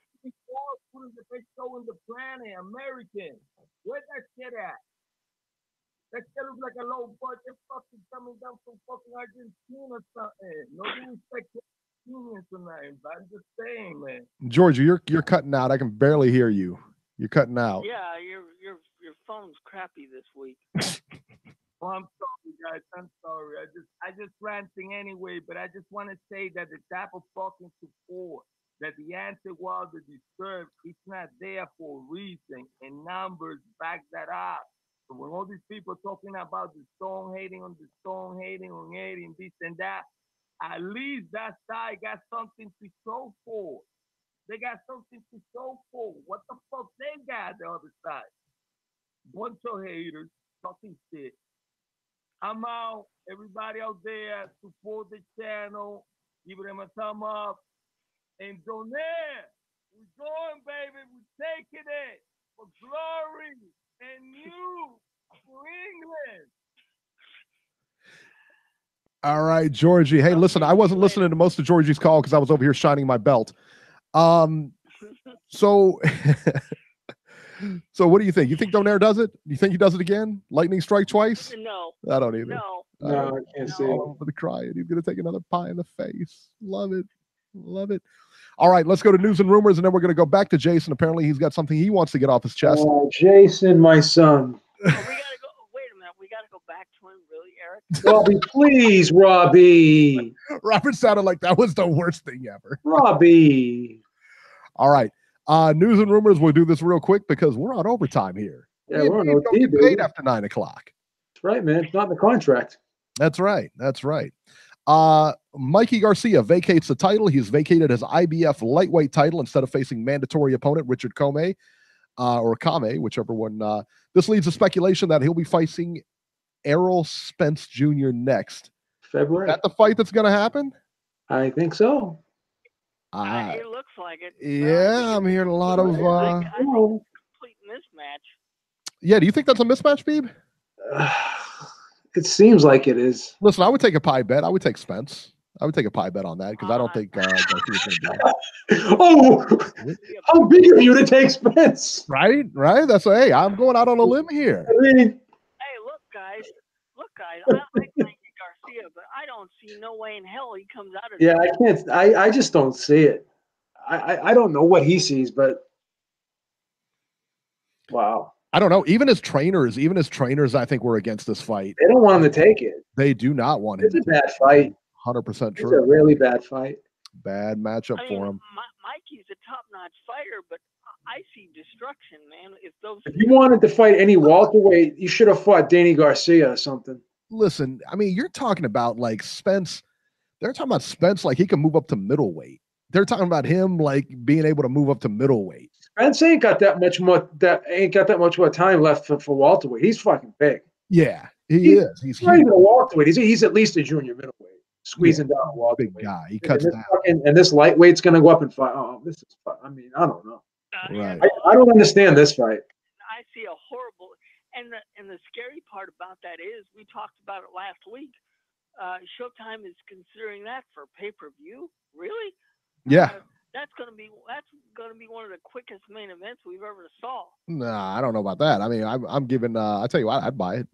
putting the best show on the planet, American. Where's that shit at? That shit looks like a low budget fucking coming down from fucking Argentina or something. No respect to Argentinians tonight, but I'm just saying, man. Georgia, you're cutting out. I can barely hear you. You're cutting out. Yeah, your phone's crappy this week. Oh, I'm sorry, guys. I'm sorry. I just ranting anyway, but I just want to say that the type of fucking support that the anti-Wilder deserves, it's not there for a reason, and numbers back that up. So when all these people talking about the Stone hating on hating this and that, at least that side got something to show for. They got something to show for. What the fuck they got the other side? Bunch of haters talking shit. I'm out. Everybody out there, support the channel. Give them a thumb up. And Donaire, we're going, baby. We're taking it for glory and you for England. All right, Georgie. Hey, listen, I wasn't listening to most of Georgie's call because I was over here shining my belt. So what do you think? You think Donaire does it? You think he does it again? Lightning strike twice? No. I don't either. No. I can't see it. I'm gonna cry and he's gonna take another pie in the face. Love it. Love it. All right, let's go to news and rumors, and then we're gonna go back to Jason. Apparently, he's got something he wants to get off his chest. Jason, my son. We gotta go. Wait a minute. We gotta go back to him, really, Eric? Robbie, please, Robbie. Robert sounded like that was the worst thing ever. Robbie. All right. News and rumors. We'll do this real quick because we're on overtime here. Yeah, we're on OT, don't get paid after 9 o'clock. That's right, man. It's not in the contract. That's right. That's right. Mikey Garcia vacates the title. He's vacated his IBF lightweight title instead of facing mandatory opponent Richard Comey, or Kame, whichever one. This leads to speculation that he'll be facing Errol Spence Jr. next. February. Is that the fight that's going to happen? I think so. It looks like it. Yeah, I'm hearing a lot of. I think it's a complete mismatch. Yeah, do you think that's a mismatch, Beeb? It seems like it is. Listen, I would take a pie bet. I would take Spence. I would take a pie bet on that because I don't think Garcia's going to do it. Oh, how big are you to take Spence? Right. That's hey, I'm going out on a limb here. I mean, Hey, look, guys. I like Mikey Garcia, but I don't see no way in hell he comes out of yeah, I can't. I just don't see it. I don't know what he sees, but wow. I don't know. Even his trainers, I think were against this fight. They don't want him to take it. They do not want him. It's a bad fight. 100% true. It's a really bad fight. Bad matchup for him. Mikey's a top-notch fighter, but I see destruction, man. If you wanted to fight any welterweight, you should have fought Danny Garcia or something. Listen, I mean, you're talking about like Spence. They're talking about Spence like he can move up to middleweight. They're talking about him like being able to move up to middleweight. Spence ain't got that much more time left for welterweight. He's fucking big. Yeah, he is. He's not even a welterweight. He's at least a junior middleweight, squeezing down a welterweight. Big guy. He cuts down. And this lightweight's gonna go up and fight. Oh, this is. I mean, I don't know. Right. I don't understand this fight. I see a horrible. And the scary part about that is we talked about it last week. Showtime is considering that for pay-per-view. Really? Yeah. That's gonna be one of the quickest main events we've ever saw. Nah, I don't know about that. I mean, I'm giving. I tell you what, I'd buy it.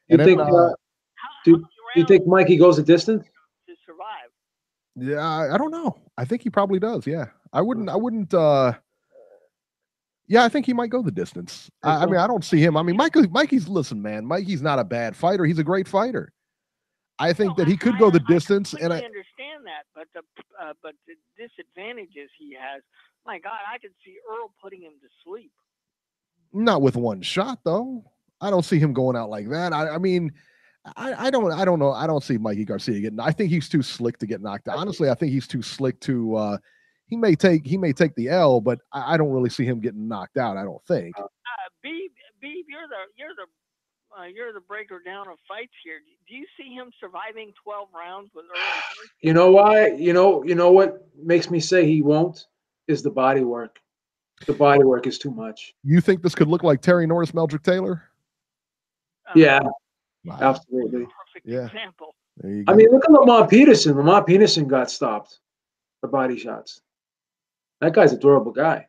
You think? Do you think Mikey goes the distance to survive? Yeah, I don't know. I think he probably does. Yeah, I wouldn't. Yeah, I think he might go the distance. I mean, I don't see him. I mean, Mikey's listen, man. Mikey's not a bad fighter. He's a great fighter. I think that he could go the distance, and I understand that, but the disadvantages he has. My God, I could see Earl putting him to sleep. Not with one shot, though. I don't see him going out like that. I mean, I don't know. I don't see Mikey Garcia getting. I think he's too slick to get knocked out. Honestly, I think he's too slick to. He may take the L, but I don't really see him getting knocked out. I don't think. Beeb, you're the breaker down of fights here. Do you see him surviving 12 rounds with Earl? You know why? You know what makes me say he won't is the body work. The body work is too much. You think this could look like Terry Norris, Meldrick Taylor? Yeah, wow. Absolutely. Perfect example. There you go. I mean, look at Lamont Peterson. Lamont Peterson got stopped for body shots. That guy's a durable guy.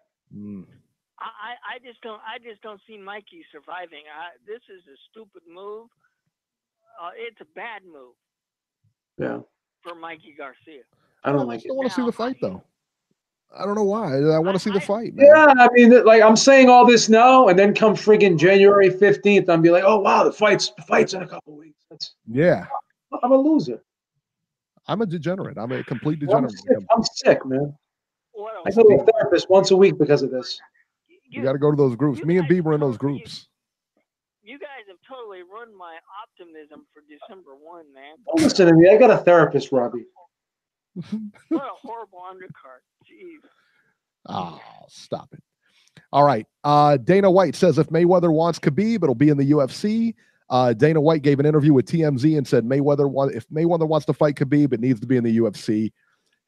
I just don't see Mikey surviving. This is a stupid move. It's a bad move. Yeah. For Mikey Garcia. I don't like it. I want to see the fight though. I don't know why. I want to see the fight, man. Yeah, I mean, like I'm saying all this now, and then come friggin' January 15th, I'm be like, oh wow, the fight's in a couple of weeks. I'm a loser. I'm a degenerate. I'm a complete degenerate. I'm sick, man. I go to a therapist once a week because of this. You got to go to those groups. Me and Beeb are in those groups. You guys have totally ruined my optimism for December 1, man. Don't listen to me. I got a therapist, Robbie. What a horrible undercard. Jeez. Oh, stop it. All right. Dana White says if Mayweather wants Khabib, it'll be in the UFC. Dana White gave an interview with TMZ and said if Mayweather wants to fight Khabib, it needs to be in the UFC.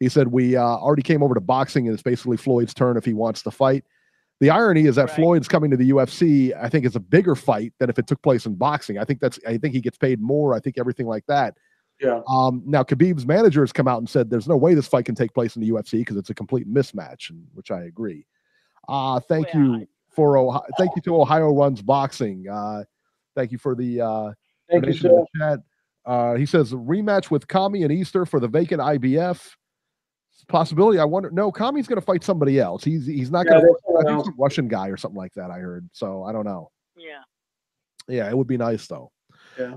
He said we already came over to boxing, and it's basically Floyd's turn if he wants to fight. The irony is that Floyd's coming to the UFC. I think it's a bigger fight than if it took place in boxing. I think he gets paid more. I think everything like that. Yeah. Now Khabib's manager has come out and said there's no way this fight can take place in the UFC because it's a complete mismatch, which I agree. Thank you to Ohio Runs Boxing. Thank you for the donation in the chat. He says rematch with Kami and Easter for the vacant IBF. Possibility. I wonder. No, Kami's going to fight somebody else. He's not going to. I think some Russian guy or something like that. I heard. So I don't know. Yeah, it would be nice though. Yeah.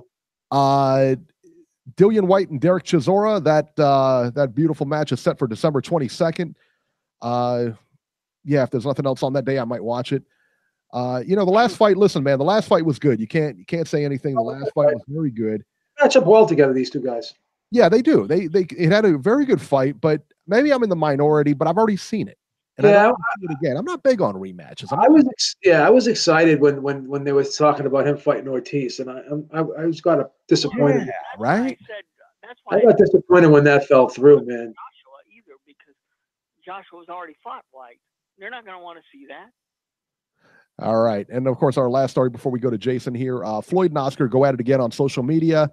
Dillian White and Derek Chisora. That beautiful match is set for December 22nd. If there's nothing else on that day, I might watch it. The last fight. Listen, man, the last fight was good. You can't say anything. The last fight was very good. Match up well together, these two guys. Yeah, they do. It had a very good fight, but maybe I'm in the minority, but I've already seen it. And I don't see it again. I'm not big on rematches. I was excited when they were talking about him fighting Ortiz, and I was kind of disappointed. Yeah, right. I got disappointed when that fell through, man. Joshua's already fought White. They're not going to want to see that. All right. And of course, our last story before we go to Jason here, Floyd and Oscar go at it again on social media.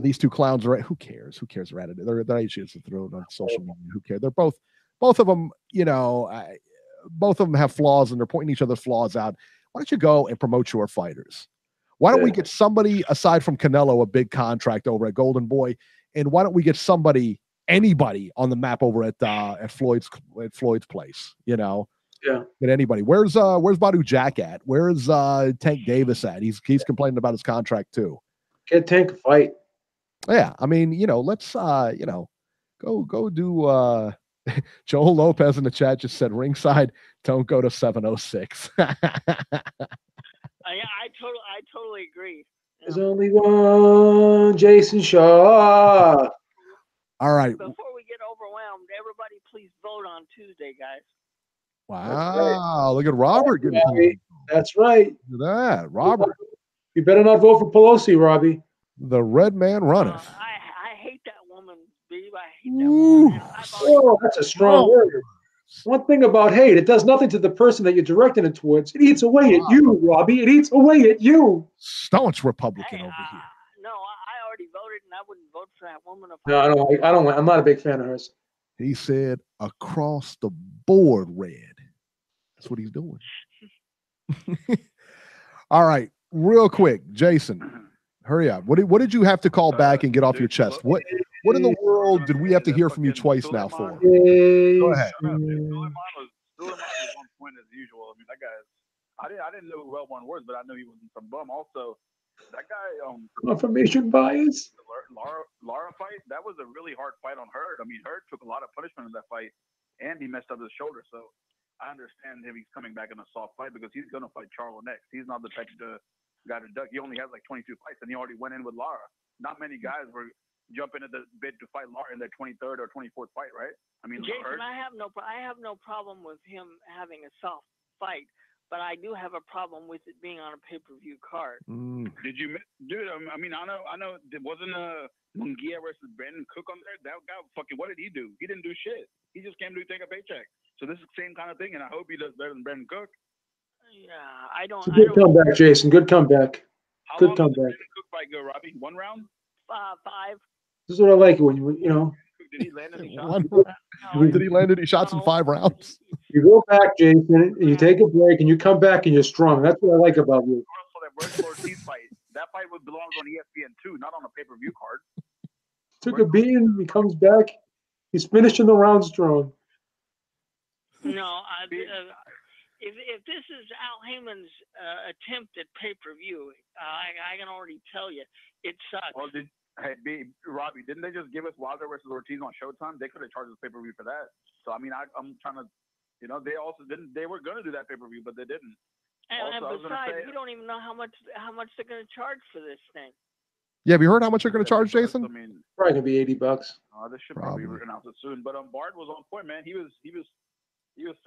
These two clowns are, who cares? Who cares? They're at it. They're issues to throw it on social media. Who cares? They're both of them, both of them have flaws and they're pointing each other's flaws out. Why don't you go and promote your fighters? Why don't we get somebody aside from Canelo, a big contract over at Golden Boy? And why don't we get anybody on the map over at Floyd's place? Yeah. Get anybody. Where's Badu Jack at? Where's Tank Davis at? He's complaining about his contract too. Get Tank a fight. Yeah, I mean, let's go do. Joel Lopez in the chat just said ringside. Don't go to 706. I totally agree. There's only one Jason Shaw. All right. Before we get overwhelmed, everybody please vote on Tuesday, guys. Wow, look at Robert. That's right. Look at that, Robert. You better not vote for Pelosi, Robbie. The red man runneth. I hate that woman, Beeb. I hate that woman. Oh, that's a strong word. One thing about hate, it does nothing to the person that you're directing it towards. It eats away at you, Robbie. It eats away at you. Staunch Republican over here. No, I already voted, and I wouldn't vote for that woman. No, I don't. I'm not a big fan of hers. He said across the board red. That's what he's doing. All right, real quick, Jason, hurry up. What did you have to call back and get off your chest? What in the world did we have to hear from you twice now for? Go ahead. Suleiman was on point as usual. I mean, that guy. I didn't know who Wellborn was, but I knew he wasn't some bum. Also, that guy. Confirmation bias. Lara fight. That was a really hard fight on Hurd. I mean, Hurd took a lot of punishment in that fight, and he messed up his shoulder. So I understand him. He's coming back in a soft fight because he's going to fight Charlo next. He's not the type of guy to duck. He only has like 22 fights, and he already went in with Lara. Not many guys were jumping at the bid to fight Lara in their 23rd or 24th fight, right? I mean, Jason, I have no problem with him having a soft fight, but I do have a problem with it being on a pay-per-view card. Did you, dude? I mean, I know. It wasn't Munguia versus Brandon Cook on there. That guy, fucking, what did he do? He didn't do shit. He just came to take a paycheck. So this is the same kind of thing, and I hope he does better than Brandon Cook. Yeah, I don't. It's a good comeback, Jason. Good comeback. Good How long comeback. did Brandon Cook fight go, Robbie? 1 round? 5. This is what I like when Did he land any shots? Did he land any shots in 5 rounds? You go back, Jason, and you take a break, and you come back, and you're strong. That's what I like about you. Also, that Virgil Ortiz fight. That fight belongs on ESPN too, not on a pay-per-view card. Took a beating. He comes back. He's finishing the round strong. No, if this is Al Heyman's attempt at pay-per-view, I can already tell you it sucks. Well, Robbie, didn't they just give us Wilder versus Ortiz on Showtime? They could have charged us pay-per-view for that. So I mean, I'm trying to, they also didn't. They were going to do that pay-per-view, but they didn't. And besides, we don't even know how much they're going to charge for this thing. Yeah, have you heard how much they're going to charge, Jason? I mean, probably gonna be $80. This should probably announce it soon. But Bard was on point, man. He was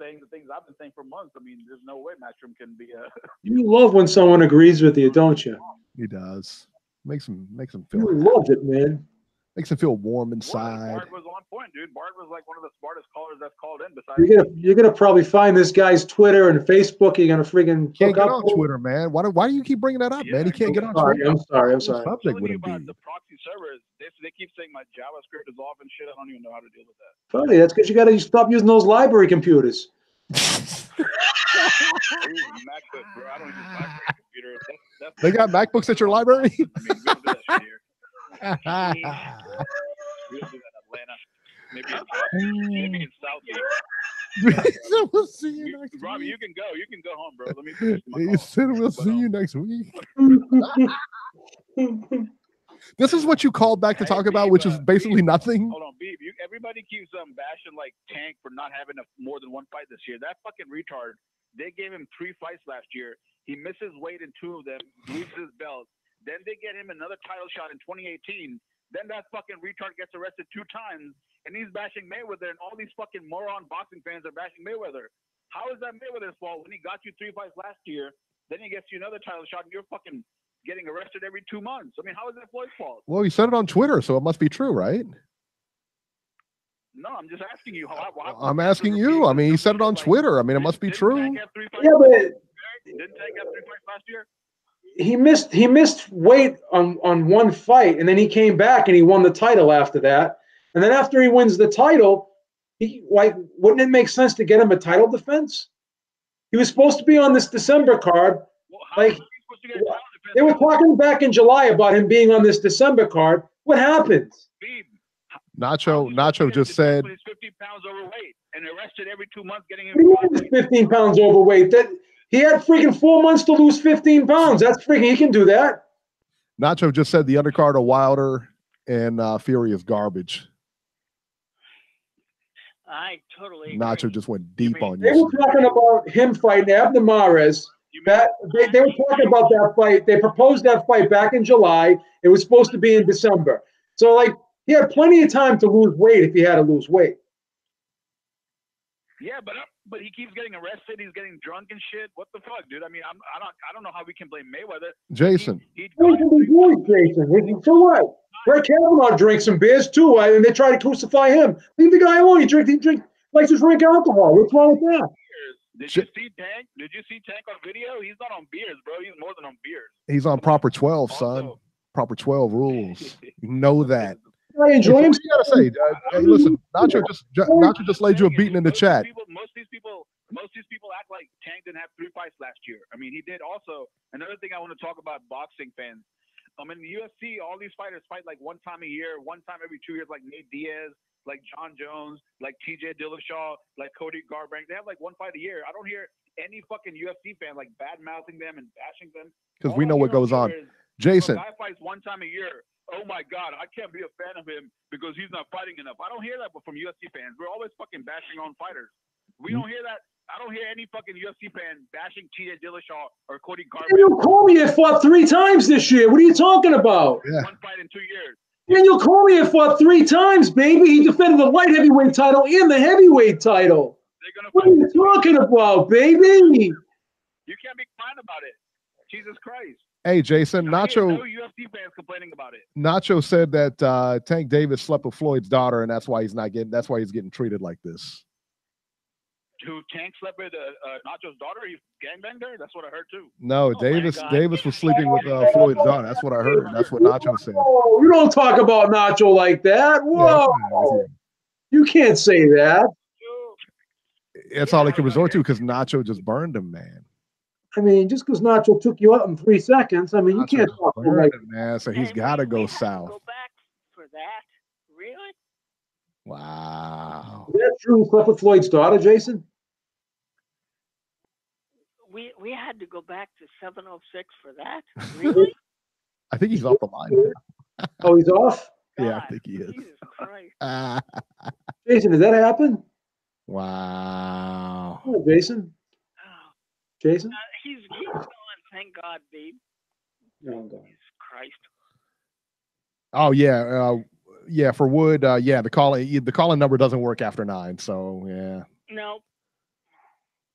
saying the things I've been saying for months. I mean, there's no way Matchroom can be a. You love when someone agrees with you, don't you? He does. Makes him feel. You love it, man. Makes him feel warm inside. Bard was on point, dude. Bard was like one of the smartest callers that's called in. Besides, You're gonna probably find this guy's Twitter and Facebook. You're gonna friggin' can't get on Twitter, man. Why do you keep bringing that up, man? He can't get on Twitter. I'm sorry. What subject would it be? the proxy servers, they keep saying my JavaScript is off and shit. I don't even know how to deal with that. Funny, that's because you gotta stop using those library computers. I use MacBook, bro. I don't use library computers. They got MacBooks at your library? I mean, we don't do that shit here. We don't do that in Atlanta. Maybe in South. We'll see you next Robbie, week. you can go. You can go home, bro. Let me finish my He call. said we'll see you next week. This is what you called back to talk about, which is basically nothing. Hold on, Beeb. Everybody keeps bashing like Tank for not having more than one fight this year. That fucking retard. They gave him 3 fights last year. He misses weight in 2 of them, loses his belt. Then they get him another title shot in 2018. Then that fucking retard gets arrested 2 times, and he's bashing Mayweather, and all these fucking moron boxing fans are bashing Mayweather. How is that Mayweather's fault when he got you 3 fights last year? Then he gets you another title shot, and you're fucking getting arrested every 2 months. I mean, how is that Floyd's fault? Well, he said it on Twitter, so it must be true, right? No, I'm just asking you. Why I'm asking you. I mean, he said it on Twitter. I mean, it must be true. Yeah, but Didn't Tank have 3 fights last year? he missed weight on one fight, and then he came back and he won the title after that. And then after he wins the title, wouldn't it make sense to get him a title defense? He was supposed to be on this December card. They were talking back in July about him being on this December card. What happened? Nacho just said he's 50 pounds overweight and arrested every 2 months getting him. He was 15 pounds overweight. He had freaking 4 months to lose 15 pounds. That's freaking. He can do that. Nacho just said the undercard of Wilder and Fury is garbage. I totally Nacho agree. just went deep on They you. were talking about him fighting Abner Mares. They were talking about that fight. They proposed that fight back in July. It was supposed to be in December. So, he had plenty of time to lose weight if he had to lose weight. Yeah, but he keeps getting arrested. He's getting drunk and shit. What the fuck, dude? I mean, I don't know how we can blame Mayweather. Jason. Jason. So what? Brett Kavanaugh drinks some beers too, and they try to crucify him. Leave the guy alone. He likes to drink alcohol. What's wrong with that? Did you see Tank? Did you see Tank on video? He's not on beers, bro. He's more than on beers. He's on proper 12, son. Proper 12 rules. You know that. I enjoy him. What you gotta say? Hey, listen, Nacho just laid you a beating in the chat. Most of these people act like Tank didn't have 3 fights last year. I mean, he did also. Another thing I want to talk about boxing fans. In the UFC, all these fighters fight like one time a year, one time every 2 years, like Nate Diaz, like John Jones, like TJ Dillashaw, like Cody Garbrandt. They have like one fight a year. I don't hear any fucking UFC fan like bad mouthing them and bashing them. Because we know what goes on. Jason. If a guy fights one time a year, oh my God, I can't be a fan of him because he's not fighting enough. I don't hear that from UFC fans. We're always fucking bashing on fighters. We don't hear that. I don't hear any fucking UFC fan bashing TJ Dillashaw or Cody Garbrandt. Daniel Cormier fought 3 times this year. What are you talking about? Yeah. One fight in 2 years. Daniel Cormier fought 3 times, baby. He defended the light heavyweight title and the heavyweight title. What are you talking about, baby? You can't be crying about it. Jesus Christ. Hey, Jason, Nacho. No UFC fans complaining about it. Nacho said that Tank Davis slept with Floyd's daughter, and that's why he's getting treated like this. Who Tank slept with Nacho's daughter? He gangbanged her? That's what I heard too. No, Davis was sleeping with Floyd's daughter. That's what I heard. That's what Nacho said. Whoa, you don't talk about Nacho like that. Whoa. Yeah, you can't say that. That's all they can resort to because Nacho just burned him, man. I mean, just because Nacho took you out in 3 seconds, I mean, you can't talk like that, man. So he's got to go south. Go back for that? Really? Wow. Is that true? He slept with Floyd's daughter, Jason? We had to go back to 706 for that? Really? I think he's off the line. Oh, he's off? Yeah, I think he is. Jesus Christ. Jason, did that happen? Wow. Oh, Jason? Jason? He's gone, thank God, Beeb. Oh, God. Jesus Christ. Oh, yeah. For Wood, the call-in number doesn't work after 9, so yeah. No.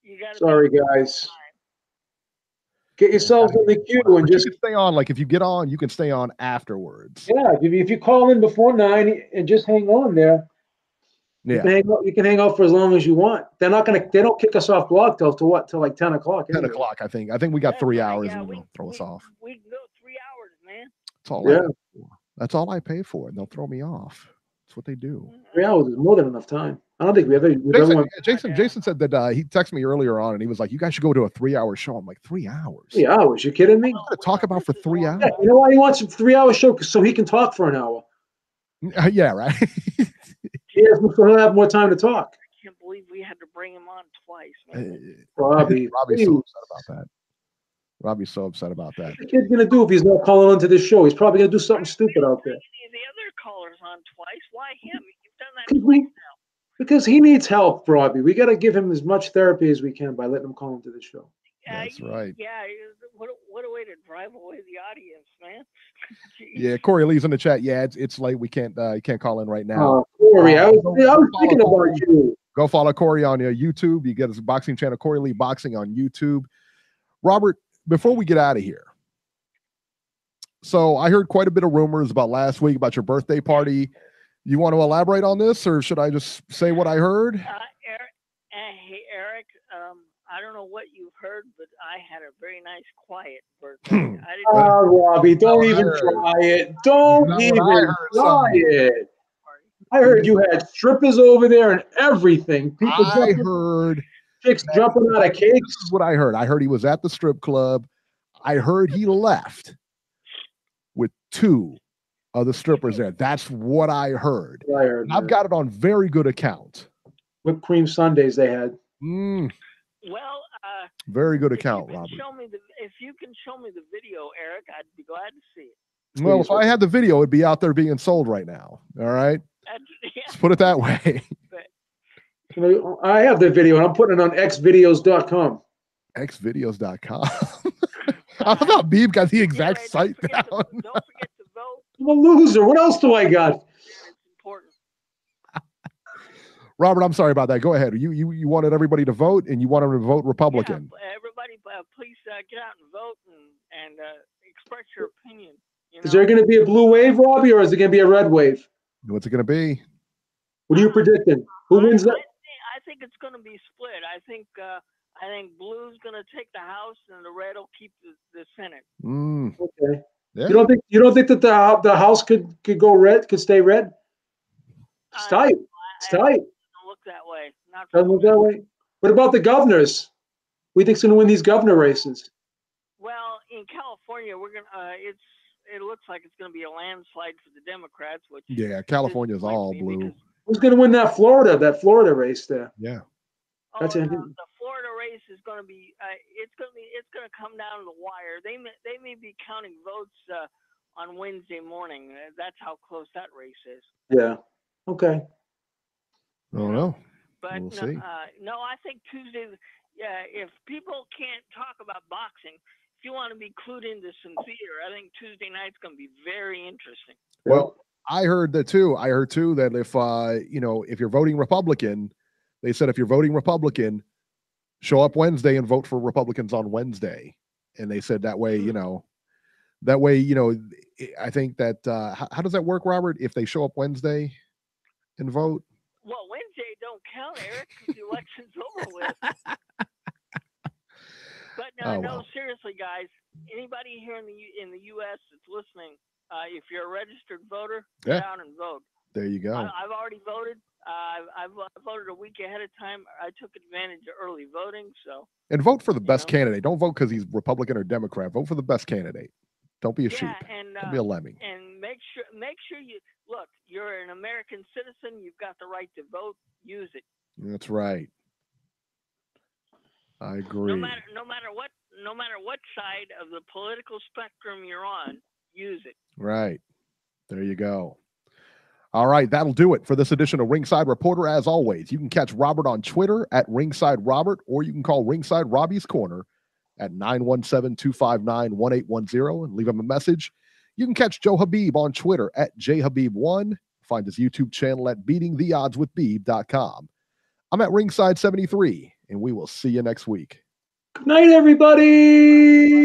You got. Sorry, guys. Get yourselves in the queue and just stay on. Like if you get on, you can stay on afterwards. Yeah, if you call in before 9 and just hang on there. Yeah. You can hang out for as long as you want. They don't kick us off blog till like 10 o'clock. 10 o'clock, I think. I think we got 3 hours and they'll throw us off. We can go 3 hours, man. That's all I pay for. That's all I pay for, and they'll throw me off. That's what they do. 3 hours is more than enough time. I don't think we ever. Jason said that he texted me earlier on, and he was like, "You guys should go to a 3-hour show." I'm like, 3 hours? 3 hours? You kidding me? What to talk about for 3 hours? Yeah, you know why he wants a 3-hour show? So he can talk for an hour. Yeah, right. He'll have more time to talk. I can't believe we had to bring him on twice, man. Robbie's so upset about that. Robbie's so upset about that. What's the kid's gonna do if he's not calling into this show? He's probably gonna do something stupid out there. The other callers on twice. Why him? You've done that twice now. Because he needs help, Robbie. We got to give him as much therapy as we can by letting him call into the show. That's right. Yeah, what a way to drive away the audience, man. Yeah, Corey Lee's in the chat. Yeah, it's late. We can't call in right now. Oh, Corey, I was thinking about you. Go follow Corey on YouTube. You get his boxing channel, Corey Lee Boxing on YouTube. Robert, before we get out of here, so I heard quite a bit of rumors about last week about your birthday party. You want to elaborate on this, or should I just say what I heard? Hey, Eric, I don't know what you've heard, but I had a very nice, quiet birthday. Robbie, don't even try it. Don't even try it. I heard you had strippers over there and everything. People heard chicks jumping out of cakes. This is what I heard. I heard he was at the strip club. I heard he left with 2 other strippers there. That's what I heard. I've got it on very good account. Whipped cream sundaes they had. Well, very good account, Robert. If you can show me the video, Eric, I'd be glad to see it. Well, if I had the video, it'd be out there being sold right now. All right? Let's put it that way. I have the video, and I'm putting it on xvideos.com. Xvideos.com. I thought Beeb got the exact site down. Don't forget to vote. I'm a loser. What else do I got? It's important. Robert, I'm sorry about that. Go ahead. You wanted everybody to vote, and you wanted them to vote Republican. Yeah, everybody, please get out and vote and express your opinion. Is there going to be a blue wave, Robbie, or is it going to be a red wave? What's it going to be? What are you predicting? Who wins that? I think it's going to be split. I think blue's going to take the House, and the red will keep the Senate. Okay. Yeah. You don't think that the House could go red? Could stay red? It's tight. It's tight. Doesn't look that way. Doesn't look that way. What about the governors? Who do you think's going to win these governor races? Well, in California, we're going to. It looks like it's going to be a landslide for the Democrats. Which California's all blue. Who's going to win that Florida race there? Yeah. The Florida race is going to be. It's going to come down to the wire. They may be counting votes on Wednesday morning. That's how close that race is. Yeah. Okay. Oh no. But we'll see. No, I think Tuesday. Yeah, if people can't talk about boxing, if you want to be clued into some theater, I think Tuesday night's going to be very interesting. Well, I heard that too. I heard too that if you're voting Republican, they said if you're voting Republican, show up Wednesday and vote for Republicans on Wednesday. And they said that way, I think that how does that work, Robert? If they show up Wednesday and vote? Well, Wednesday don't count, Eric, because the election's over with. But no, seriously, guys. Anybody here in the U.S. that's listening, if you're a registered voter, get out and vote. There you go. I've already voted. I voted a week ahead of time. I took advantage of early voting. And vote for the best candidate. Don't vote because he's Republican or Democrat. Vote for the best candidate. Don't be a sheep. Don't be a lemming. And make sure you look. You're an American citizen. You've got the right to vote. Use it. That's right. I agree. No matter what side of the political spectrum you're on, use it. Right. There you go. All right, that'll do it for this edition of Ringside Reporter. As always, you can catch Robert on Twitter at Ringside Robert, or you can call Ringside Robbie's Corner at 917-259-1810 and leave him a message. You can catch Joe Habib on Twitter at JHabib1. Find his YouTube channel at beatingtheoddswithbeeb.com. I'm at Ringside 73, and we will see you next week. Good night, everybody.